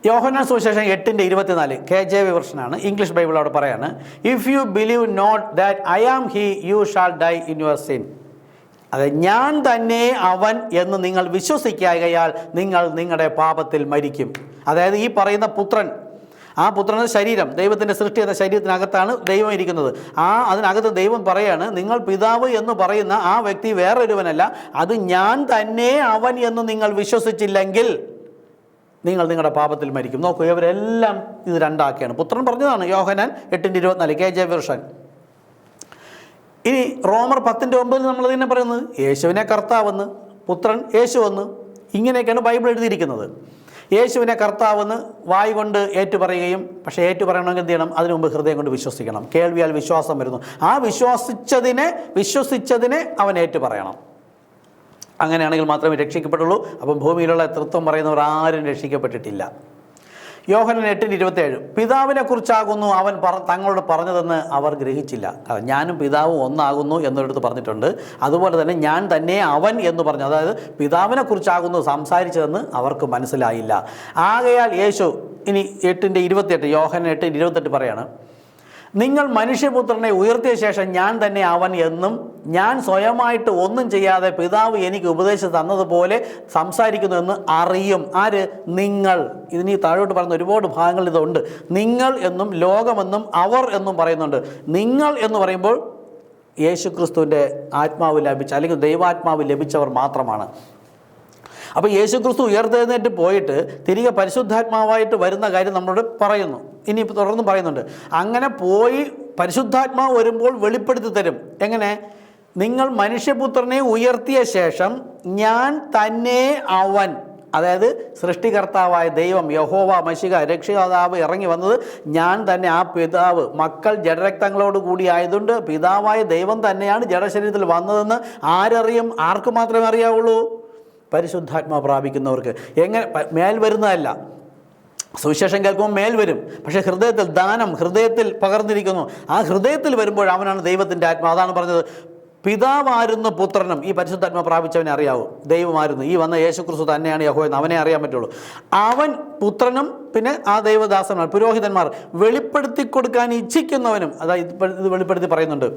യോഹന്നാൻ സുവിശേഷം 8:24 KJV വെർഷനാണ്, ഇംഗ്ലീഷ് ബൈബിൾ അവിടെ പറയാണ്, if you believe not that I am he you shall die in your sin. അതായത് ഞാൻ തന്നെ അവൻ എന്ന് നിങ്ങൾ വിശ്വസിക്കായകയാൽ നിങ്ങൾ നിങ്ങളുടെ പാപത്തിൽ മരിക്കും. അതായത് ഈ പറയുന്ന പുത്രൻ, ആ പുത്രൻ്റെ ശരീരം, ദൈവത്തിൻ്റെ സൃഷ്ടി എന്ന ശരീരത്തിനകത്താണ് ദൈവം ഇരിക്കുന്നത്. അതിനകത്ത് ദൈവം പറയാണ്, നിങ്ങൾ പിതാവ് എന്ന് പറയുന്ന ആ വ്യക്തി വേറൊരുവനല്ല, അത് ഞാൻ തന്നെ അവൻ എന്ന് നിങ്ങൾ വിശ്വസിച്ചില്ലെങ്കിൽ നിങ്ങൾ നിങ്ങളുടെ പാപത്തിൽ മരിക്കും. നോക്കൂ, ഇവരെല്ലാം ഇത് രണ്ടാക്കിയാണ്. പുത്രൻ പറഞ്ഞതാണ് യോഹന്നാൻ 8:24 KJV വെർഷൻ. ഇനി റോമർ 10:9 നമ്മൾ തന്നെ പറയുന്നത് യേശുവിനെ കർത്താവെന്ന്, പുത്രൻ യേശുവെന്ന്, ഇങ്ങനെയൊക്കെയാണ് ബൈബിൾ എഴുതിയിരിക്കുന്നത്. യേശുവിനെ കർത്താവെന്ന് വായ് കൊണ്ട് ഏറ്റുപറയുകയും, പക്ഷേ ഏറ്റുപറയണമെങ്കിൽ എന്ത് ചെയ്യണം? അതിനു മുമ്പ് ഹൃദയം കൊണ്ട് വിശ്വസിക്കണം. കേൾവിയാൽ വിശ്വാസം വരുന്നു. ആ വിശ്വസിച്ചതിനെ അവൻ ഏറ്റുപറയണം. അങ്ങനെയാണെങ്കിൽ മാത്രമേ രക്ഷിക്കപ്പെട്ടുള്ളൂ. അപ്പം ഭൂമിയിലുള്ള തൃത്വം പറയുന്നവർ ആരും രക്ഷിക്കപ്പെട്ടിട്ടില്ല. യോഹന്നാൻ 8:27 പിതാവിനെ കുറിച്ചാകുന്നു അവൻ തങ്ങളോട് പറഞ്ഞതെന്ന് അവർ ഗ്രഹിച്ചില്ല. ഞാനും പിതാവും ഒന്നാകുന്നു എന്നൊരിടത്ത് പറഞ്ഞിട്ടുണ്ട്. അതുപോലെ തന്നെ ഞാൻ തന്നെ അവൻ എന്ന് പറഞ്ഞു, അതായത് പിതാവിനെ കുറിച്ചാകുന്നു സംസാരിച്ചതെന്ന് അവർക്ക് മനസ്സിലായില്ല. ആകയാൽ യേശു, ഇനി 8:28 യോഹന്നാൻ 8:28 പറയാണ്, നിങ്ങൾ മനുഷ്യപുത്രനെ ഉയർത്തിയ ശേഷം ഞാൻ തന്നെ അവൻ എന്നും ഞാൻ സ്വയമായിട്ട് ഒന്നും ചെയ്യാതെ പിതാവ് എനിക്ക് ഉപദേശിച്ച് തന്നതുപോലെ സംസാരിക്കുന്നു എന്ന് അറിയും. ആര്? നിങ്ങൾ. ഇതിന് താഴോട്ട് പറയുന്ന ഒരുപാട് ഭാഗങ്ങൾ ഇതുണ്ട്. നിങ്ങൾ എന്നും ലോകമെന്നും അവർ എന്നും പറയുന്നുണ്ട്. നിങ്ങൾ എന്ന് പറയുമ്പോൾ യേശുക്രിസ്തുവിൻ്റെ ആത്മാവ് ലഭിച്ച അല്ലെങ്കിൽ ദൈവാത്മാവ് ലഭിച്ചവർ മാത്രമാണ്. അപ്പോൾ യേശുക്രിസ്തു ഉയർത്തെഴുന്നേറ്റ് പോയിട്ട് തിരികെ പരിശുദ്ധാത്മാവായിട്ട് വരുന്ന കാര്യം നമ്മളോട് പറയുന്നു. ഇനി തുടർന്ന് പറയുന്നുണ്ട്. അങ്ങനെ പോയി പരിശുദ്ധാത്മാവ് വരുമ്പോൾ വെളിപ്പെടുത്തി തരും. എങ്ങനെ? നിങ്ങൾ മനുഷ്യപുത്രനെ ഉയർത്തിയ ശേഷം ഞാൻ തന്നെ അവൻ, അതായത് സൃഷ്ടികർത്താവായ ദൈവം യഹോവ മശിഹ രക്ഷിതാവ് ഇറങ്ങി വന്നത് ഞാൻ തന്നെ, ആ പിതാവ്. മക്കൾ ജഡരക്തങ്ങളോട് കൂടി ആയതുകൊണ്ട് പിതാവായ ദൈവം തന്നെയാണ് ജഡശരീരത്തിൽ വന്നതെന്ന് ആരറിയും? ആർക്ക് മാത്രമേ അറിയാവുള്ളൂ? പരിശുദ്ധാത്മാവ് പ്രാപിക്കുന്നവർക്ക്. എങ്ങനെ? മേൽ വരുന്നതല്ല. സുവിശേഷം കേൾക്കുമ്പോൾ മേൽ വരും, പക്ഷേ ഹൃദയത്തിൽ ദാനം ഹൃദയത്തിൽ പകർന്നിരിക്കുന്നു. ആ ഹൃദയത്തിൽ വരുമ്പോൾ അവനാണ് ദൈവത്തിൻ്റെ ആത്മാവ്. അതാണ് പറഞ്ഞത്, പിതാവായിരുന്നു പുത്രനും. ഈ പരിശുദ്ധാത്മാ പ്രാപിച്ചവനെ അറിയാവൂ. ദൈവമായിരുന്നു. ഈ വന്ന യേശുക്രിസ്തു തന്നെയാണ് യഹോവ എന്ന് അവനെ അറിയാൻ പറ്റുള്ളൂ. അവൻ പുത്രനും പിന്നെ ആ ദൈവദാസന്മാർ പുരോഹിതന്മാർ വെളിപ്പെടുത്തി കൊടുക്കാൻ ഇച്ഛിക്കുന്നവനും. അതായത് ഇത് വെളിപ്പെടുത്തി പറയുന്നുണ്ട്.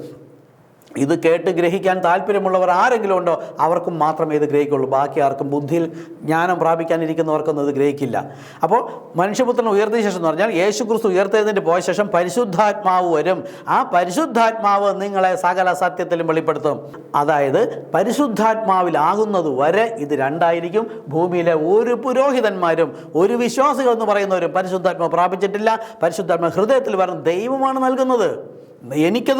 ഇത് കേട്ട് ഗ്രഹിക്കാൻ താല്പര്യമുള്ളവർ ആരെങ്കിലും ഉണ്ടോ അവർക്കും മാത്രമേ ഇത് ഗ്രഹിക്കുള്ളൂ. ബാക്കി ആർക്കും, ബുദ്ധിയിൽ ജ്ഞാനം പ്രാപിക്കാനിരിക്കുന്നവർക്കൊന്നും ഇത് ഗ്രഹിക്കില്ല. അപ്പോൾ മനുഷ്യപുത്രൻ ഉയർത്തിയ ശേഷം എന്ന് പറഞ്ഞാൽ യേശുക്രിസ്തു ഉയർത്തെഴുന്നേറ്റ് പോയ ശേഷം പരിശുദ്ധാത്മാവ് വരും. ആ പരിശുദ്ധാത്മാവ് നിങ്ങളെ സകല സത്യത്തിലും വെളിപ്പെടുത്തും. അതായത് പരിശുദ്ധാത്മാവിലാകുന്നത് വരെ ഇത് രണ്ടായിരിക്കും. ഭൂമിയിലെ ഒരു പുരോഹിതന്മാരും ഒരു വിശ്വാസികൾ എന്ന് പറയുന്നവരും പരിശുദ്ധാത്മാവ് പ്രാപിച്ചിട്ടില്ല. പരിശുദ്ധാത്മാവ് ഹൃദയത്തിൽ വരുന്ന ദൈവമാണ് നൽകുന്നത്. എനിക്കത്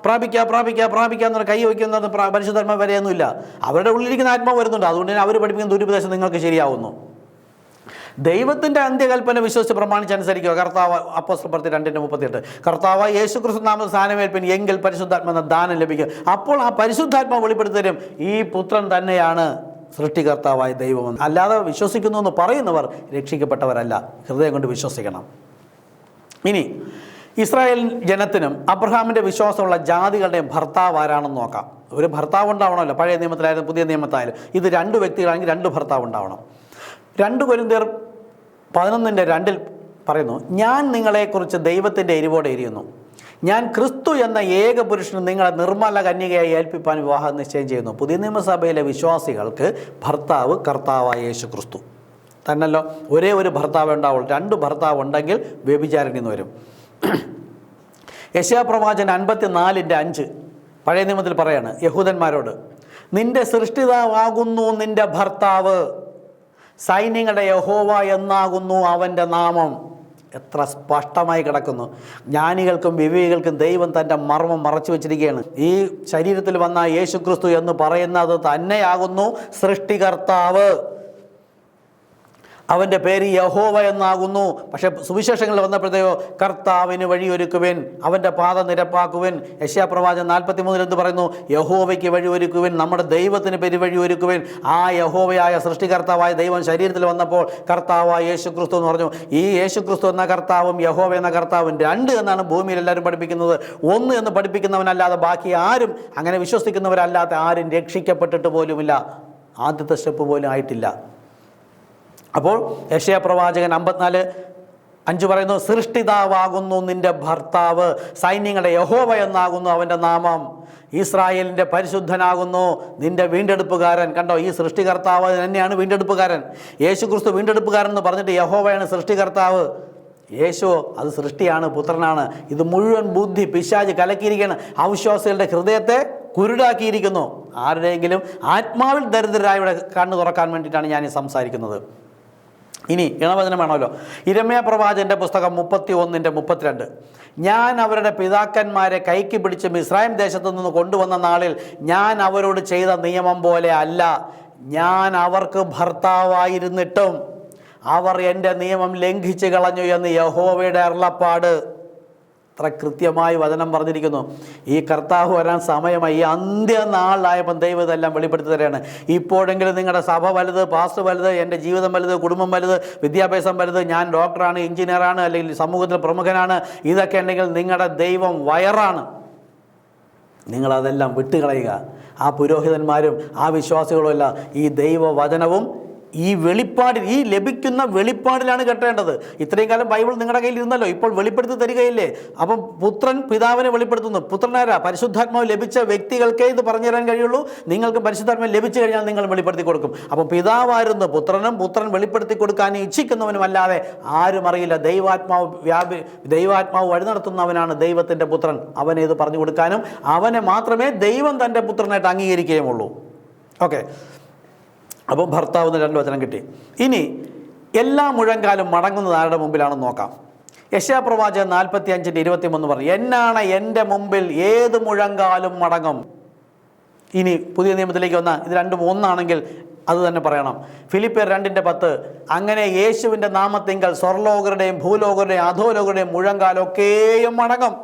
പ്രാപിക്കാന്ന് കൈ വയ്ക്കുന്നത് പരിശുദ്ധാത്മാവ് വരെയൊന്നുമില്ല. അവരുടെ ഉള്ളിലിരിക്കുന്ന ആത്മാവ് വരുന്നുണ്ട്. അതുകൊണ്ട് തന്നെ അവർ പഠിപ്പിക്കുന്ന ദുരുപദേശം നിങ്ങൾക്ക് ശരിയാവുന്നു. ദൈവത്തിൻ്റെ അന്ത്യകൽപ്പന വിശ്വസിച്ച് പ്രമാണിച്ചനുസരിക്കുക. കർത്താവ് അപ്പോസ്തലർ 2:38 കർത്താവ് യേശുക്രിസ്തു നാമത്തിൽ സ്ഥാനമേൽപ്പിൻ എങ്കിൽ പരിശുദ്ധാത്മാ ദാനം ലഭിക്കും. അപ്പോൾ ആ പരിശുദ്ധാത്മാവ് വെളിപ്പെടുത്തി തരും ഈ പുത്രൻ തന്നെയാണ് സൃഷ്ടികർത്താവായ ദൈവമെന്ന്. അല്ലാതെ വിശ്വസിക്കുന്നു എന്ന് പറയുന്നവർ രക്ഷിക്കപ്പെട്ടവരല്ല. ഹൃദയം കൊണ്ട് വിശ്വസിക്കണം. ഇനി ഇസ്രായേൽ ജനത്തിനും അബ്രഹാമിൻ്റെ വിശ്വാസമുള്ള ജാതികളുടെയും ഭർത്താവ് ആരാണെന്ന് നോക്കാം. ഒരു ഭർത്താവ് ഉണ്ടാവണമല്ലോ. പഴയ നിയമത്തിലായാലും പുതിയ നിയമത്തിലായാലും. ഇത് രണ്ട് വ്യക്തികളാണെങ്കിൽ രണ്ട് ഭർത്താവ് ഉണ്ടാവണം. 2 കൊരിന്ത്യർ 11:2 പറയുന്നു, ഞാൻ നിങ്ങളെക്കുറിച്ച് ദൈവത്തിൻ്റെ എരിവോടെ എരിയുന്നു. ഞാൻ ക്രിസ്തു എന്ന ഏക പുരുഷന് നിങ്ങളെ നിർമ്മല കന്യകയായി ഏൽപ്പിപ്പാൻ വിവാഹം നിശ്ചയം ചെയ്യുന്നു. പുതിയ നിയമസഭയിലെ വിശ്വാസികൾക്ക് ഭർത്താവ് കർത്താവായ യേശു ക്രിസ്തു തന്നല്ലോ. ഒരേ ഒരു ഭർത്താവ് ഉണ്ടാവുള്ളൂ. 2 ഭർത്താവ് ഉണ്ടെങ്കിൽ വ്യഭിചാരിണി എന്ന് വരും. യെശയ്യാ പ്രവാചകൻ 54:5 പഴയ നിയമത്തിൽ പറയാണ് യഹൂദന്മാരോട്, നിന്റെ സൃഷ്ടിതാവാകുന്നു നിന്റെ ഭർത്താവ്, സൈന്യങ്ങളുടെ യഹോവ എന്നാകുന്നു അവൻ്റെ നാമം. എത്ര സ്പഷ്ടമായി കിടക്കുന്നു. ജ്ഞാനികൾക്കും വിവേകികൾക്കും ദൈവം തൻ്റെ മർമ്മം മറച്ചു വെച്ചിരിക്കുകയാണ്. ഈ ശരീരത്തിൽ വന്ന യേശുക്രിസ്തു എന്ന് പറയുന്നത് തന്നെയാകുന്നു സൃഷ്ടികർത്താവ്. അവൻ്റെ പേര് യഹോവ എന്നാകുന്നു. പക്ഷേ സുവിശേഷങ്ങളിൽ വന്നപ്പോഴത്തേക്കോ കർത്താവിന് വഴിയൊരുക്കുവിൻ, അവൻ്റെ പാത നിരപ്പാക്കുവിൻ. യെശയ്യാ പ്രവാചകൻ 43 എന്ത് പറയുന്നു? യഹോവയ്ക്ക് വഴിയൊരുക്കുവിൻ, നമ്മുടെ ദൈവത്തിന് വഴിയൊരുക്കുവിൻ. ആ യഹോവയായ സൃഷ്ടികർത്താവായ ദൈവം ശരീരത്തിൽ വന്നപ്പോൾ കർത്താവായ യേശുക്രിസ്തു എന്ന് പറഞ്ഞു. ഈ യേശുക്രിസ്തു എന്ന കർത്താവും യഹോവ എന്ന കർത്താവും 2 എന്നാണ് ഭൂമിയിൽ എല്ലാവരും പഠിപ്പിക്കുന്നത്. 1 എന്ന് പഠിപ്പിക്കുന്നവനല്ലാതെ ബാക്കി ആരും, അങ്ങനെ വിശ്വസിക്കുന്നവരല്ലാത്ത ആരും രക്ഷിക്കപ്പെട്ടിട്ട് പോലുമില്ല. ആദ്യത്തെ സ്റ്റെപ്പ് പോലും ആയിട്ടില്ല. അപ്പോൾ യെശയ്യാ പ്രവാചകൻ 54:5 പറയുന്നു, സൃഷ്ടിതാവാകുന്നു നിന്റെ ഭർത്താവ്, സൈന്യങ്ങളുടെ യഹോവ എന്നാകുന്നു അവൻ്റെ നാമം. ഇസ്രായേലിൻ്റെ പരിശുദ്ധനാകുന്നു നിന്റെ വീണ്ടെടുപ്പുകാരൻ. കണ്ടോ, ഈ സൃഷ്ടികർത്താവ് തന്നെയാണ് വീണ്ടെടുപ്പുകാരൻ. യേശുക്രിസ്തു വീണ്ടെടുപ്പുകാരൻ എന്ന് പറഞ്ഞിട്ട് യഹോവയാണ് സൃഷ്ടികർത്താവ്. യേശു അത് സൃഷ്ടിയാണ്, പുത്രനാണ്. ഇത് മുഴുവൻ ബുദ്ധി പിശാച് കലക്കിയിരിക്കുകയാണ്. അവിശ്വാസികളുടെ ഹൃദയത്തെ കുരുടാക്കിയിരിക്കുന്നു. ആരുടെയെങ്കിലും ആത്മാവിൽ ദരിദ്രരായവരുടെ കണ്ണ് തുറക്കാൻ വേണ്ടിയിട്ടാണ് ഞാൻ ഈ സംസാരിക്കുന്നത്. ഇനി ഇണവചനമാണല്ലോ. യിരെമ്യാ പ്രവാചകന്റെ പുസ്തകം 31:32 ഞാൻ അവരുടെ പിതാക്കന്മാരെ കൈക്ക് പിടിച്ച് മിസ്രയീം ദേശത്തു നിന്ന് കൊണ്ടുവന്ന നാളിൽ ഞാൻ അവരോട് ചെയ്ത നിയമം പോലെ അല്ല. ഞാൻ അവർക്ക് ഭർത്താവായിരുന്നിട്ടും അവർ എൻ്റെ നിയമം ലംഘിച്ച് കളഞ്ഞു എന്ന് യഹോവയുടെ അരുളപ്പാട്. അത്ര കൃത്യമായി വചനം പറഞ്ഞിരിക്കുന്നു. ഈ കർത്താവ് വരാൻ സമയമായി. ഈ അന്ത്യനാളിലായപ്പോൾ ദൈവം ഇതെല്ലാം വെളിപ്പെടുത്തി തരാണ്. ഇപ്പോഴെങ്കിലും നിങ്ങളുടെ സഭ വലുത്, പാസ്റ്റർ വലുത്, എൻ്റെ ജീവിതം വലുത്, കുടുംബം വലുത്, വിദ്യാഭ്യാസം വലുത്, ഞാൻ ഡോക്ടറാണ്, എഞ്ചിനീയറാണ്, അല്ലെങ്കിൽ സമൂഹത്തിൽ പ്രമുഖനാണ്, ഇതൊക്കെ ഉണ്ടെങ്കിൽ നിങ്ങളുടെ ദൈവം വയറാണ്. നിങ്ങളതെല്ലാം വിട്ടുകളയുക. ആ പുരോഹിതന്മാരും ആ വിശ്വാസികളുമല്ല, ഈ ദൈവവചനവും ഈ വെളിപ്പാടിൽ, ഈ ലഭിക്കുന്ന വെളിപ്പാടിലാണ് കെട്ടേണ്ടത്. ഇത്രയും കാലം ബൈബിൾ നിങ്ങളുടെ കയ്യിൽ ഇരുന്നല്ലോ, ഇപ്പോൾ വെളിപ്പെടുത്തി തരികയില്ലേ? അപ്പം പുത്രൻ പിതാവിനെ വെളിപ്പെടുത്തുന്നു. പുത്രനാരാ? പരിശുദ്ധാത്മാവ് ലഭിച്ച വ്യക്തികൾക്കേ ഇത് പറഞ്ഞു തരാൻ കഴിയുള്ളൂ. നിങ്ങൾക്ക് പരിശുദ്ധാത്മാവ് ലഭിച്ചു കഴിഞ്ഞാൽ നിങ്ങൾ വെളിപ്പെടുത്തി കൊടുക്കും. അപ്പം പിതാവായിരുന്നു പുത്രനും, പുത്രൻ വെളിപ്പെടുത്തി കൊടുക്കാൻ ഇച്ഛിക്കുന്നവനുമല്ലാതെ ആരും അറിയില്ല. ദൈവാത്മാവ് വഴി നടത്തുന്നവനാണ് ദൈവത്തിൻ്റെ പുത്രൻ. അവനെ ഇത് പറഞ്ഞു കൊടുക്കാനും അവനെ മാത്രമേ ദൈവം തൻ്റെ പുത്രനായിട്ട് അംഗീകരിക്കുകയുമുള്ളൂ. ഓക്കെ, അപ്പോൾ ഭർത്താവിന് 2 വചനം കിട്ടി. ഇനി എല്ലാ മുഴങ്കാലും മടങ്ങുന്നത് ആരുടെ മുമ്പിലാണെന്ന് നോക്കാം. യെശയ്യാപ്രവാചകൻ 45:23 പറഞ്ഞു, എന്നാണ് എൻ്റെ മുമ്പിൽ ഏത് മുഴങ്കാലും മടങ്ങും. ഇനി പുതിയ നിയമത്തിലേക്ക് വന്നാൽ ഇത് രണ്ടും ഒന്നാണെങ്കിൽ അത് തന്നെ പറയണം. ഫിലിപ്പിയർ 2:10 അങ്ങനെ യേശുവിൻ്റെ നാമത്തിങ്കൽ സ്വർലോകരുടെയും ഭൂലോകരുടെയും അധോലോകരുടെയും മുഴങ്കാലൊക്കെയും മടങ്ങും.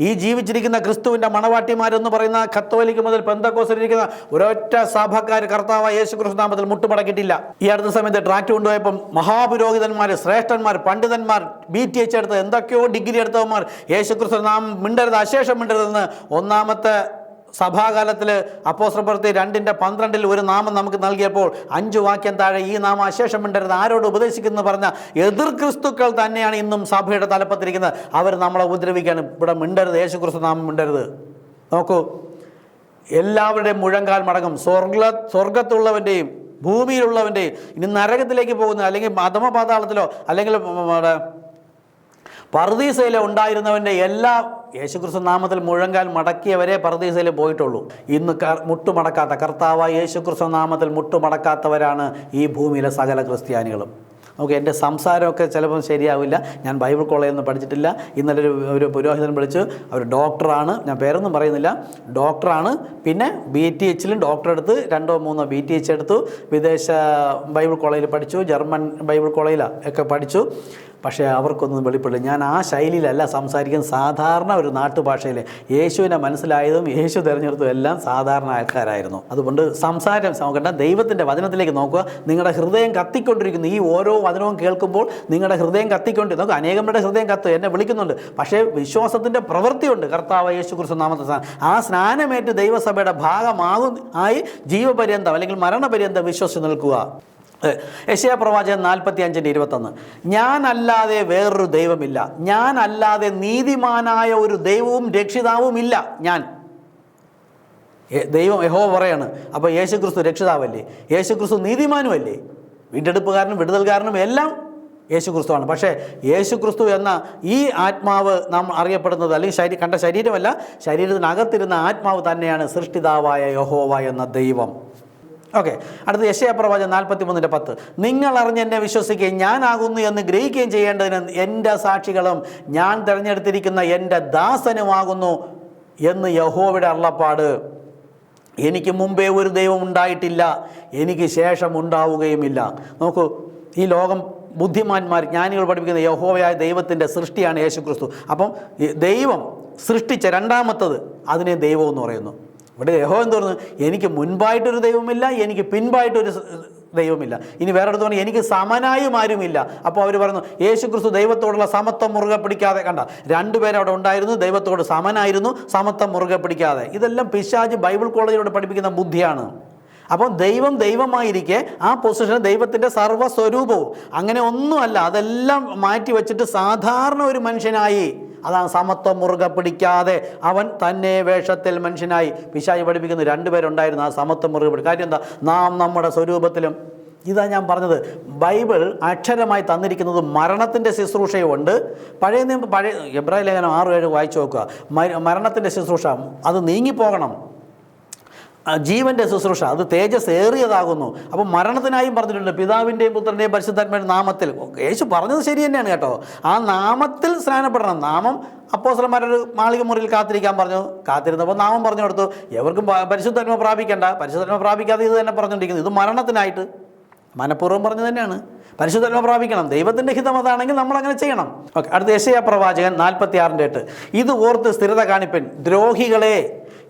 ഈ ജീവിച്ചിരിക്കുന്ന ക്രിസ്തുവിൻ്റെ മണവാട്ടിമാരെന്ന് പറയുന്ന കത്തോലിക്ക് മുതൽ പെന്തക്കോസ്തിലിരിക്കുന്ന ഒരൊറ്റ സഭക്കാർ കർത്താവായ യേശു ക്രിസ്തു നാമത്തിൽ മുട്ടുമടക്കിയിട്ടില്ല. ഈ അടുത്ത സമയത്ത് ട്രാക്ട് കൊണ്ടുപോയപ്പം മഹാപുരോഹിതന്മാർ, ശ്രേഷ്ഠന്മാർ, പണ്ഡിതന്മാർ, BTH എടുത്ത് എന്തൊക്കെയോ ഡിഗ്രി എടുത്തവന്മാർ യേശു ക്രിസ്തു നാം മിണ്ടരുത്, അശേഷം മിണ്ടരുതെന്ന് ഒന്നാമത്തെ സഭാകാലത്തിൽ അപ്പോസ്തലപ്രവൃത്തി 2:12 ഒരു നാമം നമുക്ക് നൽകിയപ്പോൾ 5 വാക്യം താഴെ ഈ നാമം അശേഷം മിണ്ടരുത് ആരോട് ഉപദേശിക്കുന്നു പറഞ്ഞ എതിർ ക്രിസ്തുക്കൾ തന്നെയാണ് ഇന്നും സഭയുടെ തലപ്പത്തിരിക്കുന്നത്. അവർ നമ്മളെ ഉപദ്രവിക്കുകയാണ്. ഇവിടെ മിണ്ടരുത്, യേശു ക്രിസ്തു നാമം മിണ്ടരുത്. നോക്കൂ, എല്ലാവരുടെയും മുഴങ്കാൽ മടങ്ങും. സ്വർഗത്തുള്ളവൻ്റെയും ഭൂമിയിലുള്ളവൻ്റെയും, ഇനി നരകത്തിലേക്ക് പോകുന്ന അല്ലെങ്കിൽ അധമപാതാളത്തിലോ അല്ലെങ്കിൽ പറുദീസയിലെ ഉണ്ടായിരുന്നവൻ്റെ എല്ലാ യേശുക്രിസ്തു നാമത്തിൽ മുഴങ്കാൽ മടക്കിയവരെ പറുദീസയിൽ പോയിട്ടുള്ളൂ. ഇന്ന് മുട്ടുമടക്കാത്ത, കർത്താവായ യേശുക്രിസ്തു നാമത്തിൽ മുട്ടുമടക്കാത്തവരാണ് ഈ ഭൂമിയിലെ സകല ക്രിസ്ത്യാനികളും. ഓക്കെ, എൻ്റെ സംസാരമൊക്കെ ചിലപ്പം ശരിയാവില്ല. ഞാൻ ബൈബിൾ കോളേജിൽ നിന്ന് പഠിച്ചിട്ടില്ല. ഇന്നലെ ഒരു പുരോഹിതൻ വിളിച്ചു, അവർ ഡോക്ടറാണ്, ഞാൻ പേരൊന്നും പറയുന്നില്ല, ഡോക്ടറാണ്. പിന്നെ BTHലും ഡോക്ടർ എടുത്ത് 2-3 BTH എടുത്തു. വിദേശ ബൈബിൾ കോളേജിൽ പഠിച്ചു, ജർമ്മൻ ബൈബിൾ കോളേജിലൊക്കെ പഠിച്ചു. പക്ഷേ അവർക്കൊന്നും വെളിപ്പെടില്ല. ഞാൻ ആ ശൈലിയിലല്ല സംസാരിക്കുന്നത്, സാധാരണ ഒരു നാട്ടുഭാഷയിൽ. യേശുവിനെ മനസ്സിലായതും യേശു തിരഞ്ഞെടുത്തതും എല്ലാം സാധാരണ ആൾക്കാരായിരുന്നു. അതുകൊണ്ട് സംസാരം നോക്കണ്ട, ദൈവത്തിൻ്റെ വചനത്തിലേക്ക് നോക്കുക. നിങ്ങളുടെ ഹൃദയം കത്തിക്കൊണ്ടിരിക്കുന്നു. ഈ ഓരോ വചനവും കേൾക്കുമ്പോൾ നിങ്ങളുടെ ഹൃദയം കത്തിക്കൊണ്ടിരിക്കും. നോക്കുക, അനേകരുടെ ഹൃദയം കത്തും, എന്നെ വിളിക്കുന്നുണ്ട്. പക്ഷേ വിശ്വാസത്തിൻ്റെ പ്രവൃത്തിയുണ്ട്. കർത്താവ് യേശു ക്രിസ്തു നാമത്തിൽ ആ സ്നാനമേറ്റ് ദൈവസഭയുടെ ആയി ജീവപര്യന്തം അല്ലെങ്കിൽ മരണപര്യന്തം വിശ്വസിച്ച് നിൽക്കുക. യെശയ്യാപ്രവാചകൻ 45:21 ഞാനല്ലാതെ വേറൊരു ദൈവമില്ല, ഞാനല്ലാതെ നീതിമാനായ ഒരു ദൈവവും രക്ഷിതാവും ഇല്ല. ഞാൻ ദൈവം യഹോവ പറയാണ്. അപ്പോൾ യേശുക്രിസ്തു രക്ഷിതാവല്ലേ? യേശുക്രിസ്തു നീതിമാനുമല്ലേ? വീണ്ടെടുപ്പുകാരനും വിടുതൽക്കാരനും എല്ലാം യേശുക്രിസ്തുവാണ്. പക്ഷേ യേശുക്രിസ്തു എന്ന ഈ ആത്മാവ് നാം അറിയപ്പെടുന്നത്, അല്ലെങ്കിൽ കണ്ട ശരീരമല്ല, ശരീരത്തിനകത്തിരുന്ന ആത്മാവ് തന്നെയാണ് സൃഷ്ടിതാവായ യഹോവ എന്ന ദൈവം. ഓക്കെ, അടുത്ത യെശയ്യാപ്രവാചകൻ 43:10 നിങ്ങൾ അറിഞ്ഞ് എന്നെ വിശ്വസിക്കുകയും ഞാനാകുന്നു എന്ന് ഗ്രഹിക്കുകയും ചെയ്യേണ്ടതിന് എൻ്റെ സാക്ഷികളും ഞാൻ തിരഞ്ഞെടുത്തിരിക്കുന്ന എൻ്റെ ദാസനുമാകുന്നു എന്ന് യഹോവയുടെ അരുളപ്പാട്. എനിക്ക് മുമ്പേ ഒരു ദൈവം ഉണ്ടായിട്ടില്ല, എനിക്ക് ശേഷം ഉണ്ടാവുകയുമില്ല. നോക്കൂ, ഈ ലോകം ബുദ്ധിമാന്മാർ, ജ്ഞാനികൾ പഠിപ്പിക്കുന്ന യഹോവയായ ദൈവത്തിൻ്റെ സൃഷ്ടിയാണ് യേശുക്രിസ്തു. അപ്പം ദൈവം സൃഷ്ടിച്ച രണ്ടാമത്തത്, അതിനെ ദൈവം എന്ന് പറയുന്നു. ഇവിടെ യഹോവ എന്ന് പറയുന്നത് എനിക്ക് മുൻപായിട്ടൊരു ദൈവമില്ല, എനിക്ക് പിൻപായിട്ടൊരു ദൈവമില്ല. ഇനി വേറെ അടുത്ത് പറഞ്ഞു എനിക്ക് സമനായും ആരുമില്ല. അപ്പോൾ അവർ പറഞ്ഞു യേശുക്രിസ്തു ദൈവത്തോടുള്ള സമത്വം മുറുകെ പിടിക്കാതെ, കണ്ട, 2 പേര് അവിടെ ഉണ്ടായിരുന്നു, ദൈവത്തോട് സമനായിരുന്നു, സമത്വം മുറുകെ പിടിക്കാതെ. ഇതെല്ലാം പിശാച് ബൈബിൾ കോളേജിലൂടെ പഠിപ്പിക്കുന്ന ബുദ്ധിയാണ്. അപ്പം ദൈവം ദൈവമായിരിക്കെ ആ പൊസിഷൻ ദൈവത്തിൻ്റെ സർവ്വസ്വരൂപവും അങ്ങനെ ഒന്നുമല്ല, അതെല്ലാം മാറ്റി വച്ചിട്ട് സാധാരണ ഒരു മനുഷ്യനായി, അതാണ് സമത്വം മുറുകെ പിടിക്കാതെ അവൻ തന്നെ വേഷത്തിൽ മനുഷ്യനായി. പിശാച് പഠിപ്പിക്കുന്ന 2 പേരുണ്ടായിരുന്നു, ആ സമത്വം മുറുകെ പിടിക്കും. കാര്യം എന്താ? നാം നമ്മുടെ സ്വരൂപത്തിലും. ഇതാ ഞാൻ പറഞ്ഞത്, ബൈബിൾ അക്ഷരമായി തന്നിരിക്കുന്നത് മരണത്തിൻ്റെ ശുശ്രൂഷയുണ്ട്. പഴയ എബ്രായ ലേഖനം 6-7 വായിച്ചു നോക്കുക. മരണത്തിൻ്റെ ശുശ്രൂഷ അത് നീങ്ങിപ്പോകണം. ജീവൻ്റെ ശുശ്രൂഷ അത് തേജസ് ഏറിയതാകുന്നു. അപ്പം മരണത്തിനായും പറഞ്ഞിട്ടുണ്ട്, പിതാവിൻ്റെയും പുത്രൻ്റെയും പരിശുദ്ധാത്മാവിൻ്റെ നാമത്തിൽ. യേശു പറഞ്ഞത് ശരി തന്നെയാണ് കേട്ടോ. ആ നാമത്തിൽ സ്നാനപ്പെടണം. നാമം അപ്പോസ്തലന്മാരൊരു മാളിക മുറിയിൽ കാത്തിരിക്കാൻ പറഞ്ഞു, കാത്തിരുന്നപ്പോൾ നാമം പറഞ്ഞു കൊടുത്തു. എവർക്കും പരിശുദ്ധാത്മ പ്രാപിക്കേണ്ട, പരിശുദ്ധാത്മ പ്രാപിക്കാതെ ഇത് തന്നെ പറഞ്ഞുകൊണ്ടിരിക്കുന്നത്. ഇത് മരണത്തിനായിട്ട് മനഃപൂർവ്വം പറഞ്ഞു തന്നെയാണ്. പരിശുദ്ധാത്മ പ്രാപിക്കണം, ദൈവത്തിൻ്റെ ഹിതം അതാണെങ്കിൽ നമ്മളങ്ങനെ ചെയ്യണം. ഓക്കെ, അടുത്ത യെശയ്യാപ്രവാചകൻ 46:8 ഇത് ഓർത്ത് സ്ഥിരത കാണിപ്പൻ, ദ്രോഹികളെ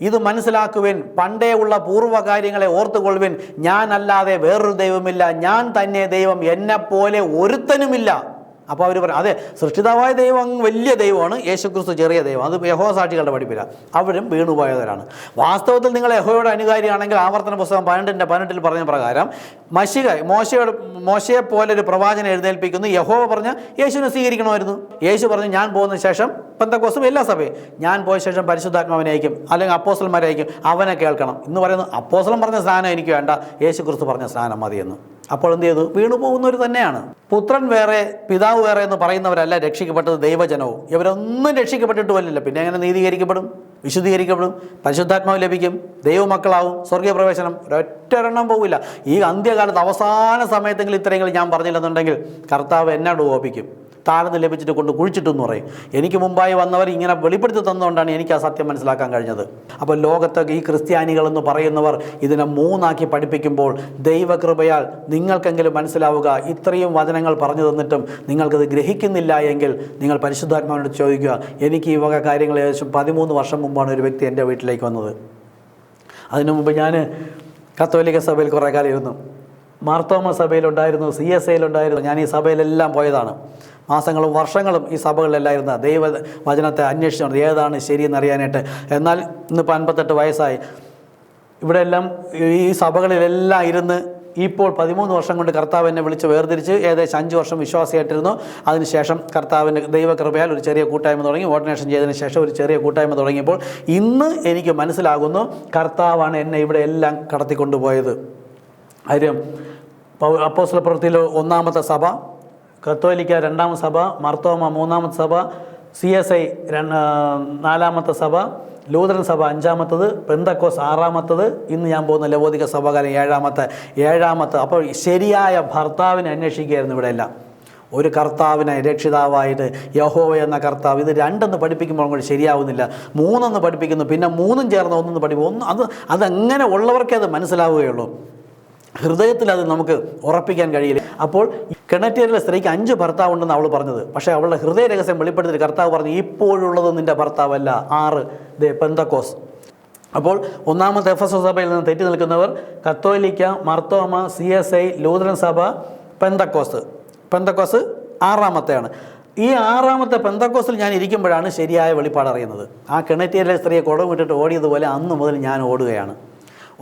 ഇത് മനസ്സിലാക്കുവിൻ, പണ്ടേ ഉള്ള പൂർവ്വകാര്യങ്ങളെ ഓർത്തുകൊള്ളുവിൻ. ഞാൻ അല്ലാതെ വേറൊരു ദൈവമില്ല, ഞാൻ തന്നെ ദൈവം, എന്നെപ്പോലെ ഒരുത്തനുമില്ല. അപ്പോൾ അവർ പറയും അതെ, സൃഷ്ടിതാവായ ദൈവം അങ്ങ് വലിയ ദൈവമാണ്, യേശുക്രിസ്തു ചെറിയ ദൈവം. അത് യഹോവ സാക്ഷികളുടെ പഠിപ്പില്ല. അവരും വീണുപോയവരാണ്. വാസ്തവത്തിൽ നിങ്ങൾ യഹോവയുടെ അനുകാരിയാണെങ്കിൽ ആവർത്തന പുസ്തകം 12:18 പറഞ്ഞ പ്രകാരം മോശയെ പോലെ ഒരു പ്രവാചകനെ എഴുന്നേൽപ്പിക്കുന്നു. യഹോവ പറഞ്ഞ യേശുവിനെ സ്വീകരിക്കണമായിരുന്നു. യേശു പറഞ്ഞു ഞാൻ പോകുന്ന ശേഷം പെന്തക്കോസ്തും എല്ലാ സഭയും ഞാൻ പോയ ശേഷം പരിശുദ്ധാത്മാവിനെ അയക്കും, അല്ലെങ്കിൽ അപ്പോസ്തലന്മാരെ അയക്കും, അവനെ കേൾക്കണം. ഇന്ന് പറയുന്നത് അപ്പോസ്തലൻ പറഞ്ഞ സ്നാനം എനിക്ക് വേണ്ട, യേശുക്രിസ്തു പറഞ്ഞ സ്നാനം മതിയെന്ന്. അപ്പോൾ എന്ത് ചെയ്തു? വീണു പോകുന്നവർ തന്നെയാണ്. പുത്രൻ വേറെ പിതാവ് വേറെ എന്ന് പറയുന്നവരല്ല രക്ഷിക്കപ്പെട്ടത്, ദൈവജനവും. ഇവരൊന്നും രക്ഷിക്കപ്പെട്ടിട്ടുമല്ല. പിന്നെ എങ്ങനെ നീതീകരിക്കപ്പെടും, വിശുദ്ധീകരിക്കപ്പെടും, പരിശുദ്ധാത്മാവ് ലഭിക്കും, ദൈവമക്കളാവും, സ്വർഗീയ പ്രവേശനം? ഒരൊറ്റൊരെണ്ണം പോകില്ല. ഈ അന്ത്യകാലത്ത് അവസാന സമയത്തെങ്കിലും ഇത്രയെങ്കിലും ഞാൻ പറഞ്ഞില്ലെന്നുണ്ടെങ്കിൽ കർത്താവ് എന്നോട് ഓപിക്കും. താഴ്ന്ന് ലഭിച്ചിട്ട് കൊണ്ട് കുഴിച്ചിട്ടെന്ന് പറയും. എനിക്ക് മുമ്പായി വന്നവർ ഇങ്ങനെ വെളിപ്പെടുത്തി തന്നുകൊണ്ടാണ് എനിക്ക് ആ സത്യം മനസ്സിലാക്കാൻ കഴിഞ്ഞത്. അപ്പോൾ ലോകത്തെ ഈ ക്രിസ്ത്യാനികളെന്ന് പറയുന്നവർ ഇതിനെ 3 പഠിപ്പിക്കുമ്പോൾ ദൈവകൃപയാൽ നിങ്ങൾക്കെങ്കിലും മനസ്സിലാവുക. ഇത്രയും വചനങ്ങൾ പറഞ്ഞു തന്നിട്ടും നിങ്ങൾക്കത് ഗ്രഹിക്കുന്നില്ല എങ്കിൽ നിങ്ങൾ പരിശുദ്ധാത്മാവിനോട് ചോദിക്കുക. എനിക്ക് ഈ വക കാര്യങ്ങൾ ഏകദേശം 13 വർഷം മുമ്പാണ് ഒരു വ്യക്തി എൻ്റെ വീട്ടിലേക്ക് വന്നത്. അതിനു മുമ്പ് ഞാൻ കത്തോലിക്ക സഭയിൽ കുറേ കാലം ഇരുന്നു, മാർത്തോമ സഭയിലുണ്ടായിരുന്നു, CSIയിലുണ്ടായിരുന്നു. ഞാൻ ഈ സഭയിലെല്ലാം പോയതാണ്. മാസങ്ങളും വർഷങ്ങളും ഈ സഭകളിലെല്ലാം ഇരുന്ന ദൈവവചനത്തെ അന്വേഷിച്ചുകൊണ്ട് ഏതാണ് ശരിയെന്ന് അറിയാനായിട്ട്. എന്നാൽ ഇന്നിപ്പോൾ 58 വയസ്സായി. ഇവിടെയെല്ലാം ഈ സഭകളിലെല്ലാം ഇരുന്ന് ഇപ്പോൾ 13 വർഷം കൊണ്ട് കർത്താവ് എന്നെ വിളിച്ച് വേർതിരിച്ച് ഏകദേശം 5 വർഷം വിശ്വാസിയായിട്ടിരുന്നു. അതിനുശേഷം കർത്താവിൻ്റെ ദൈവകൃപയാൽ ഒരു ചെറിയ കൂട്ടായ്മ തുടങ്ങി. ഓർഡിനേഷൻ ചെയ്തതിന് ശേഷം ഒരു ചെറിയ കൂട്ടായ്മ തുടങ്ങിയപ്പോൾ ഇന്ന് എനിക്ക് മനസ്സിലാകുന്നു കർത്താവാണ് എന്നെ ഇവിടെ എല്ലാം കടത്തിക്കൊണ്ടുപോയത്. കാര്യം അപ്പോസ്തല പ്രവൃത്തിയിൽ 1-ാമത്തെ സഭ, കത്തോലിക്ക 2-ാമത്തെ സഭ, മാർത്തോമ 3-ാമത്തെ സഭ, CSI 4-ാമത്തെ സഭ, ലൂതറൻ സഭ 5-ാമത്തത്, പെന്തക്കോസ് 6-ാമത്തത്, ഇന്ന് ഞാൻ പോകുന്ന ലവോദിക സഭകാലം 7-ാമത്തെ. അപ്പോൾ ശരിയായ ഭർത്താവിനെ അന്വേഷിക്കുകയായിരുന്നു ഇവിടെ എല്ലാം. ഒരു കർത്താവിനെ രക്ഷിതാവായിട്ട് യഹോവ എന്ന കർത്താവ്. ഇത് 2 പഠിപ്പിക്കുമ്പോൾ കൂടി ശരിയാവുന്നില്ല. 3 പഠിപ്പിക്കുന്നു, പിന്നെ 3 ചേർന്ന് 1 പഠിപ്പിക്കും. അതെങ്ങനെ ഉള്ളവർക്കേ അത് മനസ്സിലാവുകയുള്ളൂ. ഹൃദയത്തിൽ അത് നമുക്ക് ഉറപ്പിക്കാൻ കഴിയില്ല. അപ്പോൾ കിണറ്റിലെ സ്ത്രീക്ക് 5 ഭർത്താവ് ഉണ്ടെന്ന് അവൾ പറഞ്ഞത്. പക്ഷേ അവളുടെ ഹൃദയ രഹസ്യം വെളിപ്പെടുത്തി കർത്താവ് പറഞ്ഞു ഇപ്പോഴുള്ളത് നിൻ്റെ ഭർത്താവല്ല, 6 പെന്തക്കോസ്. അപ്പോൾ 1-ാമത്തെ എഫെസോസ് സഭയിൽ നിന്ന് തെറ്റി നിൽക്കുന്നവർ കത്തോലിക്ക, മാർത്തോമ, CSI, ലൂതറൻ സഭ, പെന്തക്കോസ് 6-ാമത്തെയാണ്. ഈ 6-ാമത്തെ പെന്തക്കോസിൽ ഞാൻ ഇരിക്കുമ്പോഴാണ് ശരിയായ വെളിപ്പാട് അറിയുന്നത്. ആ കിണറ്റിലെ സ്ത്രീയെ കുടം വിട്ടിട്ട് ഓടിയതുപോലെ അന്ന് മുതൽ ഞാൻ ഓടുകയാണ്.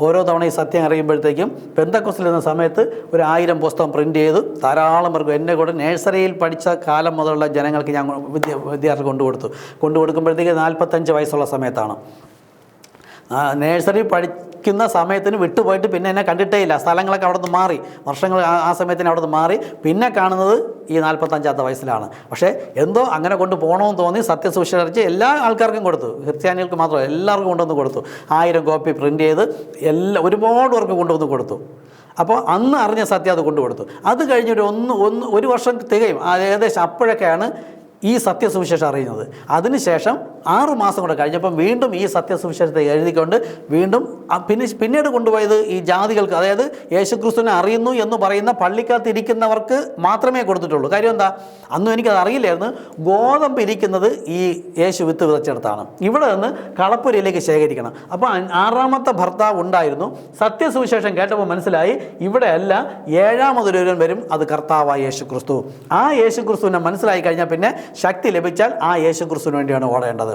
ഓരോ തവണ ഈ സത്യം അറിയുമ്പോഴത്തേക്കും പെന്തക്കോസ്തിൽ ഇരുന്ന സമയത്ത് ഒരു 1000 പുസ്തകം പ്രിൻ്റ് ചെയ്ത് ധാരാളം പേർക്ക് എൻ്റെ കൂടെ നേഴ്സറിയിൽ പഠിച്ച കാലം മുതലുള്ള ജനങ്ങൾക്ക് ഞാൻ വിദ്യാർത്ഥി കൊണ്ടുകൊടുക്കുമ്പോഴത്തേക്ക് 45 വയസ്സുള്ള സമയത്താണ്. നേഴ്സറി പഠിക്കുന്ന സമയത്തിന് വിട്ടുപോയിട്ട് പിന്നെ എന്നെ കണ്ടിട്ടേ ഇല്ല. സ്ഥലങ്ങളൊക്കെ അവിടെ നിന്ന് മാറി, വർഷങ്ങൾ ആ സമയത്തിന് അവിടെ നിന്ന് മാറി. പിന്നെ കാണുന്നത് ഈ 45-ാമത്തെ വയസ്സിലാണ്. പക്ഷേ എന്തോ അങ്ങനെ കൊണ്ട് പോകണമെന്ന് തോന്നി സത്യസുവിശേഷിച്ച് എല്ലാ ആൾക്കാർക്കും കൊടുത്തു. ക്രിസ്ത്യാനികൾക്ക് മാത്രമല്ല, എല്ലാവർക്കും കൊണ്ടുവന്ന് കൊടുത്തു. 1000 കോപ്പി പ്രിൻ്റ് ചെയ്ത് ഒരുപാട് പേർക്ക് കൊണ്ടുവന്ന് കൊടുത്തു. അപ്പോൾ അന്ന് അറിഞ്ഞ സത്യം അത് കൊണ്ടുകൊടുത്തു. അത് കഴിഞ്ഞൊരു ഒരു വർഷം തികയും ഏകദേശം അപ്പോഴൊക്കെയാണ് ഈ സത്യസുവിശേഷം അറിയുന്നത്. അതിനുശേഷം 6 മാസം കൂടെ കഴിഞ്ഞപ്പം വീണ്ടും ഈ സത്യസുവിശേഷത്തെ എഴുതിക്കൊണ്ട് വീണ്ടും പിന്നീട് കൊണ്ടുപോയത് ഈ ജാതികൾക്ക്, അതായത് യേശുക്രിസ്തുവിനെ അറിയുന്നു എന്ന് പറയുന്ന പള്ളിക്കകത്ത് ഇരിക്കുന്നവർക്ക് മാത്രമേ കൊടുത്തിട്ടുള്ളൂ. കാര്യം എന്താ? അന്നും എനിക്കത് അറിയില്ലായിരുന്നു. ഗോതമ്പ് ഇരിക്കുന്നത് ഈ യേശു വിത്ത് വിതച്ചെടുത്താണ്. ഇവിടെ നിന്ന് കളപ്പുരയിലേക്ക് ശേഖരിക്കണം. അപ്പോൾ 6-ാമത്തെ ഭർത്താവ് ഉണ്ടായിരുന്നു. സത്യസുവിശേഷം കേട്ടപ്പോൾ മനസ്സിലായി ഇവിടെയല്ല, 7-ാമതൊരുവൻ വരും, അത് കർത്താവായ യേശുക്രിസ്തു. ആ യേശുക്രിസ്തുവിനെ മനസ്സിലായി കഴിഞ്ഞാൽ പിന്നെ ശക്തി ലഭിച്ചാൽ ആ യേശുക്രിസ്തുവിന് വേണ്ടിയാണ് ഓടേണ്ടത്.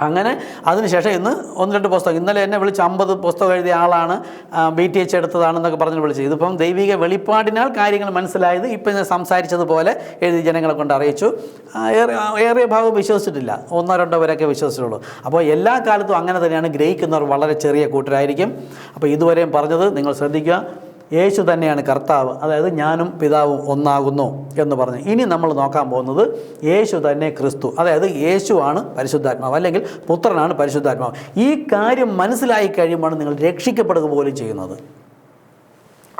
അങ്ങനെ അതിനുശേഷം ഇന്ന് 1-2 പുസ്തകം, ഇന്നലെ എന്നെ വിളിച്ച് 50 പുസ്തകം എഴുതിയ ആളാണ്, BTH എടുത്തതാണെന്നൊക്കെ പറഞ്ഞ് വിളിച്ചു. ഇതിപ്പം ദൈവിക വെളിപ്പാടിനാൽ കാര്യങ്ങൾ മനസ്സിലായത്. ഇപ്പം ഞാൻ സംസാരിച്ചതുപോലെ എഴുതി ജനങ്ങളെ കൊണ്ട് അറിയിച്ചു. ഏറിയ ഭാഗം വിശ്വസിച്ചിട്ടില്ല, 1-2 പേരൊക്കെ വിശ്വസിച്ചുള്ളൂ. അപ്പോൾ എല്ലാ കാലത്തും അങ്ങനെ തന്നെയാണ്. ഗ്രഹിക്കുന്നവർ വളരെ ചെറിയ കൂട്ടരായിരിക്കും. അപ്പോൾ ഇതുവരെയും പറഞ്ഞത് നിങ്ങൾ ശ്രദ്ധിക്കുക. യേശു തന്നെയാണ് കർത്താവ്, അതായത് ഞാനും പിതാവും ഒന്നാകുന്നു എന്ന് പറഞ്ഞു. ഇനി നമ്മൾ നോക്കാൻ പോകുന്നത് യേശു തന്നെ ക്രിസ്തു, അതായത് യേശുവാണ് പരിശുദ്ധാത്മാവ്, അല്ലെങ്കിൽ പുത്രനാണ് പരിശുദ്ധാത്മാവ്. ഈ കാര്യം മനസ്സിലായി കഴിയുമ്പോൾ നിങ്ങൾ രക്ഷിക്കപ്പെടുക പോലും ചെയ്യുന്നത്.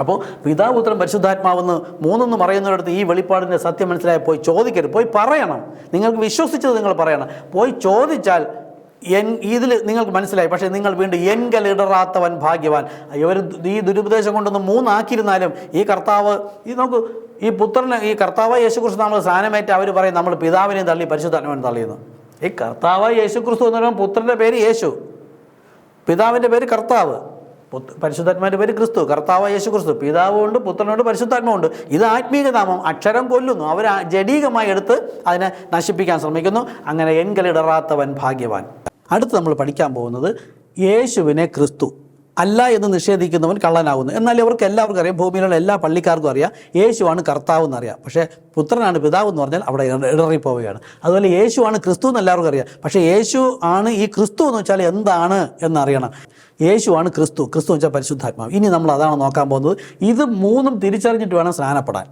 അപ്പോൾ പിതാവ്, പുത്രൻ, പരിശുദ്ധാത്മാവെന്ന് 3 പറയുന്നവരടുത്ത് ഈ വെളിപ്പാടിൻ്റെ സത്യം മനസ്സിലായി പോയി ചോദിക്കരുത്, പോയി പറയണം. നിങ്ങൾക്ക് വിശ്വസിച്ചത് നിങ്ങൾ പറയണം. പോയി ചോദിച്ചാൽ ഇതിൽ നിങ്ങൾക്ക് മനസ്സിലായി. പക്ഷേ നിങ്ങൾ വീണ്ടും എങ്കലിടറാത്തവൻ ഭാഗ്യവാൻ. ഇവർ ഈ ദുരുപദേശം കൊണ്ടൊന്ന് 3 ആക്കിയിരുന്നാലും ഈ കർത്താവ്, ഈ നോക്കൂ, ഈ പുത്രനെ, ഈ കർത്താവ് യേശുക്രിസ്തു നമ്മൾ സ്ഥാനമേറ്റ് അവർ പറയും നമ്മൾ പിതാവിനെയും തള്ളി പരിശുദ്ധാത്മാവിനെയും തള്ളിയെന്ന്. ഈ കർത്താവ് യേശുക്രിസ്തു എന്ന് പറയുമ്പോൾ പുത്രൻ്റെ പേര് യേശു, പിതാവിൻ്റെ പേര് കർത്താവ്. പരിശുദ്ധാത്മാവിൻ്റെ പേര് ക്രിസ്തു, കർത്താവ് യേശു ക്രിസ്തു. പിതാവുണ്ട്, പുത്രനുണ്ട്, പരിശുദ്ധാത്മാവുണ്ട്. ഇത് ആത്മീക നാമം. അക്ഷരം കൊല്ലുന്നു, അവർ ജഡീകമായി എടുത്ത് അതിനെ നശിപ്പിക്കാൻ ശ്രമിക്കുന്നു. അങ്ങനെ എങ്കലിടറാത്തവൻ ഭാഗ്യവാൻ. അടുത്ത് നമ്മൾ പഠിക്കാൻ പോകുന്നത് യേശുവിനെ ക്രിസ്തു അല്ല എന്ന് നിഷേധിക്കുന്നവൻ കള്ളനാകുന്നു. എന്നാൽ ഇവർക്ക് എല്ലാവർക്കും അറിയാം, ഭൂമിയിലുള്ള എല്ലാ പള്ളിക്കാർക്കും അറിയാം യേശുവാണ് കർത്താവ് എന്നറിയാം. പക്ഷേ പുത്രനാണ് പിതാവ് എന്ന് പറഞ്ഞാൽ അവിടെ ഇടറിപ്പോവുകയാണ്. അതുപോലെ യേശുവാണ് ക്രിസ്തു എന്ന് എല്ലാവർക്കും അറിയാം. പക്ഷേ യേശു ആണ് ഈ ക്രിസ്തു എന്ന് വെച്ചാൽ എന്താണ് എന്നറിയണം. യേശുവാണ് ക്രിസ്തു, ക്രിസ്തു എന്ന് വെച്ചാൽ പരിശുദ്ധാത്മാവ്. ഇനി നമ്മൾ അതാണ് നോക്കാൻ പോകുന്നത്. ഇത് മൂന്നും തിരിച്ചറിഞ്ഞിട്ട് വേണം സ്നാനപ്പെടാൻ.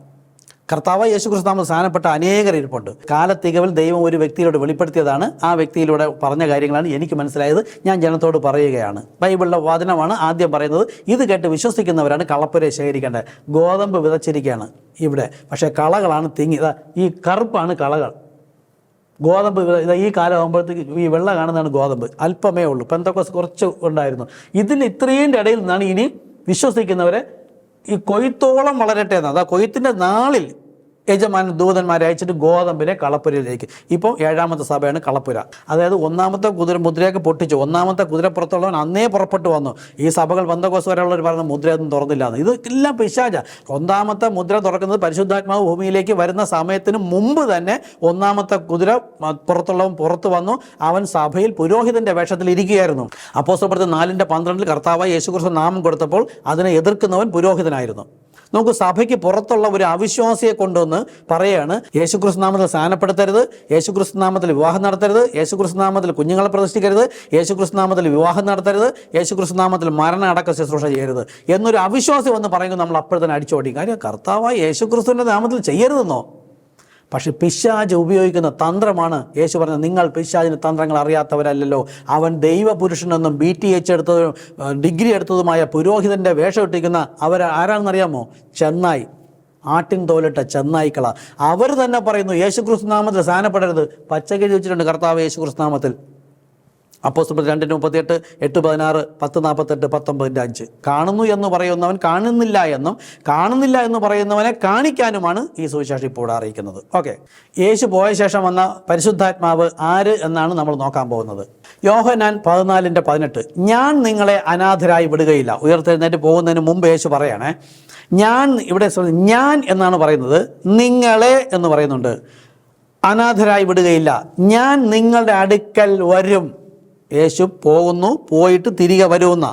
കർത്താവ് യേശു ക്രിസ്തു നാമത്തിൽ സ്നാനപ്പെട്ട അനേകർ ഇരിപ്പുണ്ട്. കാലത്തികവിൽ ദൈവം ഒരു വ്യക്തിയിലൂടെ വെളിപ്പെടുത്തിയതാണ്. ആ വ്യക്തിയിലൂടെ പറഞ്ഞ കാര്യങ്ങളാണ് എനിക്ക് മനസ്സിലായത്. ഞാൻ ജനത്തോട് പറയുകയാണ്. ബൈബിളിലെ വചനമാണ് ആദ്യം പറയുന്നത്. ഇത് കേട്ട് വിശ്വസിക്കുന്നവരാണ് കളപ്പുരയെ ശേഖരിക്കേണ്ടത്. ഗോതമ്പ് വിതച്ചിരിക്കുകയാണ് ഇവിടെ, പക്ഷേ കളകളാണ് തിങ്ങി. ഈ കറുപ്പാണ് കളകൾ. ഗോതമ്പ് ഈ കാലം ആകുമ്പോഴത്തേക്ക് ഈ വെള്ള കാണുന്നതാണ് ഗോതമ്പ്. അല്പമേ ഉള്ളൂ. പെന്തക്കോസ്ത് കുറച്ച് ഉണ്ടായിരുന്നു. ഇതിന് ഇത്രയും ഇടയിൽ നിന്നാണ് ഇനി വിശ്വസിക്കുന്നവരെ ഈ കൊയ്ത്തോളം വളരട്ടെ എന്നാണ്. കൊയ്ത്തിൻ്റെ നാളിൽ യജമാനൻ ദൂതന്മാരെ അയച്ചിട്ട് ഗോതമ്പിനെ കളപ്പുരയിലേക്ക്. ഇപ്പോൾ 7ാമത്തെ സഭയാണ് കളപ്പുര. അതായത് 1ാമത്തെ മുദ്രയൊക്കെ പൊട്ടിച്ചു. 1ാമത്തെ കുതിരപ്പുറത്തുള്ളവൻ അന്നേ പുറപ്പെട്ടു വന്നു. ഈ സഭകൾ ബന്ധക്കോസ് വരെയുള്ളവർ പറയുന്ന മുദ്രയൊന്നും തുറന്നില്ലാന്ന്. ഇത് എല്ലാം പിശാച. 1ാമത്തെ മുദ്ര തുറക്കുന്നത് പരിശുദ്ധാത്മാവ് ഭൂമിയിലേക്ക് വരുന്ന സമയത്തിന് മുമ്പ് തന്നെ 1ാമത്തെ കുതിര പുറത്തുള്ളവൻ പുറത്തു വന്നു. അവൻ സഭയിൽ പുരോഹിതൻ്റെ വേഷത്തിൽ ഇരിക്കുകയായിരുന്നു. അപ്പോസ്തലപ്രവൃത്തി 4:12 കർത്താവായ യേശുക്രിസ്തു നാമം കൊടുത്തപ്പോൾ അതിനെ എതിർക്കുന്നവൻ പുരോഹിതനായിരുന്നു. നമുക്ക് സഭയ്ക്ക് പുറത്തുള്ള ഒരു അവിശ്വാസിയെ കൊണ്ടുവന്ന് പറയുകയാണ്, യേശുക്രിസ്തു നാമത്തിൽ സ്നാനപ്പെടുത്തരുത്, യേശുക്രിസ്തു നാമത്തിൽ വിവാഹം നടത്തരുത്, യേശുക്രിസ്തു നാമത്തിൽ കുഞ്ഞുങ്ങളെ പ്രതിഷ്ഠിക്കരുത്, യേശുക്രിസ്തു നാമത്തിൽ വിവാഹം നടത്തരുത്, യേശുക്രിസ്തു നാമത്തിൽ മരണ അടക്ക ശുശ്രൂഷ ചെയ്യരുത് എന്നൊരു അവിശ്വാസി വന്ന് പറയുമ്പോൾ നമ്മൾ അപ്പോൾ തന്നെ അടിച്ചോടി. കാര്യം കർത്താവായ യേശുക്രിസ്തുവിൻ്റെ നാമത്തിൽ ചെയ്യരുതെന്നോ? പക്ഷെ പിശാച് ഉപയോഗിക്കുന്ന തന്ത്രമാണ്. യേശു പറഞ്ഞത്, നിങ്ങൾ പിശാചിൻ്റെ തന്ത്രങ്ങൾ അറിയാത്തവരല്ലല്ലോ. അവൻ ദൈവപുരുഷനെന്നും BTH എടുത്തതും ഡിഗ്രി എടുത്തതുമായ പുരോഹിതൻ്റെ വേഷം ഇട്ടിരിക്കുന്ന ആരാണെന്നറിയാമോ? ചെന്നായി, ആട്ടിൻ തോലിട്ട ചെന്നായിക്കള. അവർ തന്നെ പറയുന്നു യേശുക്രിസ്തു നാമത്തിൽ സ്നാനപ്പെടരുത്. പച്ചക്ക് ചോദിച്ചിട്ടുണ്ട് കർത്താവ് യേശുക്രിസ്തു നാമത്തിൽ. അപ്പോസ്തലർ 2:38, 8:16, 10:48, 19:5. കാണുന്നു എന്ന് പറയുന്നവൻ കാണുന്നില്ല എന്നും കാണുന്നില്ല എന്ന് പറയുന്നവനെ കാണിക്കാനുമാണ് ഈ സുവിശേഷം ഇപ്പോൾ അറിയിക്കുന്നത്. ഓക്കെ, യേശു പോയ ശേഷം വന്ന പരിശുദ്ധാത്മാവ് ആര് എന്നാണ് നമ്മൾ നോക്കാൻ പോകുന്നത്. യോഹന്നാൻ 14:18 ഞാൻ നിങ്ങളെ അനാഥരായി വിടുകയില്ല. ഉയർത്തെഴുന്നേറ്റ് പോകുന്നതിന് മുമ്പ് യേശു പറയണേ, ഞാൻ എന്നാണ് പറയുന്നത്, നിങ്ങളെ എന്ന് പറയുന്നുണ്ട്. അനാഥരായി വിടുകയില്ല, ഞാൻ നിങ്ങളുടെ അടുക്കൽ വരും. യേശു പോകുന്നു, പോയിട്ട് തിരികെ വരുമെന്ന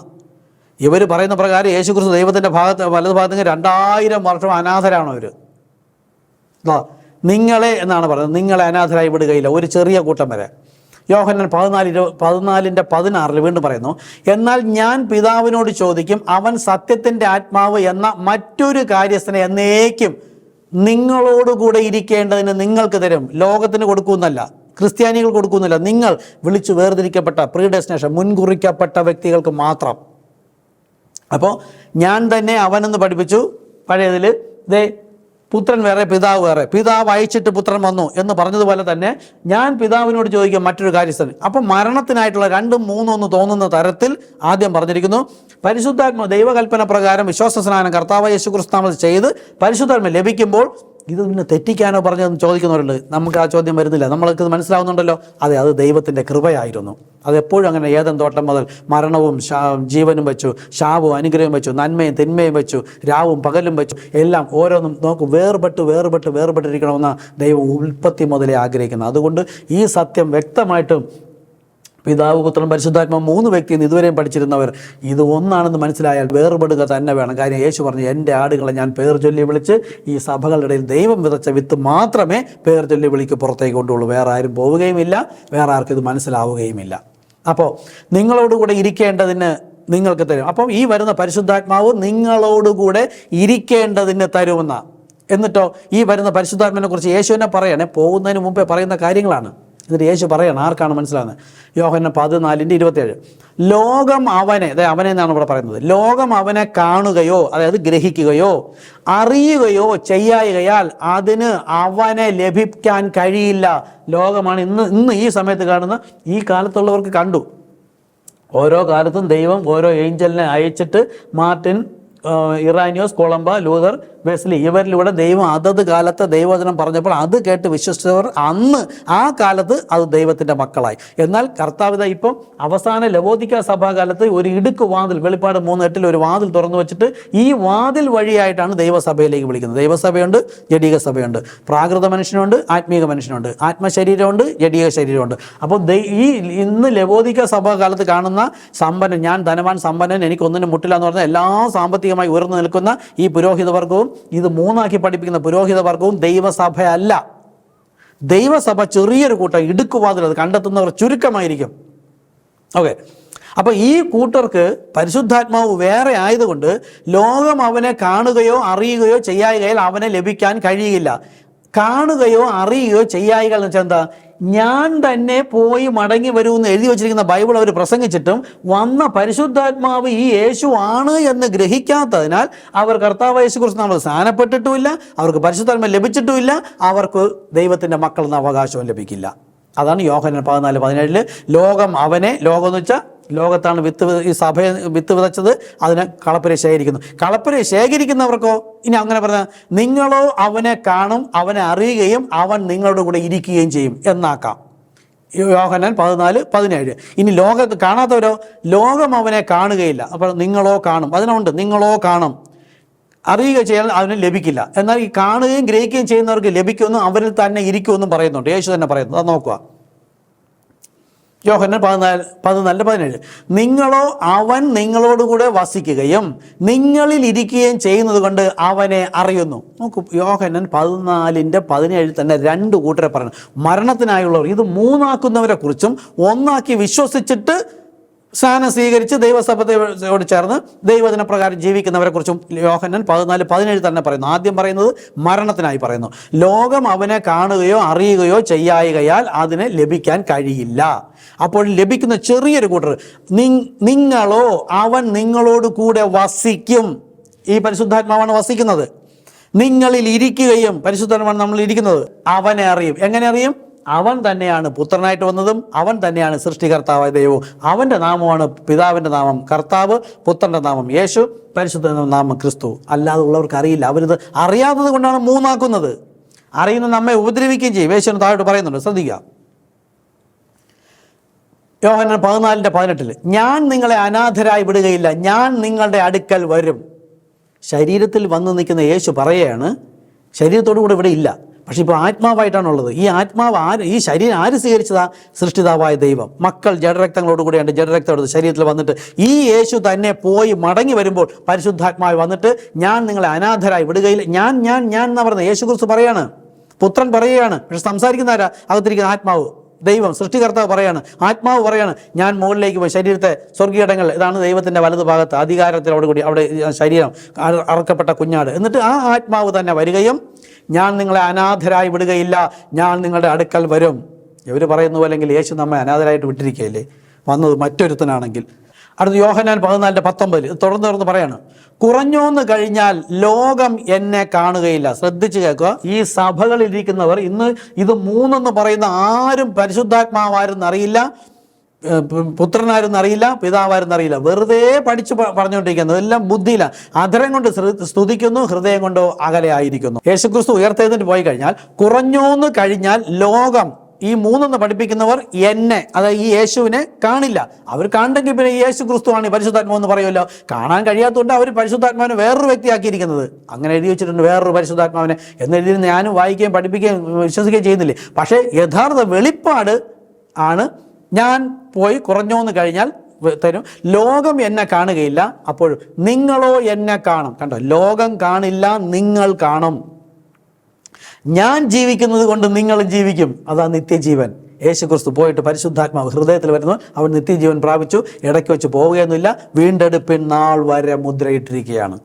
ഇവർ പറയുന്ന പ്രകാരം യേശു ക്രിസ്തു ദൈവത്തിൻ്റെ വലതു ഭാഗത്ത് 2000 വർഷം അനാഥരാണ് അവർ. നിങ്ങളെ എന്നാണ് പറയുന്നത്, നിങ്ങളെ അനാഥരായി വിടുകയില്ല, ഒരു ചെറിയ കൂട്ടം വരെ. യോഹന്നാൻ 14:16 വീണ്ടും പറയുന്നു, എന്നാൽ ഞാൻ പിതാവിനോട് ചോദിക്കും, അവൻ സത്യത്തിൻ്റെ ആത്മാവ് എന്ന മറ്റൊരു കാര്യസ്ഥനെ എന്നേക്കും നിങ്ങളോടുകൂടെ ഇരിക്കേണ്ടതിന് നിങ്ങൾക്ക് തരും. ലോകത്തിന് കൊടുക്കുമെന്നല്ല, ക്രിസ്ത്യാനികൾ കൊടുക്കുന്നില്ല, നിങ്ങൾ വിളിച്ചു വേർതിരിക്കപ്പെട്ട പ്രീഡെസ്റ്റിനേഷൻ മുൻകുറിക്കപ്പെട്ട വ്യക്തികൾക്ക് മാത്രം. അപ്പോൾ ഞാൻ തന്നെ അവനെന്ന് പഠിപ്പിച്ചു. പഴയതിൽ പുത്രൻ വേറെ പിതാവ് വേറെ, പിതാവ് അയച്ചിട്ട് പുത്രൻ വന്നു എന്ന് പറഞ്ഞതുപോലെ തന്നെ ഞാൻ പിതാവിനോട് ചോദിക്കും മറ്റൊരു കാര്യസ്ഥൻ. അപ്പം മരണത്തിനായിട്ടുള്ള 2, 3 തോന്നുന്ന തരത്തിൽ ആദ്യം പറഞ്ഞിരിക്കുന്നു. പരിശുദ്ധാത്മ ദൈവകൽപ്പന പ്രകാരം വിശ്വാസ സ്നാനം കർത്താവ് യേശുക്രിസ്തു നാമത്തിൽ ചെയ്ത് പരിശുദ്ധാത്മ ലഭിക്കുമ്പോൾ ഇത് പിന്നെ തെറ്റിക്കാനോ പറഞ്ഞതെന്ന് ചോദിക്കുന്നവരുണ്ട്. നമുക്ക് ആ ചോദ്യം വരുന്നില്ല, നമ്മൾക്ക് മനസ്സിലാവുന്നുണ്ടല്ലോ. അതെ, അത് ദൈവത്തിൻ്റെ കൃപയായിരുന്നു. അതെപ്പോഴും അങ്ങനെ. ഏദൻ തോട്ടം മുതൽ മരണവും ജീവനും വെച്ചു, ശാപവും അനുഗ്രഹവും വെച്ചു, നന്മയും തിന്മയും വെച്ചു, രാവും പകലും വെച്ചു, എല്ലാം ഓരോന്നും നമുക്ക് വേർപെട്ടിരിക്കണമെന്ന ദൈവം ഉൽപ്പത്തി മുതലേ ആഗ്രഹിക്കുന്നത്. അതുകൊണ്ട് ഈ സത്യം വ്യക്തമായിട്ടും പിതാവ്, പുത്രൻ, പരിശുദ്ധാത്മ 3 വ്യക്തിയിൽ ഇതുവരെയും പഠിച്ചിരുന്നവർ ഇത് ഒന്നാണെന്ന് മനസ്സിലായാൽ വേർപെടുക തന്നെ വേണം. കാര്യം യേശു പറഞ്ഞു, എൻ്റെ ആടുകളെ ഞാൻ പേർ ചൊല്ലി വിളിച്ച്, ഈ സഭകളുടെ ഇടയിൽ ദൈവം വിതച്ച വിത്ത് മാത്രമേ പേർ ചൊല്ലി വിളിക്ക് പുറത്തേക്ക് കൊണ്ടുള്ളൂ. വേറെ ആരും പോവുകയുമില്ല, വേറെ ആർക്കും ഇത് മനസ്സിലാവുകയുമില്ല. അപ്പോൾ നിങ്ങളോടുകൂടെ ഇരിക്കേണ്ടതിന് നിങ്ങൾക്ക് തരും. അപ്പം ഈ വരുന്ന പരിശുദ്ധാത്മാവ് നിങ്ങളോടുകൂടെ ഇരിക്കേണ്ടതിന് തരുമെന്ന. എന്നിട്ടോ ഈ വരുന്ന പരിശുദ്ധാത്മാവിനെ കുറിച്ച് യേശുവിനെ പറയണേ, പോകുന്നതിന് മുമ്പേ പറയുന്ന കാര്യങ്ങളാണ്. എന്നിട്ട് യേശു പറയണം, ആർക്കാണ് മനസ്സിലാകുന്നത്? യോഹന്നാൻ 14:27 ലോകം അവനെ എന്നാണ് ഇവിടെ പറയുന്നത്. ലോകം അവനെ കാണുകയോ, അതായത് ഗ്രഹിക്കുകയോ അറിയുകയോ ചെയ്യായകയാൽ അതിന് അവനെ ലഭിക്കാൻ കഴിയില്ല. ലോകമാണ് ഇന്ന് ഈ സമയത്ത് കാണുന്ന, ഈ കാലത്തുള്ളവർക്ക് കണ്ടു. ഓരോ കാലത്തും ദൈവം ഓരോ ഏഞ്ചലിനെ അയച്ചിട്ട് മാർട്ടിൻ ഇറാനിയോസ്, കൊളംബ, ലൂതർ, വെസ്ലി ഇവരിലൂടെ ദൈവം അതത് കാലത്ത് ദൈവവചനം പറഞ്ഞപ്പോൾ അത് കേട്ട് വിശ്വസിച്ചവർ അന്ന് ആ കാലത്ത് അത് ദൈവത്തിൻ്റെ മക്കളായി. എന്നാൽ കർത്താവിത ഇപ്പം അവസാന ലവോദിക്ക സഭാകാലത്ത് ഒരു ഇടുക്ക് വാതിൽ, വെളിപ്പാട് 3:8 ഒരു വാതിൽ തുറന്നു വെച്ചിട്ട് ഈ വാതിൽ വഴിയായിട്ടാണ് ദൈവസഭയിലേക്ക് വിളിക്കുന്നത്. ദൈവസഭയുണ്ട്, ജഡീക സഭയുണ്ട്, പ്രാകൃത മനുഷ്യനുണ്ട്, ആത്മീക മനുഷ്യനുണ്ട്, ആത്മശരീരമുണ്ട്, ജഡീക ശരീരമുണ്ട്. അപ്പോൾ ഈ ഇന്ന് ലവോദിക്ക സഭാകാലത്ത് കാണുന്ന സമ്പന്നൻ, ഞാൻ ധനവാൻ സമ്പന്നൻ, എനിക്കൊന്നിനും മുട്ടില്ല എന്ന് പറഞ്ഞാൽ എല്ലാ സാമ്പത്തികമായി ഉയർന്നു നിൽക്കുന്ന ഈ പുരോഹിത വർഗവും, ഇത് മൂന്നാക്കി പഠിപ്പിക്കുന്ന പുരോഹിത വർഗവും ദൈവസഭയല്ല. ദൈവസഭ ചെറിയൊരു കൂട്ടം, ഇടുക്കുവാതിൽ, അത് കണ്ടെത്തുന്നവർ ചുരുക്കമായിരിക്കും. ഓക്കെ, അപ്പോൾ ഈ കൂട്ടർക്ക് പരിശുദ്ധാത്മാവ് വേറെ ആയതുകൊണ്ട് ലോകം അവനെ കാണുകയോ അറിയുകയോ ചെയ്യായികയാൽ അവനെ ലഭിക്കാൻ കഴിയില്ല. കാണുകയോ അറിയുകയോ ചെയ്യായികൾ എന്ന് വെച്ചാൽ എന്താ? ഞാൻ തന്നെ പോയി മടങ്ങി വരുമെന്ന് എഴുതി വച്ചിരിക്കുന്ന ബൈബിൾ അവർ പ്രസംഗിച്ചിട്ടും വന്ന പരിശുദ്ധാത്മാവ് ഈ യേശു ആണ് എന്ന് ഗ്രഹിക്കാത്തതിനാൽ അവർ കർത്താവ് യേശുക്രിസ്തു നമ്മൾ സ്ഥാനപ്പെട്ടിട്ടുമില്ല, അവർക്ക് പരിശുദ്ധാത്മ ലഭിച്ചിട്ടുമില്ല, അവർക്ക് ദൈവത്തിൻ്റെ മക്കൾ എന്ന അവകാശവും ലഭിക്കില്ല. അതാണ് യോഹന്നാൻ 14:17 ലോകം അവനെ, ലോകം എന്ന് വെച്ചാൽ ലോകത്താണ് ഈ സഭയെ വിത്ത് വിതച്ചത്, അതിനെ കളപ്പുര ശേഖരിക്കുന്നു. കളപ്പുര ശേഖരിക്കുന്നവർക്കോ ഇനി അങ്ങനെ പറഞ്ഞാൽ നിങ്ങളോ അവനെ കാണും, അവനെ അറിയുകയും അവൻ നിങ്ങളുടെ കൂടെ ഇരിക്കുകയും ചെയ്യും എന്നാക്കാം. യോഹന്നാൻ 14:17. ഇനി ലോകത്ത് കാണാത്തവരോ ലോകം അവനെ കാണുകയില്ല, അപ്പോൾ നിങ്ങളോ കാണും. അതിനുണ്ട് നിങ്ങളോ കാണും, അറിയുക ചെയ്യാൻ അവന് ലഭിക്കില്ല. എന്നാൽ ഈ കാണുകയും ഗ്രഹിക്കുകയും ചെയ്യുന്നവർക്ക് ലഭിക്കുമെന്നും അവരിൽ തന്നെ ഇരിക്കുമെന്നും പറയുന്നുണ്ട്. യേശു തന്നെ പറയുന്നത്. അത് നോക്കുക, യോഹന്നാൻ 14:17 നിങ്ങളോ അവൻ നിങ്ങളോടുകൂടെ വസിക്കുകയും നിങ്ങളിൽ ഇരിക്കുകയും ചെയ്യുന്നത് കൊണ്ട് അവനെ അറിയുന്നു. നോക്കൂ, യോഹന്നാൻ 14:17 തന്നെ രണ്ട് കൂട്ടരെ പറയുന്നു. മരണത്തിനായുള്ളവർ, ഇത് മൂന്നാക്കുന്നവരെ കുറിച്ചും ഒന്നാക്കി വിശ്വസിച്ചിട്ട് സ്നാനം സ്വീകരിച്ച് ദൈവസഭയോട് ചേർന്ന് ദൈവവചന പ്രകാരം ജീവിക്കുന്നവരെ കുറിച്ചും യോഹന്നാൻ 14:17 തന്നെ പറയുന്നു. ആദ്യം പറയുന്നത് മരണത്തിനായി പറയുന്നു. ലോകം അവനെ കാണുകയോ അറിയുകയോ ചെയ്യായികയാൽ അതിന് ലഭിക്കാൻ കഴിയില്ല. അപ്പോൾ ലഭിക്കുന്ന ചെറിയൊരു കൂട്ടർ, നിങ്ങളോ അവൻ നിങ്ങളോട് കൂടെ വസിക്കും. ഈ പരിശുദ്ധാത്മാവാണ് വസിക്കുന്നത്. നിങ്ങളിൽ ഇരിക്കുകയും, പരിശുദ്ധാത്മാവാണ് നമ്മൾ ഇരിക്കുന്നത്, അവനെ അറിയും. എങ്ങനെ അറിയും? അവൻ തന്നെയാണ് പുത്രനായിട്ട് വന്നതും അവൻ തന്നെയാണ് സൃഷ്ടികർത്താവായ ദൈവവും. അവൻ്റെ നാമമാണ് പിതാവിൻ്റെ നാമം കർത്താവ്, പുത്രൻ്റെ നാമം യേശു, പരിശുദ്ധ നാമം ക്രിസ്തു. അല്ലാതെ ഉള്ളവർക്ക് അറിയില്ല. അവരിത് അറിയാത്തത് കൊണ്ടാണ് മൂന്നാക്കുന്നത്. അറിയുന്ന നമ്മെ ഉപദ്രവിക്കുകയും ചെയ്യും. യേശുവിന് താഴോട്ട് പറയുന്നുണ്ട്, ശ്രദ്ധിക്കുക. യോഹന്നാൻ 14:18 ഞാൻ നിങ്ങളെ അനാഥരായി വിടുകയില്ല, ഞാൻ നിങ്ങളുടെ അടുക്കൽ വരും. ശരീരത്തിൽ വന്നു നിൽക്കുന്ന യേശു പറയുകയാണ്, ശരീരത്തോടു കൂടെ ഇവിടെ ഇല്ല, പക്ഷെ ഇപ്പോൾ ആത്മാവായിട്ടാണുള്ളത്. ഈ ആത്മാവ് ഈ ശരീരം ആര് സ്വീകരിച്ചതാ? സൃഷ്ടിതാവായ ദൈവം. മക്കൾ ജഡരക്തങ്ങളോടുകൂടിയാണ് ജഡരക്തം ശരീരത്തിൽ വന്നിട്ട് ഈ യേശു തന്നെ പോയി മടങ്ങി വരുമ്പോൾ പരിശുദ്ധാത്മാവ് വന്നിട്ട് ഞാൻ നിങ്ങളെ അനാഥരായി വിടുകയില്ല. ഞാൻ ഞാൻ ഞാൻ എന്നാ പറയുന്നത്. യേശു ക്രിസ്തു പറയാണ്, പുത്രൻ പറയുകയാണ്, പക്ഷെ സംസാരിക്കുന്ന ആരാ? അകത്തിരിക്കുന്ന ആത്മാവ്, ദൈവം സൃഷ്ടികർത്താവ് പറയാണ്. ആത്മാവ് പറയാണ് ഞാൻ മുകളിലേക്ക് പോയി ശരീരത്തെ സ്വർഗീയടങ്ങൾ, ഇതാണ് ദൈവത്തിൻ്റെ വലതു ഭാഗത്ത് അധികാരത്തിനോടുകൂടി അവിടെ ശരീരം അറക്കപ്പെട്ട കുഞ്ഞാട്. എന്നിട്ട് ആ ആത്മാവ് തന്നെ വരികയും ഞാൻ നിങ്ങളെ അനാഥരായി വിടുകയില്ല, ഞാൻ നിങ്ങളുടെ അടുക്കൽ വരും. ഇവർ പറയുന്നു, അല്ലെങ്കിൽ യേശു നമ്മെ അനാഥരായിട്ട് വിട്ടിരിക്കുകയല്ലേ, വന്നത് മറ്റൊരുത്തനാണെങ്കിൽ. അടുത്ത യോഹന്നാൻ 14:19 തുടർന്ന് പറയാണ്, കുറഞ്ഞോന്ന് കഴിഞ്ഞാൽ ലോകം എന്നെ കാണുകയില്ല. ശ്രദ്ധിച്ച് കേൾക്കുക, ഈ സഭകളിലിരിക്കുന്നവർ ഇന്ന് ഇത് മൂന്നെന്ന് പറയുന്ന ആരും പരിശുദ്ധാത്മാവാരെന്നറിയില്ല, പുത്രനാരെന്നറിയില്ല, പിതാവാരെന്നറിയില്ല. വെറുതെ പഠിച്ച് പറഞ്ഞുകൊണ്ടിരിക്കുന്നത് എല്ലാം ബുദ്ധിയില്ല. അധരം കൊണ്ട് സ്തുതിക്കുന്നു, ഹൃദയം കൊണ്ടോ അകലെ ആയിരിക്കുന്നു. യേശുക്രിസ്തു ഉയർത്തെഴുന്നേറ്റ് പോയി കഴിഞ്ഞാൽ കുറഞ്ഞോന്ന് കഴിഞ്ഞാൽ ലോകം, ഈ മൂന്നെന്ന് പഠിപ്പിക്കുന്നവർ എന്നെ, അതായത് ഈ യേശുവിനെ കാണില്ല. അവർ കണ്ടെങ്കിൽ പിന്നെ യേശു ക്രിസ്തുവാണ് പരിശുദ്ധാത്മാവ് എന്ന് പറയുമല്ലോ. കാണാൻ കഴിയാത്തതുകൊണ്ട് അവർ പരിശുദ്ധാത്മാവിനെ വേറൊരു വ്യക്തിയാക്കിയിരിക്കുന്നത്. അങ്ങനെ എഴുതി വെച്ചിട്ടുണ്ട്, വേറൊരു പരിശുദ്ധാത്മാവിനെ എന്നെഴുതി ഞാനും വായിക്കുകയും പഠിപ്പിക്കുകയും വിശ്വസിക്കുകയും ചെയ്യുന്നില്ലേ. പക്ഷേ യഥാർത്ഥ വെളിപ്പാട് ആണ് ഞാൻ പോയി കുറഞ്ഞോന്ന് കഴിഞ്ഞാൽ തരും, ലോകം എന്നെ കാണുകയില്ല, അപ്പോൾ നിങ്ങളോ എന്നെ കാണും. കണ്ടോ, ലോകം കാണില്ല, നിങ്ങൾ കാണും. ഞാൻ ജീവിക്കുന്നത് കൊണ്ട് നിങ്ങളും ജീവിക്കും. അതാ നിത്യജീവൻ. യേശുക്രിസ്തു പോയിട്ട് പരിശുദ്ധാത്മാവ് ഹൃദയത്തിൽ വരുന്നു, അവൻ നിത്യജീവൻ പ്രാപിച്ചു. ഇടയ്ക്ക് വെച്ച് പോവുകയൊന്നുമില്ല, വീണ്ടെടുപ്പിൻ നാൾ വരെ മുദ്രയിട്ടിരിക്കുകയാണ്.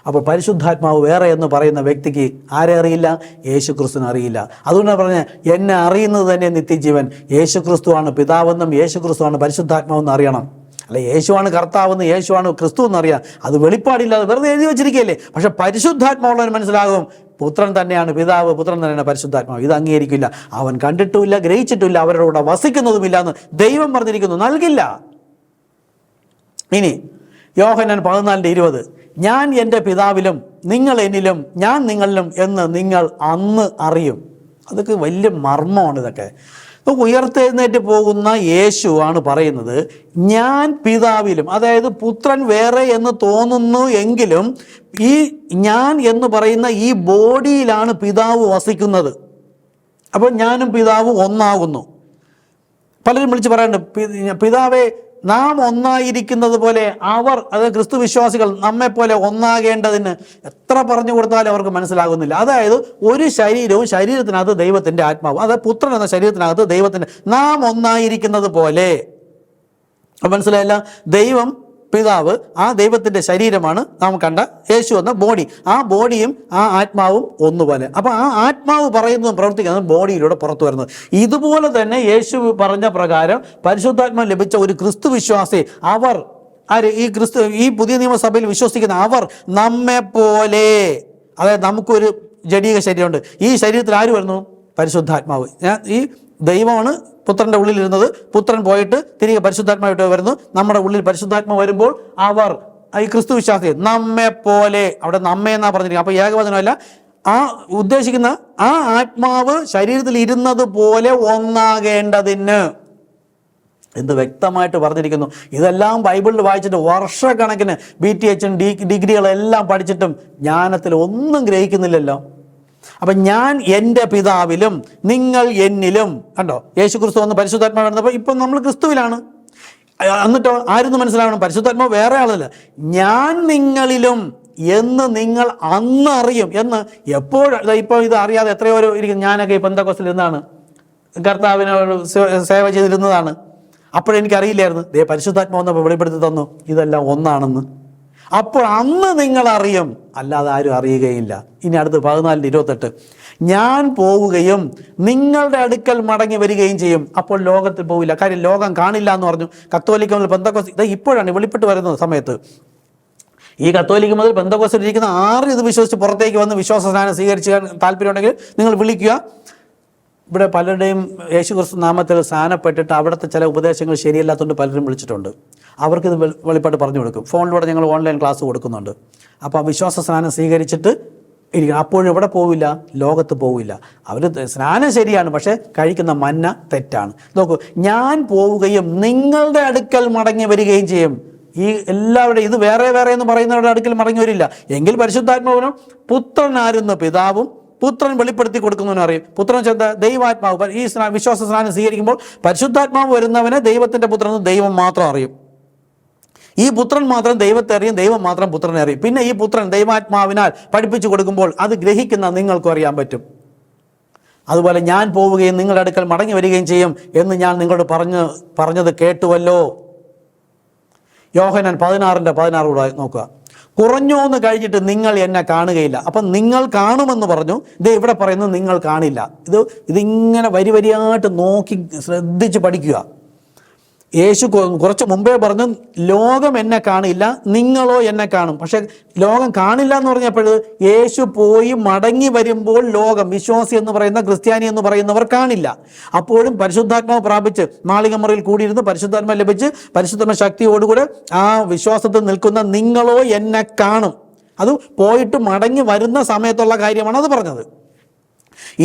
അപ്പോൾ പരിശുദ്ധാത്മാവ് വേറെ എന്ന് പറയുന്ന വ്യക്തിക്ക് ആരെ അറിയില്ല? യേശുക്രിസ്തുവിനെ അറിയില്ല. അതുകൊണ്ടാണ് പറഞ്ഞത് എന്നെ അറിയുന്നത് തന്നെ നിത്യജീവൻ. യേശുക്രിസ്തുവാണ് പിതാവെന്നും യേശുക്രിസ്തുവാണ് പരിശുദ്ധാത്മാവെന്ന് അറിയണം. അല്ല, യേശുവാണ് കർത്താവെന്ന്, യേശുവാണ് ക്രിസ്തു എന്നറിയാം. അത് വെളിപ്പാടില്ലാതെ വെറുതെ എഴുതി വെച്ചിരിക്കുകയല്ലേ. പക്ഷെ പരിശുദ്ധാത്മാവുള്ളവന് മനസ്സിലാകും പുത്രൻ തന്നെയാണ് പിതാവ്, പുത്രൻ തന്നെയാണ് പരിശുദ്ധാത്മാവ്. ഇത് അംഗീകരിക്കില്ല. അവൻ കണ്ടിട്ടുമില്ല, ഗ്രഹിച്ചിട്ടില്ല, അവരുടെ കൂടെ വസിക്കുന്നതുമില്ല എന്ന് ദൈവം പറഞ്ഞിരിക്കുന്നു. നൽകില്ല. ഇനി യോഹന്നാൻ 14:20 ഞാൻ എൻ്റെ പിതാവിലും നിങ്ങൾ എന്നിലും ഞാൻ നിങ്ങളിലും എന്ന് നിങ്ങൾ അന്ന് അറിയും. അതൊക്കെ വലിയ മർമ്മമാണ്. ഇതൊക്കെ ഉയർത്തെഴുന്നേറ്റ് പോകുന്ന യേശു ആണ് പറയുന്നത് ഞാൻ പിതാവിലും, അതായത് പുത്രൻ വേറെ എന്ന് തോന്നുന്നു എങ്കിലും ഈ ഞാൻ എന്ന് പറയുന്ന ഈ ബോഡിയിലാണ് പിതാവ് വസിക്കുന്നത്. അപ്പോൾ ഞാനും പിതാവും ഒന്നാകുന്നു. പലരും വിളിച്ച് പറയാറുണ്ട്, പിതാവേ നാം ഒന്നായിരിക്കുന്നത് പോലെ അവർ, അതായത് ക്രിസ്തു വിശ്വാസികൾ നമ്മെപ്പോലെ ഒന്നാകേണ്ടതിന് എത്ര പറഞ്ഞു കൊടുത്താലും അവർക്ക് മനസ്സിലാകുന്നില്ല. അതായത് ഒരു ശരീരവും ശരീരത്തിനകത്ത് ദൈവത്തിൻ്റെ ആത്മാവ്, അതായത് പുത്രൻ എന്ന ശരീരത്തിനകത്ത് ദൈവത്തിൻ്റെ, നാം ഒന്നായിരിക്കുന്നത് പോലെ. മനസ്സിലായില്ല? ദൈവം പിതാവ്, ആ ദൈവത്തിൻ്റെ ശരീരമാണ് നാം കണ്ട യേശു എന്ന ബോഡി. ആ ബോഡിയും ആ ആത്മാവും ഒന്നുപോലെ. അപ്പോൾ ആ ആത്മാവ് പറയുന്നതും പ്രവർത്തിക്കുന്നതും ബോഡിയിലൂടെ പുറത്തു വരുന്നത്. ഇതുപോലെ തന്നെ യേശു പറഞ്ഞ പ്രകാരം പരിശുദ്ധാത്മാവ് ലഭിച്ച ഒരു ക്രിസ്തു വിശ്വാസി, അവർ ഈ പുതിയ നിയമസഭയിൽ വിശ്വസിക്കുന്ന അവർ നമ്മെ പോലെ, അതായത് നമുക്കൊരു ജഡീക ശരീരമുണ്ട്. ഈ ശരീരത്തിൽ ആര് വരുന്നു? പരിശുദ്ധാത്മാവ്. ഈ ദൈവമാണ് പുത്രൻ്റെ ഉള്ളിലിരുന്നത്. പുത്രൻ പോയിട്ട് തിരികെ പരിശുദ്ധാത്മാവായിട്ട് വരുന്നു. നമ്മുടെ ഉള്ളിൽ പരിശുദ്ധാത്മാവ് വരുമ്പോൾ അവർ, ഈ ക്രിസ്തു വിശ്വാസി നമ്മെ പോലെ, അവിടെ നമ്മെ എന്നാ പറഞ്ഞിരിക്കുന്നത്. അപ്പോൾ ഏകവചനമല്ല, ആ ഉദ്ദേശിക്കുന്ന ആ ആത്മാവ് ശരീരത്തിൽ ഇരുന്നത് പോലെ ഒന്നാകേണ്ടതിന് എന്ത് വ്യക്തമായിട്ട് പറഞ്ഞിരിക്കുന്നു. ഇതെല്ലാം ബൈബിളിൽ വായിച്ചിട്ട് വർഷക്കണക്കിന് BTH ഡിഗ്രികളെല്ലാം പഠിച്ചിട്ടും ജ്ഞാനത്തിൽ ഒന്നും ഗ്രഹിക്കുന്നില്ലല്ലോ. അപ്പം ഞാൻ എൻ്റെ പിതാവിലും നിങ്ങൾ എന്നിലും, കണ്ടോ, യേശു ക്രിസ്തു വന്ന് പരിശുദ്ധാത്മാവ് വന്നപ്പോൾ ഇപ്പം നമ്മൾ ക്രിസ്തുവിലാണ്. എന്നിട്ടോ ആരെന്ന് മനസ്സിലാവണം, പരിശുദ്ധാത്മാവ് വേറെ ആളല്ല, ഞാൻ നിങ്ങളിലും എന്ന് നിങ്ങൾ അന്ന് അറിയും എന്ന്. ഇപ്പോൾ ഇത് അറിയാതെ എത്രയോ ഇരിക്കും. ഞാനൊക്കെ ഈ പെന്തക്കോസ്തിൽ ഇരുന്നാണ്, കർത്താവിനോട് സേവ ചെയ്തിരുന്നതാണ്. അപ്പോഴെനിക്കറിയില്ലായിരുന്നു, പരിശുദ്ധാത്മാവ് വന്നപ്പോൾ വെളിപ്പെടുത്തി തന്നു ഇതെല്ലാം ഒന്നാണെന്ന്. അപ്പോൾ അന്ന് നിങ്ങൾ അറിയും, അല്ലാതെ ആരും അറിയുകയില്ല. ഇനി അടുത്ത് 14:28 ഞാൻ പോവുകയും നിങ്ങളുടെ അടുക്കൽ മടങ്ങി വരികയും ചെയ്യും. അപ്പോൾ ലോകത്തിൽ പോവില്ല. കാര്യം ലോകം കാണില്ല എന്ന് പറഞ്ഞു. കത്തോലിക്ക മുതൽ പെന്തക്കോസ്ത്, ഇത് ഇപ്പോഴാണ് വെളിപ്പെട്ട് വരുന്ന സമയത്ത്. ഈ കത്തോലിക്ക മുതൽ പെന്തക്കോസ്തിൽ ഇരിക്കുന്ന ആരും ഇത് വിശ്വസിച്ച് പുറത്തേക്ക് വന്ന് വിശ്വാസ സ്നാനം സ്വീകരിച്ച് താല്പര്യമുണ്ടെങ്കിൽ നിങ്ങൾ വിളിക്കുക. ഇവിടെ പലരുടെയും യേശുക്രിസ്തു നാമത്തിൽ സ്നാനപ്പെട്ടിട്ട് അവിടുത്തെ ചില ഉപദേശങ്ങൾ ശരിയല്ലാത്തതുകൊണ്ട് പലരും വിളിച്ചിട്ടുണ്ട്. അവർക്കിത് വെളിപ്പാട് പറഞ്ഞു കൊടുക്കും. ഫോണിലൂടെ ഞങ്ങൾ ഓൺലൈൻ ക്ലാസ് കൊടുക്കുന്നുണ്ട്. അപ്പോൾ ആ വിശ്വാസ സ്നാനം സ്വീകരിച്ചിട്ട് ഇരിക്കണം. അപ്പോഴും ഇവിടെ പോവില്ല, ലോകത്ത് പോവില്ല. അവർ സ്നാനം ശരിയാണ്, പക്ഷേ കഴിക്കുന്ന മന്ന തെറ്റാണ്. നോക്കൂ, ഞാൻ പോവുകയും നിങ്ങളുടെ അടുക്കൽ മടങ്ങി വരികയും ചെയ്യും. ഈ എല്ലാവരുടെയും ഇത് വേറെ വേറെ എന്ന് പറയുന്നവരുടെ അടുക്കൽ മടങ്ങി വരില്ല. എങ്കിൽ പരിശുദ്ധാത്മാവിനും പുത്രനാരുന്ന പിതാവും പുത്രൻ വെളിപ്പെടുത്തി കൊടുക്കുന്നവനും അറിയും. പുത്രൻ ചെന്ന ദൈവാത്മാവ്, ഈ വിശ്വാസ സ്നാനം സ്വീകരിക്കുമ്പോൾ പരിശുദ്ധാത്മാവ് വരുന്നവനെ ദൈവത്തിൻ്റെ പുത്രൻ ദൈവം മാത്രം അറിയും. ഈ പുത്രൻ മാത്രം ദൈവത്തെ അറിയും, ദൈവം മാത്രം പുത്രനെ അറിയും. പിന്നെ ഈ പുത്രൻ ദൈവാത്മാവിനാൽ പഠിപ്പിച്ചു കൊടുക്കുമ്പോൾ അത് ഗ്രഹിക്കുന്ന നിങ്ങൾക്കും അറിയാൻ പറ്റും. അതുപോലെ ഞാൻ പോവുകയും നിങ്ങളുടെ അടുക്കൽ മടങ്ങി വരികയും ചെയ്യും എന്ന് ഞാൻ നിങ്ങളോട് പറഞ്ഞത് കേട്ടുവല്ലോ. യോഹന്നാൻ 16:16 കൂടെ നോക്കുക. കുറഞ്ഞോന്ന് കഴിഞ്ഞിട്ട് നിങ്ങൾ എന്നെ കാണുകയില്ല. അപ്പം നിങ്ങൾ കാണുമെന്ന് പറഞ്ഞു. ഇത് ഇവിടെ പറയുന്നത് നിങ്ങൾ കാണില്ല. ഇതിങ്ങനെ വരിയായിട്ട് നോക്കി ശ്രദ്ധിച്ച് പഠിക്കുക. യേശു കുറച്ച് മുമ്പേ പറഞ്ഞു ലോകം എന്നെ കാണില്ല, നിങ്ങളോ എന്നെ കാണും. പക്ഷെ ലോകം കാണില്ല എന്ന് പറഞ്ഞപ്പോൾ യേശു പോയി മടങ്ങി വരുമ്പോൾ ലോകം, വിശ്വാസി എന്ന് പറയുന്ന ക്രിസ്ത്യാനി എന്ന് പറയുന്നവർ കാണില്ല. അപ്പോഴും പരിശുദ്ധാത്മാവ് പ്രാപിച്ച് മാളികമുറിയിൽ കൂടിയിരുന്ന് പരിശുദ്ധാത്മാവ് ലഭിച്ച് പരിശുദ്ധാത്മ ശക്തിയോടുകൂടെ ആ വിശ്വാസത്തിൽ നിൽക്കുന്ന നിങ്ങളോ എന്നെ കാണും. അത് പോയിട്ട് മടങ്ങി വരുന്ന സമയത്തുള്ള കാര്യമാണ് അത് പറഞ്ഞത്.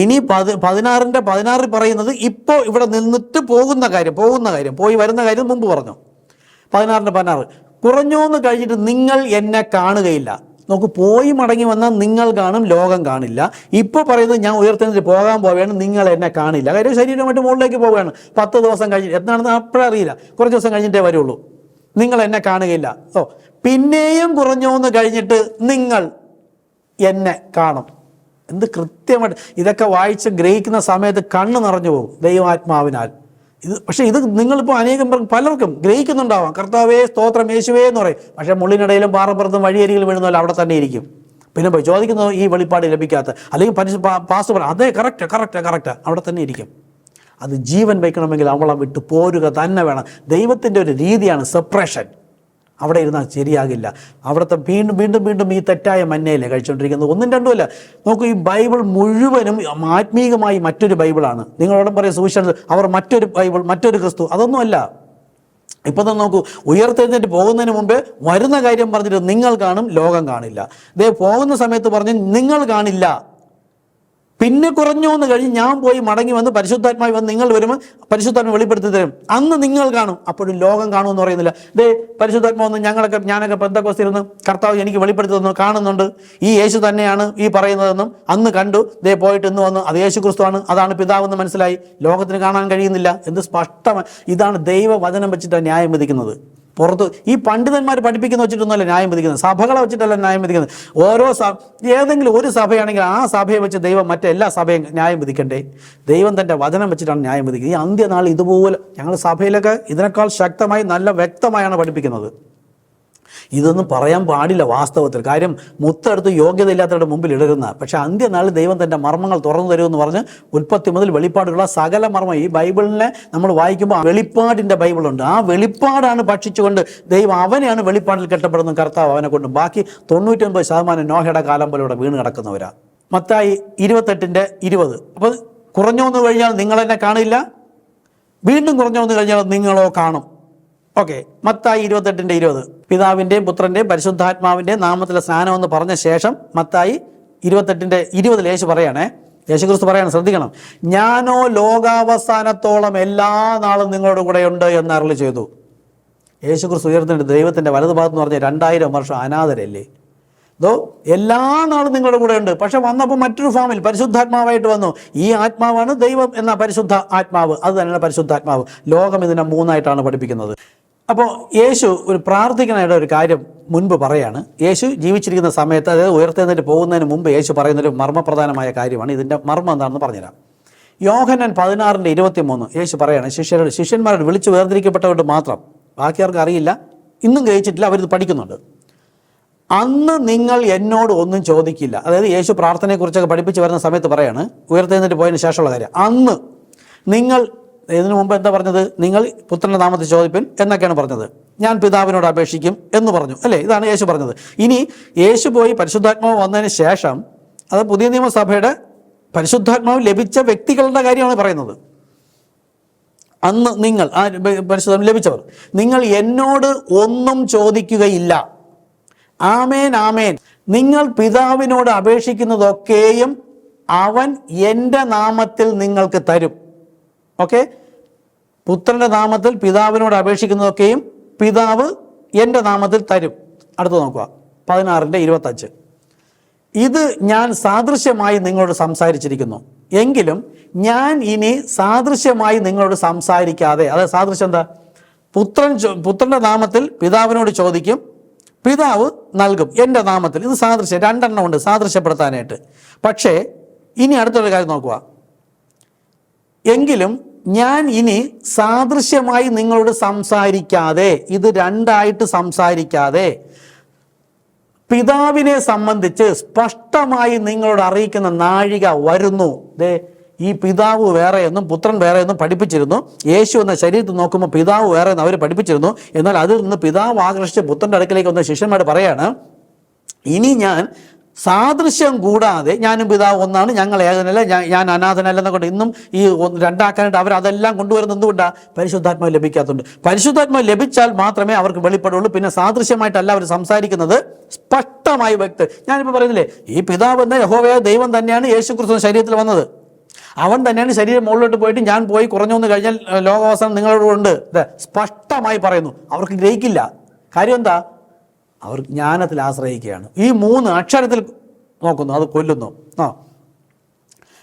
ഇനി 16 പറയുന്നത് ഇപ്പോൾ ഇവിടെ നിന്നിട്ട് പോകുന്ന കാര്യം, പോയി വരുന്ന കാര്യം മുമ്പ് പറഞ്ഞു. 16 കുറഞ്ഞോന്ന് കഴിഞ്ഞിട്ട് നിങ്ങൾ എന്നെ കാണുകയില്ല. നോക്ക്, പോയി മടങ്ങി വന്നാൽ നിങ്ങൾ കാണും, ലോകം കാണില്ല. ഇപ്പോൾ പറയുന്നത് ഞാൻ ഉയർത്തെഴുന്നേറ്റ് പോകാൻ പോവുകയാണ്, നിങ്ങൾ എന്നെ കാണില്ല. കാര്യം ശരീരമായിട്ട് മുകളിലേക്ക് പോവുകയാണ്. 10 ദിവസം കഴിഞ്ഞ് എന്താണെന്ന് അപ്പോഴറിയില്ല, കുറച്ച് ദിവസം കഴിഞ്ഞിട്ടേ വരുള്ളൂ. നിങ്ങൾ എന്നെ കാണുകയില്ല. പിന്നെയും കുറഞ്ഞോന്ന് കഴിഞ്ഞിട്ട് നിങ്ങൾ എന്നെ കാണും. എന്ത് കൃത്യമായിട്ട് ഇതൊക്കെ വായിച്ച് ഗ്രഹിക്കുന്ന സമയത്ത് കണ്ണ് നിറഞ്ഞു പോകും ദൈവാത്മാവിനാൽ. പക്ഷേ ഇത് നിങ്ങളിപ്പോൾ അനേകം പലർക്കും ഗ്രഹിക്കുന്നുണ്ടാവാം. കർത്താവേ സ്തോത്രം യേശുവേ എന്ന് പറയും. പക്ഷേ മുള്ളിനിടയിലും പാറപ്പുറത്തും വഴിയരികിലും വീഴുന്നല്ലോ അവിടെ തന്നെ ഇരിക്കും. പിന്നെ പോയി ചോദിക്കുന്നത് ഈ വെളിപ്പാട് ലഭിക്കാത്ത, അല്ലെങ്കിൽ പാസ് പറയും അതെ കറക്റ്റ് അവിടെ തന്നെ ഇരിക്കും. അത് ജീവൻ വയ്ക്കണമെങ്കിൽ അവളെ വിട്ട് പോരുക തന്നെ വേണം. ദൈവത്തിൻ്റെ ഒരു രീതിയാണ് സെപ്പറേഷൻ. അവിടെ ഇരുന്നാൽ ശരിയാകില്ല. അവിടുത്തെ വീണ്ടും ഈ തെറ്റായ മന്നയല്ലേ കഴിച്ചുകൊണ്ടിരിക്കുന്നത്. 1-2 നോക്കൂ, ഈ ബൈബിൾ മുഴുവനും ആത്മീകമായി മറ്റൊരു ബൈബിളാണ്. നിങ്ങളോടും പറയും സുവിശേഷം അവർ മറ്റൊരു ബൈബിൾ, മറ്റൊരു ക്രിസ്തു. അതൊന്നുമല്ല. ഇപ്പം തന്നെ നോക്കൂ, ഉയർത്തെഴുന്നേറ്റ് പോകുന്നതിന് മുമ്പേ വരുന്ന കാര്യം പറഞ്ഞിട്ട് നിങ്ങൾ കാണും, ലോകം കാണില്ല. ദേ പോകുന്ന സമയത്ത് പറഞ്ഞ് നിങ്ങൾ കാണില്ല, പിന്നെ കുറഞ്ഞു എന്ന് കഴിഞ്ഞ് ഞാൻ പോയി മടങ്ങി വന്ന് പരിശുദ്ധാത്മാവ് വന്ന് നിങ്ങൾ വരുമ്പോൾ പരിശുദ്ധാത്മ വെളിപ്പെടുത്തി തരും, അന്ന് നിങ്ങൾ കാണും, അപ്പോഴും ലോകം കാണുമെന്ന് പറയുന്നില്ല. ദേ പരിശുദ്ധാത്മാവ് വന്ന് ഞാനൊക്കെ പെന്തക്കോസ്തിരുന്ന് കർത്താവ് എനിക്ക് വെളിപ്പെടുത്തി തന്നു, കാണുന്നുണ്ട്, ഈ യേശു തന്നെയാണ് ഈ പറയുന്നതെന്നും അന്ന് കണ്ടു, ദേ പോയിട്ട് ഇന്ന് വന്നു, അത് യേശു ക്രിസ്തുവാണ്, അതാണ് പിതാവെന്ന് മനസ്സിലായി, ലോകത്തിന് കാണാൻ കഴിയുന്നില്ല എന്ന് സ്പഷ്ടമായി. ഇതാണ് ദൈവവചനം വെച്ചിട്ട് ന്യായം വിധിക്കുന്നത്. പുറത്ത് ഈ പണ്ഡിതന്മാർ പഠിപ്പിക്കുന്ന വെച്ചിട്ടൊന്നുമല്ല ന്യായം വിധിക്കുന്നത്, സഭകളെ വെച്ചിട്ടല്ല ന്യായം വിധിക്കുന്നത്. ഓരോ ഏതെങ്കിലും ഒരു സഭയാണെങ്കിൽ ആ സഭയെ വെച്ച് ദൈവം മറ്റെല്ലാ സഭയും ന്യായം വിധിക്കണ്ടേ? ദൈവം തൻ്റെ വചനം വെച്ചിട്ടാണ് ന്യായം വിധിക്കുന്നത്. ഈ അന്ത്യനാൾ ഇതുപോലെ ഞങ്ങൾ സഭയിലൊക്കെ ഇതിനേക്കാൾ ശക്തമായി നല്ല വ്യക്തമായാണ് പഠിപ്പിക്കുന്നത്. ഇതൊന്നും പറയാൻ പാടില്ല വാസ്തവത്തിൽ. കാര്യം മുത്തെടുത്ത് യോഗ്യതയില്ലാത്തവരുടെ മുമ്പിൽ ഇടരുന്ന. പക്ഷേ അന്ത്യനാളിൽ ദൈവം തൻ്റെ മർമ്മങ്ങൾ തുറന്നു തരുമെന്ന് പറഞ്ഞ് ഉൽപ്പത്തി മുതൽ വെളിപ്പാടുള്ള സകല മർമ്മം, ഈ ബൈബിളിനെ നമ്മൾ വായിക്കുമ്പോൾ വെളിപ്പാടിൻ്റെ ബൈബിളുണ്ട്, ആ വെളിപ്പാടാണ് ഭക്ഷിച്ചുകൊണ്ട് ദൈവം അവനെയാണ് വെളിപ്പാടിൽ കെട്ടപ്പെടുന്നത് കർത്താവ് അവനെ കൊണ്ട്. ബാക്കി 99% നോഹയുടെ കാലം പോലെ ഇവിടെ വീണ് കിടക്കുന്നവരാ. മത്തായി 28:20. അപ്പോൾ കുറഞ്ഞു വന്നു കഴിഞ്ഞാൽ നിങ്ങളെന്നെ കാണില്ല, വീണ്ടും കുറഞ്ഞു വന്നു കഴിഞ്ഞാൽ നിങ്ങളോ കാണും. ഓക്കെ, മത്തായി 28:20. പിതാവിൻ്റെയും പുത്രൻ്റെയും പരിശുദ്ധാത്മാവിൻ്റെയും നാമത്തിലെ സ്നാനം എന്ന് പറഞ്ഞ ശേഷം മത്തായി 28:20 യേശു പറയണേ, യേശുക്രിസ്തു പറയാണ്, ശ്രദ്ധിക്കണം, ഞാനോ ലോകാവസാനത്തോളം എല്ലാ നാളും നിങ്ങളുടെ കൂടെ ഉണ്ട് എന്ന് അരുളി ചെയ്തു. യേശുക്രിസ്തു ഉയർന്നിട്ട് ദൈവത്തിൻ്റെ വലതുഭാഗത്ത് എന്ന് പറഞ്ഞാൽ 2000 വർഷം അനാഥരല്ലേ? എല്ലാ നാളും നിങ്ങളുടെ കൂടെ ഉണ്ട്. പക്ഷെ വന്നപ്പോൾ മറ്റൊരു ഫോമിൽ പരിശുദ്ധാത്മാവായിട്ട് വന്നു. ഈ ആത്മാവാണ് ദൈവം എന്ന പരിശുദ്ധ ആത്മാവ്, അത് തന്നെയാണ് പരിശുദ്ധാത്മാവ്. ലോകം ഇതിനെ 3 പഠിപ്പിക്കുന്നത്. അപ്പോൾ യേശു ഒരു പ്രാർത്ഥിക്കാനായിട്ട് ഒരു കാര്യം മുൻപ് പറയാണ്. യേശു ജീവിച്ചിരിക്കുന്ന സമയത്ത്, അതായത് ഉയർത്തെഴുന്നേറ്റ് പോകുന്നതിന് മുമ്പ് യേശു പറയുന്നൊരു മർമ്മപ്രധാനമായ കാര്യമാണ്. ഇതിൻ്റെ മർമ്മം എന്താണെന്ന് പറഞ്ഞുതരാം. യോഹന്നാൻ 16:23 യേശു പറയാണ്, ശിഷ്യന്മാരോട് വിളിച്ചു വേർതിരിക്കപ്പെട്ടവരോട് മാത്രം, ബാക്കിയാർക്കും അറിയില്ല, ഇന്നും ഗ്രഹിച്ചിട്ടില്ല, അവരിത് പഠിക്കുന്നുണ്ട്. അന്ന് നിങ്ങൾ എന്നോട് ഒന്നും ചോദിക്കില്ല. അതായത് യേശു പ്രാർത്ഥനയെക്കുറിച്ചൊക്കെ പഠിപ്പിച്ച് വരുന്ന സമയത്ത് പറയാണ്, ഉയർത്തെഴുന്നേറ്റ് പോയതിന് ശേഷമുള്ള കാര്യം. അന്ന് നിങ്ങൾ, ഇതിനു മുമ്പ് എന്താ പറഞ്ഞത്? നിങ്ങൾ പുത്രൻ്റെ നാമത്തിൽ ചോദിപ്പിൻ എന്നൊക്കെയാണ് പറഞ്ഞത്. ഞാൻ പിതാവിനോട് അപേക്ഷിക്കും എന്ന് പറഞ്ഞു, അല്ലേ? ഇതാണ് യേശു പറഞ്ഞത്. ഇനി യേശു പോയി പരിശുദ്ധാത്മാവ് വന്നതിന് ശേഷം, അത് പുതിയ നിയമസഭയുടെ പരിശുദ്ധാത്മാവ് ലഭിച്ച വ്യക്തികളുടെ കാര്യമാണ് പറയുന്നത്. അന്ന് നിങ്ങൾ, ആ പരിശുദ്ധാത്മാവ് ലഭിച്ചവർ, നിങ്ങൾ എന്നോട് ഒന്നും ചോദിക്കുകയില്ല. ആമേൻ ആമേൻ, നിങ്ങൾ പിതാവിനോട് അപേക്ഷിക്കുന്നതൊക്കെയും അവൻ എൻ്റെ നാമത്തിൽ നിങ്ങൾക്ക് തരും. ഓക്കെ, പുത്രൻ്റെ നാമത്തിൽ പിതാവിനോട് അപേക്ഷിക്കുന്നതൊക്കെയും പിതാവ് എൻ്റെ നാമത്തിൽ തരും. അടുത്ത് നോക്കുക, 16:25. ഇത് ഞാൻ സാദൃശ്യമായി നിങ്ങളോട് സംസാരിച്ചിരിക്കുന്നു, എങ്കിലും ഞാൻ ഇനി സാദൃശ്യമായി നിങ്ങളോട് സംസാരിക്കാതെ. അതായത് സാദൃശ്യം എന്താ? പുത്രൻ്റെ നാമത്തിൽ പിതാവിനോട് ചോദിക്കും, പിതാവ് നൽകും എൻ്റെ നാമത്തിൽ. ഇത് സാദൃശ്യം, 2 ഉണ്ട് സാദൃശ്യപ്പെടുത്താനായിട്ട്. പക്ഷേ ഇനി അടുത്തൊരു കാര്യം നോക്കുക, എങ്കിലും ഞാൻ ഇനി സാദൃശ്യമായി നിങ്ങളോട് സംസാരിക്കാതെ, ഇത് 2 സംസാരിക്കാതെ, പിതാവിനെ സംബന്ധിച്ച് സ്പഷ്ടമായി നിങ്ങളോട് അറിയിക്കുന്ന നാഴിക വരുന്നു. ഈ പിതാവ് വേറെയെന്നും പുത്രൻ വേറെയെന്നും പഠിപ്പിച്ചിരുന്നു. യേശു എന്ന ശരീരത്തിൽ നോക്കുമ്പോൾ പിതാവ് വേറെ എന്ന് അവർ പഠിപ്പിച്ചിരുന്നു. എന്നാൽ അതിൽ നിന്ന് പിതാവ് ആകർഷിച്ച് പുത്രൻ്റെ അടുക്കലേക്ക് വന്ന ശിഷ്യന്മാർ പറയാണ്, ഇനി ഞാൻ സാദൃശ്യം കൂടാതെ, ഞാനും പിതാവ് ഒന്നാണ്, ഞങ്ങൾ ഏകനല്ല, ഞാൻ അനാഥനല്ല എന്നൊക്കെ ഇന്നും ഈ 2 അവരതെല്ലാം കൊണ്ടുവരുന്നത് എന്തുകൊണ്ടാണ്? പരിശുദ്ധാത്മാവ് ലഭിക്കാത്തതുകൊണ്ട്. പരിശുദ്ധാത്മാവ് ലഭിച്ചാൽ മാത്രമേ അവർക്ക് വെളിപ്പെടുള്ളൂ. പിന്നെ സാദൃശ്യമായിട്ടല്ല അവർ സംസാരിക്കുന്നത്, സ്പഷ്ടമായി വ്യക്തി. ഞാനിപ്പോൾ പറയുന്നില്ലേ, ഈ പിതാവ് എന്ന യഹോവയായ ദൈവം തന്നെയാണ് യേശുക്രിസ്തു ശരീരത്തിൽ വന്നത്. അവൻ തന്നെയാണ് ശരീരം മുകളിലോട്ട് പോയിട്ട് ഞാൻ പോയി കുറഞ്ഞു വന്നു കഴിഞ്ഞാൽ ലോകാവസാനം നിങ്ങളോടുണ്ട്. സ്പഷ്ടമായി പറയുന്നു. അവർക്ക് ഗ്രഹിക്കില്ല. കാര്യം എന്താ? അവർ ജ്ഞാനത്തിൽ ആശ്രയിക്കുകയാണ്. ഈ 3 അക്ഷരത്തിൽ നോക്കുന്നു, അത് കൊല്ലുന്നു.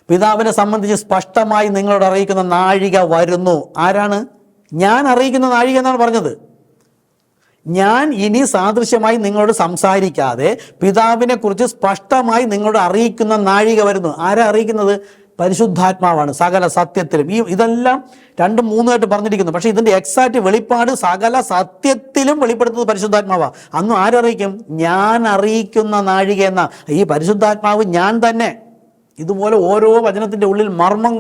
പിതാവിനെ സംബന്ധിച്ച് സ്പഷ്ടമായി നിങ്ങളോട് അറിയിക്കുന്ന നാഴിക വരുന്നു. ആരാണ്? ഞാൻ അറിയിക്കുന്ന നാഴിക എന്നാണ് പറഞ്ഞത്. ഞാൻ ഇനി സാദൃശ്യമായി നിങ്ങളോട് സംസാരിക്കാതെ പിതാവിനെ കുറിച്ച് സ്പഷ്ടമായി നിങ്ങളോട് അറിയിക്കുന്ന നാഴിക വരുന്നു. ആരാ അറിയിക്കുന്നത്? പരിശുദ്ധാത്മാവാണ്, സകല സത്യത്തിലും. ഇതെല്ലാം 2-3 പറഞ്ഞിരിക്കുന്നു. പക്ഷേ ഇതിൻ്റെ എക്സാക്റ്റ് വെളിപ്പാട് സകല സത്യത്തിലും വെളിപ്പെടുത്തുന്നത് പരിശുദ്ധാത്മാവാണ്. അന്നും ആരറിയിക്കും? ഞാൻ അറിയിക്കുന്ന നാഴിക എന്ന ഈ പരിശുദ്ധാത്മാവ് ഞാൻ തന്നെ. ഇതുപോലെ ഓരോ വചനത്തിൻ്റെ ഉള്ളിൽ മർമ്മം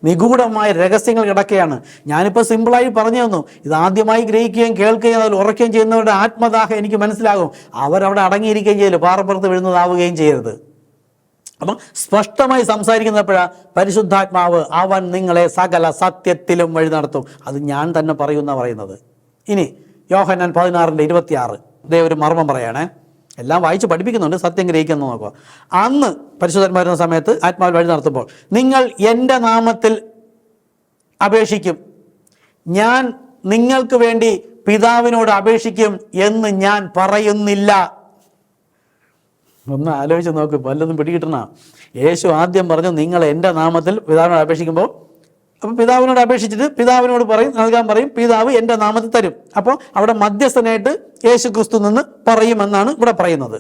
നിഗൂഢമായ രഹസ്യങ്ങൾ കിടക്കുകയാണ്. ഞാനിപ്പോൾ സിമ്പിളായി പറഞ്ഞു തന്നു. ഇത് ആദ്യമായി ഗ്രഹിക്കുകയും കേൾക്കുകയും അതിൽ ഉറക്കുകയും ചെയ്യുന്നവരുടെ ആത്മദാഹം എനിക്ക് മനസ്സിലാകും. അവരവിടെ അടങ്ങിയിരിക്കുകയും ചെയ്യരുത്, പാറപ്പുറത്ത് വീഴുന്നതാവുകയും ചെയ്യരുത്. അപ്പം സ്പഷ്ടമായി സംസാരിക്കുന്നപ്പോഴാണ് പരിശുദ്ധാത്മാവ് അവൻ നിങ്ങളെ സകല സത്യത്തിലും വഴി നടത്തും. അത് ഞാൻ തന്നെ പറയുന്ന പറയുന്നത്. ഇനി യോഹന്നാൻ 16:26 ഇതേ ഒരു മർമ്മം പറയണേ. എല്ലാം വായിച്ച് പഠിപ്പിക്കുന്നുണ്ട്, സത്യം ഗ്രഹിക്കുന്നു നോക്കുക. അന്ന് പരിശുദ്ധന്മാർ വരുന്ന സമയത്ത് ആത്മാവിൽ വഴി നടത്തുമ്പോൾ നിങ്ങൾ എൻ്റെ നാമത്തിൽ അപേക്ഷിക്കും, ഞാൻ നിങ്ങൾക്ക് വേണ്ടി പിതാവിനോട് അപേക്ഷിക്കും എന്ന് ഞാൻ പറയുന്നില്ല. ഒന്ന് ആലോചിച്ച് നോക്ക്, വല്ലതും പിടികിട്ടണ. യേശു ആദ്യം പറഞ്ഞു നിങ്ങൾ എൻ്റെ നാമത്തിൽ പിതാവിനോട് അപേക്ഷിക്കുമ്പോൾ, അപ്പോൾ പിതാവിനോട് അപേക്ഷിച്ചിട്ട് പിതാവിനോട് പറയും, നൽകാൻ പറയും, പിതാവ് എൻ്റെ നാമത്തിൽ തരും. അപ്പോൾ അവിടെ മധ്യസ്ഥനായിട്ട് യേശു ക്രിസ്തു നിന്ന് പറയുമെന്നാണ് ഇവിടെ പറയുന്നത്.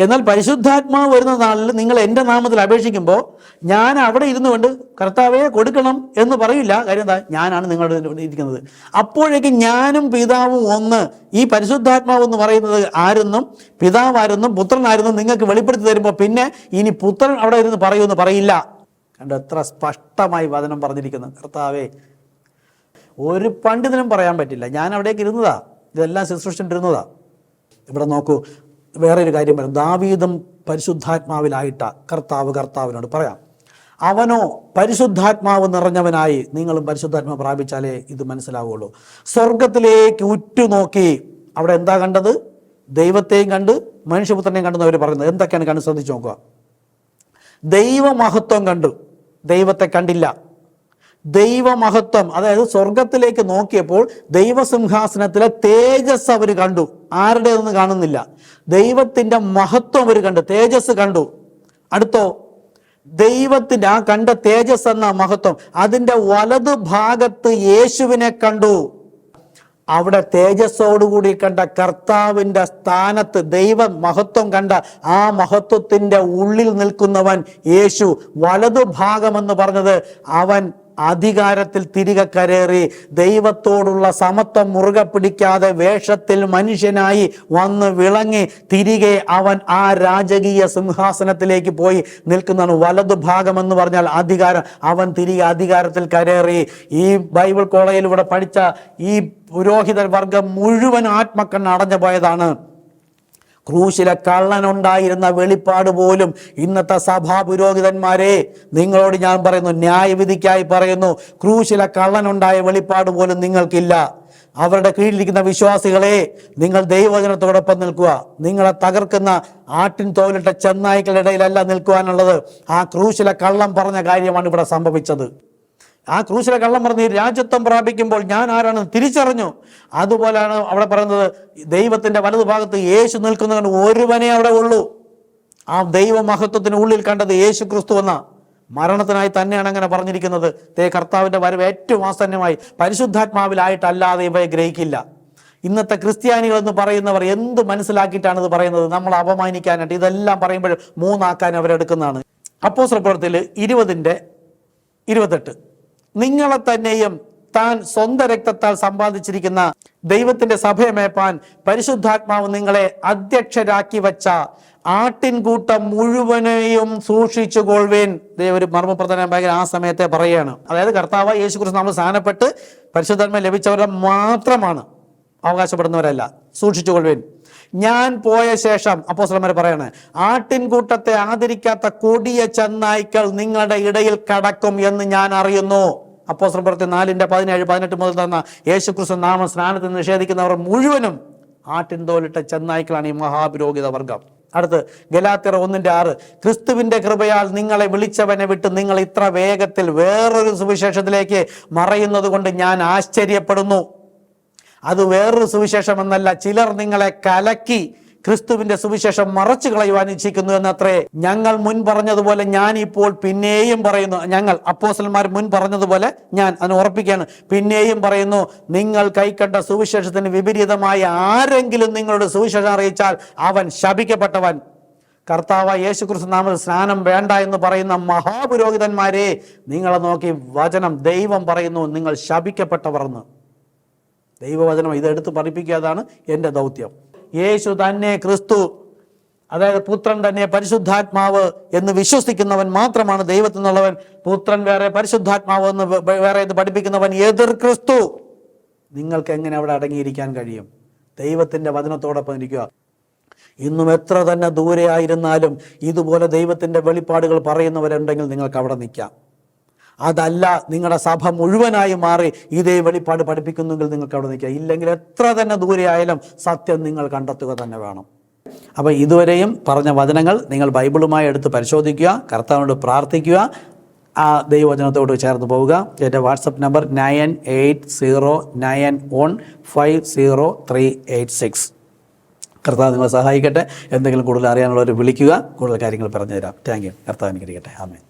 എന്നാൽ പരിശുദ്ധാത്മാവ് വരുന്ന നാളിൽ നിങ്ങൾ എൻ്റെ നാമത്തിൽ അപേക്ഷിക്കുമ്പോൾ ഞാൻ അവിടെ ഇരുന്നു കൊണ്ട് കർത്താവേ കൊടുക്കണം എന്ന് പറയില്ല. കാര്യം എന്താ? ഞാനാണ് നിങ്ങളുടെ ഇരിക്കുന്നത്. അപ്പോഴേക്കും ഞാനും പിതാവും ഒന്ന്. ഈ പരിശുദ്ധാത്മാവ് എന്ന് പറയുന്നത് ആരെന്നും പിതാവാരെന്നും പുത്രനാരെന്നും നിങ്ങൾക്ക് വെളിപ്പെടുത്തി തരുമ്പോൾ പിന്നെ ഇനി പുത്രൻ അവിടെ ഇരുന്ന് പറയുമെന്ന് പറയില്ല. കണ്ടോ എത്ര സ്പഷ്ടമായി വചനം പറഞ്ഞിരിക്കുന്നു. കർത്താവേ, ഒരു പണ്ഡിതനും പറയാൻ പറ്റില്ല. ഞാൻ അവിടേക്ക് ഇരുന്നതാ, ഇതെല്ലാം ശുശ്രൂഷിച്ചിട്ടിരുന്നതാ. ഇവിടെ നോക്കൂ, വേറെ ഒരു കാര്യം പറയാം. ദാവീദും പരിശുദ്ധാത്മാവിലായിട്ട കർത്താവിനോട് പറയാം, അവനോ പരിശുദ്ധാത്മാവ് നിറഞ്ഞവനായി. നിങ്ങളും പരിശുദ്ധാത്മാവ് പ്രാപിച്ചാലേ ഇത് മനസ്സിലാവുള്ളൂ. സ്വർഗത്തിലേക്ക് ഉറ്റുനോക്കി അവിടെ എന്താ കണ്ടത്? ദൈവത്തെയും കണ്ട് മനുഷ്യപുത്രനെയും കണ്ടെന്ന് അവർ പറയുന്നത്. എന്തൊക്കെയാണ് കണ്ട് ശ്രദ്ധിച്ചു നോക്കുക. ദൈവമഹത്വം കണ്ടു, ദൈവത്തെ കണ്ടില്ല. ദൈവമഹത്വം, അതായത് സ്വർഗത്തിലേക്ക് നോക്കിയപ്പോൾ ദൈവസിംഹാസനത്തിലെ തേജസ് അവർ കണ്ടു. ആരുടേതൊന്നും കാണുന്നില്ല. ദൈവത്തിൻ്റെ മഹത്വം അവർ കണ്ടു, തേജസ് കണ്ടു. അടുത്തോ, ദൈവത്തിൻ്റെ ആ കണ്ട തേജസ് എന്ന മഹത്വം അതിൻ്റെ വലതു ഭാഗത്ത് യേശുവിനെ കണ്ടു. അവിടെ തേജസ്സോടുകൂടി കണ്ട കർത്താവിൻ്റെ സ്ഥാനത്ത് ദൈവ മഹത്വം കണ്ട ആ മഹത്വത്തിൻ്റെ ഉള്ളിൽ നിൽക്കുന്നവൻ യേശു. വലതു ഭാഗമെന്ന് പറഞ്ഞത് അവൻ അധികാരത്തിൽ തിരികെ കരേറി ദൈവത്തോടുള്ള സമത്വം മുറുകെ പിടിക്കാതെ വേഷത്തിൽ മനുഷ്യനായി വന്ന് വിളങ്ങി തിരികെ അവൻ ആ രാജകീയ സിംഹാസനത്തിലേക്ക് പോയി നിൽക്കുന്നതാണ്. വലതു ഭാഗമെന്ന് പറഞ്ഞാൽ അധികാരം. അവൻ തിരികെ അധികാരത്തിൽ കരേറി. ഈ ബൈബിൾ കോളേജിലൂടെ പഠിച്ച ഈ പുരോഹിത വർഗം മുഴുവൻ ആത്മക്കണ്ണ് അടഞ്ഞു പോയതാണ്. ക്രൂശിലെ കള്ളനുണ്ടായിരുന്ന വെളിപ്പാട് പോലും ഇന്നത്തെ സഭാ പുരോഹിതന്മാരെ, നിങ്ങളോട് ഞാൻ പറയുന്നു, ന്യായവിധിക്കായി പറയുന്നു, ക്രൂശിലെ കള്ളനുണ്ടായ വെളിപ്പാട് പോലും നിങ്ങൾക്കില്ല. അവരുടെ കീഴിലിരിക്കുന്ന വിശ്വാസികളെ, നിങ്ങൾ ദൈവവചനത്തോടൊപ്പം നിൽക്കുക. നിങ്ങളെ തകർക്കുന്ന ആട്ടിൻ തോലിട്ട ചെന്നായ്ക്കളുടെ ഇടയിലല്ല നിൽക്കുവാനുള്ളത്. ആ ക്രൂശിലെ കള്ളം പറഞ്ഞ കാര്യമാണ് ഇവിടെ സംഭവിച്ചത്. ആ ക്രൂശിലെ കള്ളം പറഞ്ഞ് ഈ രാജ്യത്വം പ്രാപിക്കുമ്പോൾ ഞാൻ ആരാണെന്ന് തിരിച്ചറിഞ്ഞു. അതുപോലെയാണ് അവിടെ പറയുന്നത്, ദൈവത്തിൻ്റെ വലതുഭാഗത്ത് യേശു നിൽക്കുന്നതുകൊണ്ട് ഒരുവനെ അവിടെ ഉള്ളൂ. ആ ദൈവമഹത്വത്തിന് ഉള്ളിൽ കണ്ടത് യേശു ക്രിസ്തു എന്ന മരണത്തിനായി തന്നെയാണ് അങ്ങനെ പറഞ്ഞിരിക്കുന്നത്. കർത്താവിൻ്റെ വരവ് ഏറ്റവും ആസന്നമായി. പരിശുദ്ധാത്മാവിലായിട്ടല്ലാതെ ഇവയെ ഗ്രഹിക്കില്ല. ഇന്നത്തെ ക്രിസ്ത്യാനികൾ എന്ന് പറയുന്നവർ എന്ത് മനസ്സിലാക്കിയിട്ടാണ് ഇത് പറയുന്നത്? നമ്മൾ അപമാനിക്കാനായിട്ട് ഇതെല്ലാം പറയുമ്പോൾ മൂന്നാക്കാൻ അവരെടുക്കുന്നതാണ്. അപ്പോസ്തല പ്രവൃത്തിയിൽ 20:28 നിങ്ങളെ തന്നെയും താൻ സ്വന്തം രക്തത്താൽ സമ്പാദിച്ചിരിക്കുന്ന ദൈവത്തിന്റെ സഭയെ മേപ്പാൻ പരിശുദ്ധാത്മാവ് നിങ്ങളെ അധ്യക്ഷരാക്കി വച്ച ആട്ടിൻകൂട്ടം മുഴുവനെയും സൂക്ഷിച്ചുകൊള്ളുവേൻ. ഒരു മർമ്മപ്രധാന ഭയങ്കര ആ സമയത്തെ പറയുകയാണ്. അതായത് കർത്താവ് യേശു ക്രിസ്തു നമ്മൾ സ്ഥാനപ്പെട്ട് പരിശുദ്ധാത്മ ലഭിച്ചവരെ മാത്രമാണ്, അവകാശപ്പെടുന്നവരല്ല. സൂക്ഷിച്ചുകൊള്ളുവേൻ. ഞാൻ പോയ ശേഷം അപ്പോസ്തലന്മാർ പറയാണ്, ആട്ടിൻകൂട്ടത്തെ ആദരിക്കാത്ത കൊടിയ ചെന്നായ്ക്കൾ നിങ്ങളുടെ ഇടയിൽ കടക്കും എന്ന് ഞാൻ അറിയുന്നു. അപ്പോസ്തല പ്രവൃത്തി 4:17-18 മുതൽ തന്ന യേശുക്രിസ്തു നാമ സ്നാനത്തിൽ നിഷേധിക്കുന്നവർ മുഴുവനും ആട്ടിൻ തോലിട്ട ചെന്നായ്ക്കളാണ് ഈ മഹാപുരോഹിത വർഗം. അടുത്ത് ഗലാത്യർ 1:6 ക്രിസ്തുവിന്റെ കൃപയാൽ നിങ്ങളെ വിളിച്ചവനെ വിട്ട് നിങ്ങൾ ഇത്ര വേഗത്തിൽ വേറൊരു സുവിശേഷത്തിലേക്ക് മറയുന്നത് കൊണ്ട് ഞാൻ ആശ്ചര്യപ്പെടുന്നു. അത് വേറൊരു സുവിശേഷം എന്നല്ല, ചിലർ നിങ്ങളെ കലക്കി ക്രിസ്തുവിന്റെ സുവിശേഷം മറച്ചു കളയുവാൻ ഇച്ഛിക്കുന്നു എന്നത്രേ. ഞങ്ങൾ മുൻ പറഞ്ഞതുപോലെ ഞാൻ ഇപ്പോൾ പിന്നെയും പറയുന്നു. ഞങ്ങൾ അപ്പോസ്തലന്മാർ മുൻ പറഞ്ഞതുപോലെ ഞാൻ അതിനെ ഉറപ്പിക്കുകയാണ്, പിന്നെയും പറയുന്നു, നിങ്ങൾ കൈക്കണ്ട സുവിശേഷത്തിന് വിപരീതമായി ആരെങ്കിലും നിങ്ങളുടെ സുവിശേഷം അറിയിച്ചാൽ അവൻ ശപിക്കപ്പെട്ടവൻ. കർത്താവ് യേശു ക്രിസ്തു നാമത്തിൽ സ്നാനം വേണ്ട എന്ന് പറയുന്ന മഹാപുരോഹിതന്മാരെ, നിങ്ങളെ നോക്കി വചനം ദൈവം പറയുന്നു, നിങ്ങൾ ശപിക്കപ്പെട്ടവർ എന്ന്. ദൈവവചനം ഇതെടുത്ത് പഠിപ്പിക്കാതാണ് എൻ്റെ ദൗത്യം. യേശു തന്നെ ക്രിസ്തു, അതായത് പുത്രൻ തന്നെ പരിശുദ്ധാത്മാവ് എന്ന് വിശ്വസിക്കുന്നവൻ മാത്രമാണ് ദൈവത്തിൽ നിന്നുള്ളവൻ. പുത്രൻ വേറെ പരിശുദ്ധാത്മാവ് എന്ന് വേറെ ഇത് പഠിപ്പിക്കുന്നവൻ എതിർ ക്രിസ്തു. നിങ്ങൾക്ക് എങ്ങനെ അവിടെ അടങ്ങിയിരിക്കാൻ കഴിയും? ദൈവത്തിൻ്റെ വചനത്തോടൊപ്പം ഇരിക്കുക. ഇന്നും എത്ര തന്നെ ദൂരെ ആയിരുന്നാലും ഇതുപോലെ ദൈവത്തിൻ്റെ വെളിപ്പാടുകൾ പറയുന്നവരുണ്ടെങ്കിൽ നിങ്ങൾക്ക് അവിടെ നിൽക്കാം. അതല്ല നിങ്ങളുടെ സഭ മുഴുവനായി മാറി ഇതേ വെളിപ്പാട് പഠിപ്പിക്കുന്നെങ്കിൽ നിങ്ങൾക്ക് അവിടെ നിൽക്കുക. ഇല്ലെങ്കിൽ എത്ര തന്നെ ദൂരെ ആയാലും സത്യം നിങ്ങൾ കണ്ടെത്തുക തന്നെ വേണം. അപ്പോൾ ഇതുവരെയും പറഞ്ഞ വചനങ്ങൾ നിങ്ങൾ ബൈബിളുമായി എടുത്ത് പരിശോധിക്കുക, കർത്താവിനോട് പ്രാർത്ഥിക്കുക, ആ ദൈവവചനത്തോട് ചേർന്ന് പോവുക. എൻ്റെ വാട്സപ്പ് നമ്പർ 9809150386. കർത്താവ് നിങ്ങളെ സഹായിക്കട്ടെ. എന്തെങ്കിലും കൂടുതൽ അറിയാനുള്ളവർ വിളിക്കുക, കൂടുതൽ കാര്യങ്ങൾ പറഞ്ഞു തരാം. Thank you. കർത്താവ് അനുഗ്രഹിക്കട്ടെ. ആമേൻ.